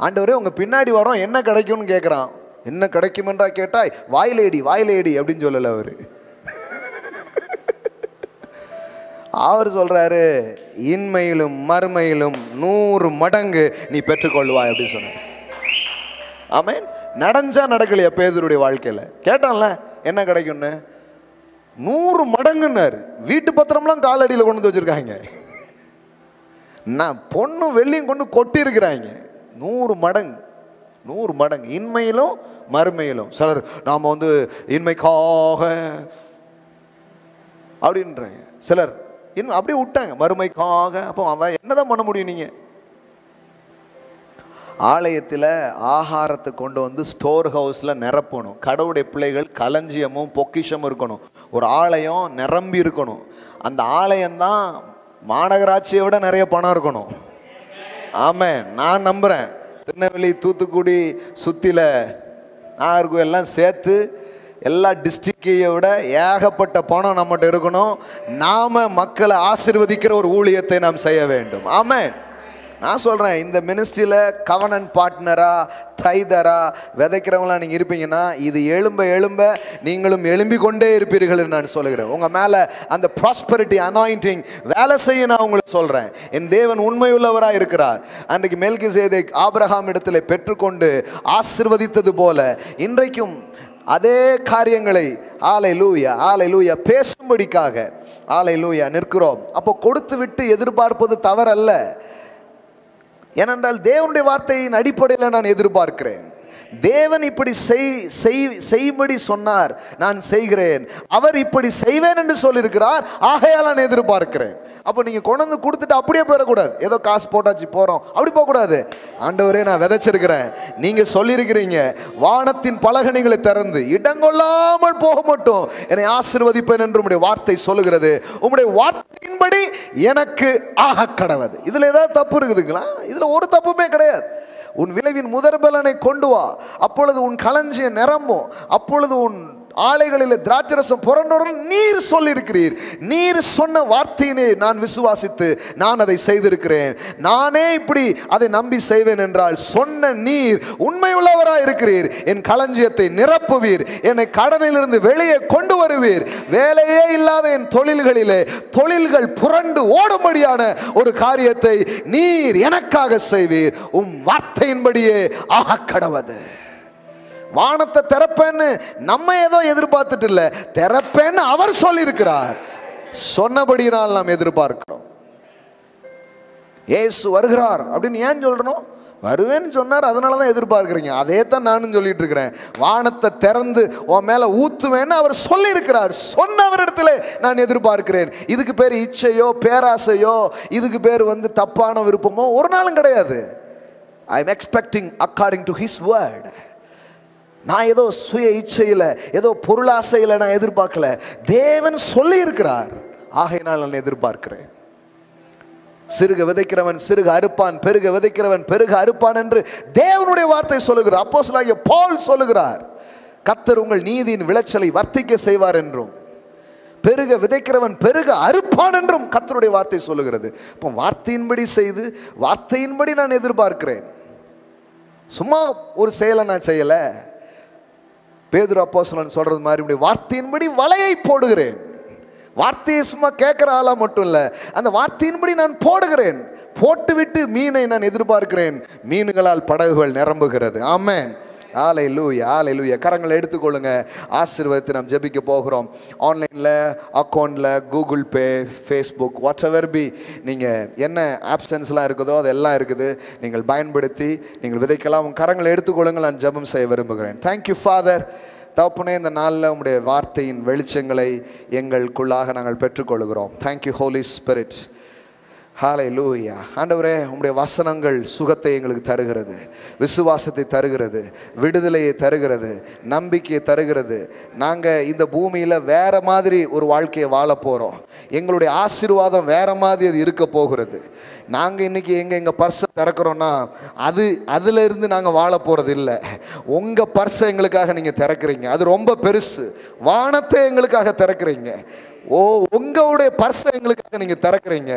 A: ஆண்டவரே உங்க பின்னாடி வரோம், என்ன கிடைக்கும்னு கேட்கிறான். என்ன கிடைக்கும் என்றா கேட்டாய், வாயிலேடி வாயிலேடி அப்படின்னு சொல்லல அவரு. அவர் சொல்றாரு, இன்மையிலும் மறுமையிலும் 100 மடங்கு நீ பெற்றுக்கொள்வாய் அப்படின்னு சொன்னார். ஆமென். நடஞ்சா நடக்கலையா பேதுருடைய வாழ்க்கையில? கேட்டான்ல என்ன கிடைக்கும்னு, 100 மடங்குன்னாரு. வீட்டு பத்திரம்லாம் காலடியில் கொண்டு வந்து வச்சிருக்காங்க, நான் பொண்ணும் வெள்ளியும் கொண்டு கொட்டி இருக்கிறாங்க. 100 மடங்கு, 100 மடங்கு இன்மையிலும் மறுமையிலும். சிலர் நாம இன்மைக்காக அப்படின்றாங்க, சிலர் இன்னும் அப்படியே விட்டாங்க மறுமைக்காக. அப்போ அவன் என்னதான் பண்ண முடியும்? நீங்க ஆலயத்தில் ஆகாரத்தை கொண்டு ஸ்டோர் ஹவுஸில் நிரப்பணும். கடவுளுடைய பிள்ளைகள் களஞ்சியமும் பொக்கிஷமும் இருக்கணும். ஒரு ஆலயம் நிரம்பி இருக்கணும். அந்த ஆலயம்தான் மாநகராட்சியை விட நிறைய பணம் இருக்கணும். ஆமாம், நான் நம்புகிறேன். திருநெல்வேலி, தூத்துக்குடி, சுத்தில, நாகர்கோவில் எல்லாம் சேர்த்து எல்லா டிஸ்ட்ரிக்டையை விட ஏகப்பட்ட பணம் நம்மகிட்ட இருக்கணும். நாம் மக்களை ஆசீர்வதிக்கிற ஒரு ஊழியத்தை நாம் செய்ய வேண்டும். ஆமாம், நான் சொல்கிறேன், இந்த மினிஸ்ட்ரியில் கவர்னன்ட் பார்ட்னரா, தைதரா விதைக்கிறவங்களாம் நீங்கள் இருப்பீங்கன்னா, இது எழும்ப எழும்ப நீங்களும் எழும்பிக் கொண்டே இருப்பீர்கள் நான் சொல்லுகிறேன். உங்கள் மேலே அந்த ப்ராஸ்பரிட்டி அனாயிண்டிங் வேலை செய்ய நான் உங்களுக்கு சொல்கிறேன். என் தேவன் உண்மையுள்ளவராக இருக்கிறார். அன்றைக்கு மெல்கிசேதேக் ஆபிரகாம் இடத்துல பெற்றுக்கொண்டு ஆசீர்வதித்தது போல இன்றைக்கும் அதே காரியங்களை ஹல்லேலூயா ஹல்லேலூயா பேசும்படிக்காக ஹல்லேலூயா நிற்கிறோம். அப்போ கொடுத்து விட்டு எதிர்பார்ப்பது தவறல்ல. ஏனென்றால் தேவனுடைய வார்த்தையின் அடிப்படையில் நான் எதிர்பார்க்கிறேன். தேவன் இப்படி செய்யும்படி சொன்னார், நான் செய்கிறேன். அவர் இப்படி செய்வேன் என்று சொல்லியிருக்கிறார், ஆகையால் நான் எதிர்பார்க்கிறேன். அப்போ நீங்கள் கொண்டு கொடுத்துட்டு அப்படியே போயிடக்கூடாது. ஏதோ காசு போட்டாச்சு போகிறோம் அப்படி போகக்கூடாது. ஆண்டவரே நான் விதைச்சிருக்கிறேன், நீங்கள் சொல்லியிருக்கிறீங்க, வானத்தின் பலகணிகளை திறந்து இடங்கொள்ளாமல் போக மாட்டோம், என்னை ஆசீர்வதிப்பேன் என்று உம்முடைய வார்த்தை சொல்லுகிறது. உம்முடைய வார்த்தையின்படி எனக்கு ஆக கடவது. இதில் ஏதாவது தப்பு இருக்குதுங்களா? இதில் ஒரு தப்புமே கிடையாது. உன் விளைவின் முதற்பலனை கொண்டு வா, அப்பொழுது உன் களஞ்சியம் நிரம்பும், அப்பொழுது உன் ஆலைகளில் திராட்சரசம் புரண்டவுடன் நீர் சொல்லியிருக்கிறீர். நீர் சொன்ன வார்த்தையினை நான் விசுவாசித்து நான் அதை செய்திருக்கிறேன். நானே இப்படி அதை நம்பி செய்வேன் என்றால் சொன்ன நீர் உண்மை உள்ளவராய் இருக்கிறீர். என் களஞ்சியத்தை நிரப்புவீர், என்னை கடனிலிருந்து வெளியே கொண்டு வருவீர். வேலையே இல்லாத என் தொழில்களிலே தொழில்கள் புரண்டு ஓடும்படியான ஒரு காரியத்தை நீர் எனக்காக செய்வீர். உம் வார்த்தையின்படியே ஆக கடவது. வானத்தை திறப்பேன்னு நம்ம ஏதோ எதிர்பார்த்துட்டு இல்ல, திறப்பேன்னு அவர் சொல்லியிருக்கிறார். சொன்னபடியினால் நாம் எதிர்பார்க்கிறோம். இயேசு வருகிறார் அப்படின்னு ஏன் சொல்றோம்? வருவேன்னு சொன்னார், அதனாலதான் எதிர்பார்க்கிறீங்க. அதே தான் நானும் சொல்லிட்டு இருக்கிறேன். வானத்தை திறந்து உன் மேல ஊத்துவேன்னு அவர் சொல்லி இருக்கிறார். சொன்னவரிடத்துல நான் எதிர்பார்க்கிறேன். இதுக்கு பேர் இச்சையோ பேராசையோ, இதுக்கு பேர் தப்பான விருப்பமோ ஒரு நாளும் கிடையாது. I am expecting according to his word. நான் ஏதோ சுய இச்சையில் ஏதோ பொருளாசையில் நான் எதிர்பார்க்கல. தேவன் சொல்லி இருக்கிறார், ஆகையினால் நான் எதிர்பார்க்கிறேன். சிறுக விதைக்கிறவன் சிறுக அறுப்பான், பெருக விதைக்கிறவன் பெருக அறுப்பான் என்று தேவனுடைய வார்த்தை சொல்லுகிறார். அப்போஸ்தலனாகிய பவுல் சொல்லுகிறார், கர்த்தர் உங்கள் நீதியின் விளைச்சலை வர்த்திக்க செய்வார் என்றும், பெருக விதைக்கிறவன் பெருக அறுப்பான் என்றும் கர்த்தருடைய வார்த்தை சொல்லுகிறது. இப்போ வார்த்தையின்படி செய்து வார்த்தையின்படி நான் எதிர்பார்க்கிறேன். சும்மா ஒரு செயலை நான் செய்யலை. பேதுரு அப்போஸ்தலன் சொல்றது மாதிரி வார்த்தையின்படி வலையை போடுகிறேன். வார்த்தையை சும்மா கேட்கிற ஆளா மட்டும் இல்ல, அந்த வார்த்தையின்படி நான் போடுகிறேன். போட்டுவிட்டு மீனை நான் எதிர்பார்க்கிறேன். மீன்களால் படகுகள் நிரம்புகிறது. ஆமென், ஹல்லேலூயா ஹல்லேலூயா. கரங்களை எடுத்துக்கொள்ளுங்க. ஆசீர்வாதத்தை நாம் ஜெபிக்க போகிறோம். ஆன்லைனில், அக்கௌண்ட்டில், Google Pay, Facebook, what ever be, நீங்கள் என்ன ஆப்ஷன்ஸ்லாம் இருக்குதோ அதெல்லாம் இருக்குது. நீங்கள் பயன்படுத்தி நீங்கள் விதைக்கலாம். உங்கள் கரங்களை எடுத்துக்கொள்ளுங்கள். நான் ஜெபம் செய்ய விரும்புகிறேன். தேங்க்யூ ஃபாதர், தகப்பனே, இந்த நாளில் உம்முடைய வார்த்தையின் வெளிச்சங்களை எங்களுக்குள்ளாக நாங்கள் பெற்றுக்கொள்கிறோம். Thank you Holy Spirit. ஹல்லேலூயா. ஆண்டவரே, உம்முடைய வசனங்கள் சுகத்தை எங்களுக்கு தருகிறது, விசுவாசத்தை தருகிறது, விடுதலையை தருகிறது, நம்பிக்கையை தருகிறது. நாங்கள் இந்த பூமியில் வேறு மாதிரி ஒரு வாழ்க்கையை வாழ போகிறோம். எங்களுடைய ஆசீர்வாதம் வேறு மாதிரி அது இருக்க போகிறது. நாங்கள் இன்றைக்கி எங்கள் பர்ஸை திறக்கிறோன்னா அதிலிருந்து நாங்கள் வாழ போகிறது இல்லை. உங்கள் பர்ஸை எங்களுக்காக நீங்கள் திறக்கிறீங்க, அது ரொம்ப பெருசு. வானத்தை எங்களுக்காக திறக்கிறீங்க. உங்களுடைய பர்ஸை எங்களுக்காக நீங்கள் திறக்கிறீங்க.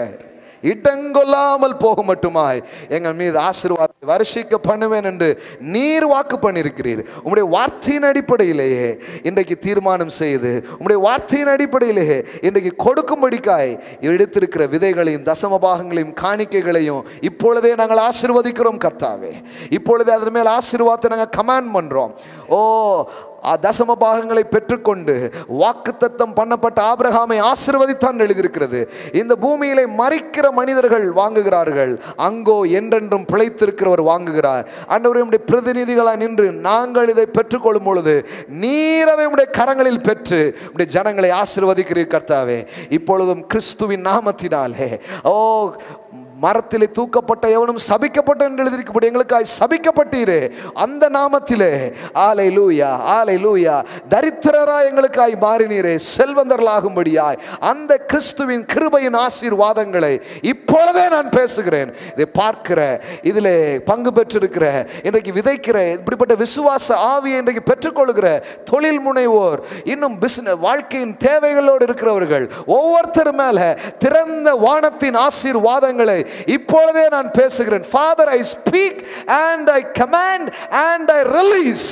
A: இடங்கொள்ளாமல் போக மட்டுமாய் எங்கள் மீது ஆசீர்வாதத்தை வருஷிக்க பண்ணுவேன் என்று நீர் வாக்கு பண்ணியிருக்கிறீர். உம்முடைய வார்த்தையின் அடிப்படையிலேயே இன்றைக்கு தீர்மானம் செய்து, உம்முடைய வார்த்தையின் அடிப்படையிலேயே இன்றைக்கு கொடுக்கும்படிக்காய் எடுத்திருக்கிற விதைகளையும் தசமபாகங்களையும் காணிக்கைகளையும் இப்பொழுதே நாங்கள் ஆசீர்வதிக்கிறோம் கர்த்தாவே. இப்பொழுதே அதன் மேல் ஆசீர்வாதத்தை நாங்கள் கமாண்ட் பண்ணுறோம். தசம பாகங்களை பெற்றுக்கொண்டு வாக்குத்தத்தம் பண்ணப்பட்ட ஆபிரகாமை ஆசீர்வதித்தான் எழுதியிருக்கிறது. இந்த பூமியிலே மரிக்கிற மனிதர்கள் வாங்குகிறார்கள், அங்கோ என்றென்றும் பிழைத்திருக்கிறவர் வாங்குகிறார். ஆண்டவரே, உம்முடைய பிரதிநிதிகளாய் நின்று நாங்கள் இதை பெற்றுக்கொள்ளும் பொழுது நீர் அதை உம்முடைய கரங்களில் பெற்று உம்முடைய ஜனங்களை ஆசீர்வதிக்கிறீர் கர்த்தாவே. இப்பொழுதும் கிறிஸ்துவின் நாமத்தினாலே மரத்திலே தூக்கப்பட்ட எவனும் சபிக்கப்பட்ட என்று எழுதியிருக்கப்படி எங்களுக்காய் சபிக்கப்பட்டீரே, அந்த நாமத்திலே ஹல்லேலூயா ஹல்லேலூயா தரித்திரராய் எங்களுக்காய் மாறினீரே, செல்வந்தர்களாகும்படியாய் அந்த கிறிஸ்துவின் கிருபையின் ஆசீர்வாதங்களை இப்பொழுதே நான் பேசுகிறேன். இதை பார்க்கிற, இதிலே பங்கு பெற்றிருக்கிற, இன்றைக்கு விதைக்கிற, இப்படிப்பட்ட விசுவாச ஆவியை இன்றைக்கு பெற்றுக்கொள்கிற தொழில் முனைவோர், இன்னும் வாழ்க்கையின் தேவைகளோடு இருக்கிறவர்கள் ஒவ்வொருத்தர் மேல திறந்த வானத்தின் ஆசீர்வாதங்களை இப்பொழுதே நான் பேசுகிறேன். Father, I speak and I command and I release.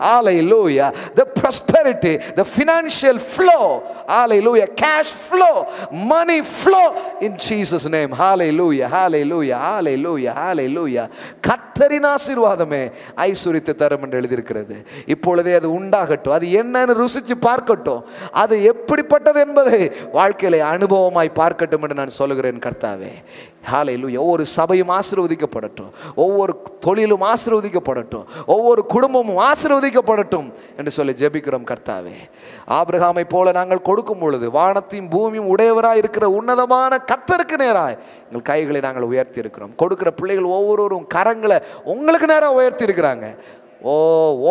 A: Hallelujah. The prosperity, the financial flow, hallelujah, cash flow, money flow in Jesus name. Hallelujah, hallelujah, hallelujah, hallelujah. கர்த்தரின் ஆசீர்வாதமே ஐஸ்வரியத்தை தரும் என்று எழுதியிருக்கிறது. இப்பொழுதே அது உண்டாகட்டும், அது என்னன்னு ருசிச்சு பார்க்கட்டும், அது எப்படிப்பட்டது என்பதை வாழ்க்கையில அனுபவமாய் பார்க்கட்டும் என்று நான் சொல்லுகிறேன் கர்த்தாவே. ஹல்லேலூயா. ஒவ்வொரு சபையும் ஆசீர்வதிக்கப்படட்டும், ஒவ்வொரு தொழிலும் ஆசீர்வதிக்கப்படட்டும், ஒவ்வொரு குடும்பமும் ஆசீர்வதிக்கப்படட்டும் என்று சொல்லி ஜெபிக்கிறோம் கர்த்தாவே. ஆபிரகாமை போல நாங்கள் கொடுக்கும் பொழுது வானத்தையும் பூமியும் உடையவராய் இருக்கிற உன்னதமான கர்த்தருக்கு நேராய் எங்கள் கைகளை நாங்கள் உயர்த்தி இருக்கிறோம். கொடுக்கிற பிள்ளைகள் ஒவ்வொருவரும் கரங்களை உங்களுக்கு நேராக உயர்த்தி இருக்கிறாங்க.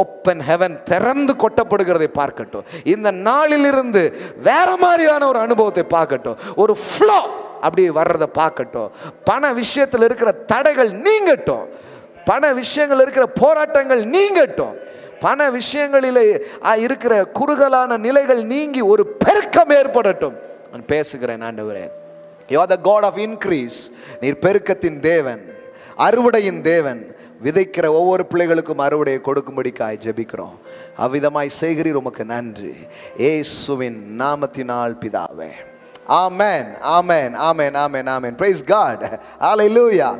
A: ஓப்பன் ஹெவன் திறந்து கொட்டப்படுகிறதை பார்க்கட்டும். இந்த நாளிலிருந்து வேற மாதிரியான ஒரு அனுபவத்தை பார்க்கட்டும். ஒரு ஃப்ளோ அப்படி வர்றதை பார்க்கட்டும். பண விஷயத்தில் இருக்கிற தடைகள் நீங்கட்டும், பண விஷயங்கள் இருக்கிற போராட்டங்கள் நீங்கட்டும், பண விஷயங்களிலே இருக்கிற குறுகலான நிலைகள் நீங்கி ஒரு பெருக்கம் ஏற்படட்டும். நான் பேசுகிறேன் ஆண்டவரே. You are the God of increase. நீர் பெருக்கத்தின் தேவன், அறுவடையின் தேவன். விதைக்கிற ஒவ்வொரு பிள்ளைகளுக்கும் அறுவடையை கொடுக்கும்படிக்காய் ஜெபிக்கிறோம். அவ்விதமாய் செய்கிறீர், உமக்கு நன்றி. இயேசுவின் நாமத்தினால் பிதாவே. Amen, amen, amen, amen, amen. Praise God. Hallelujah.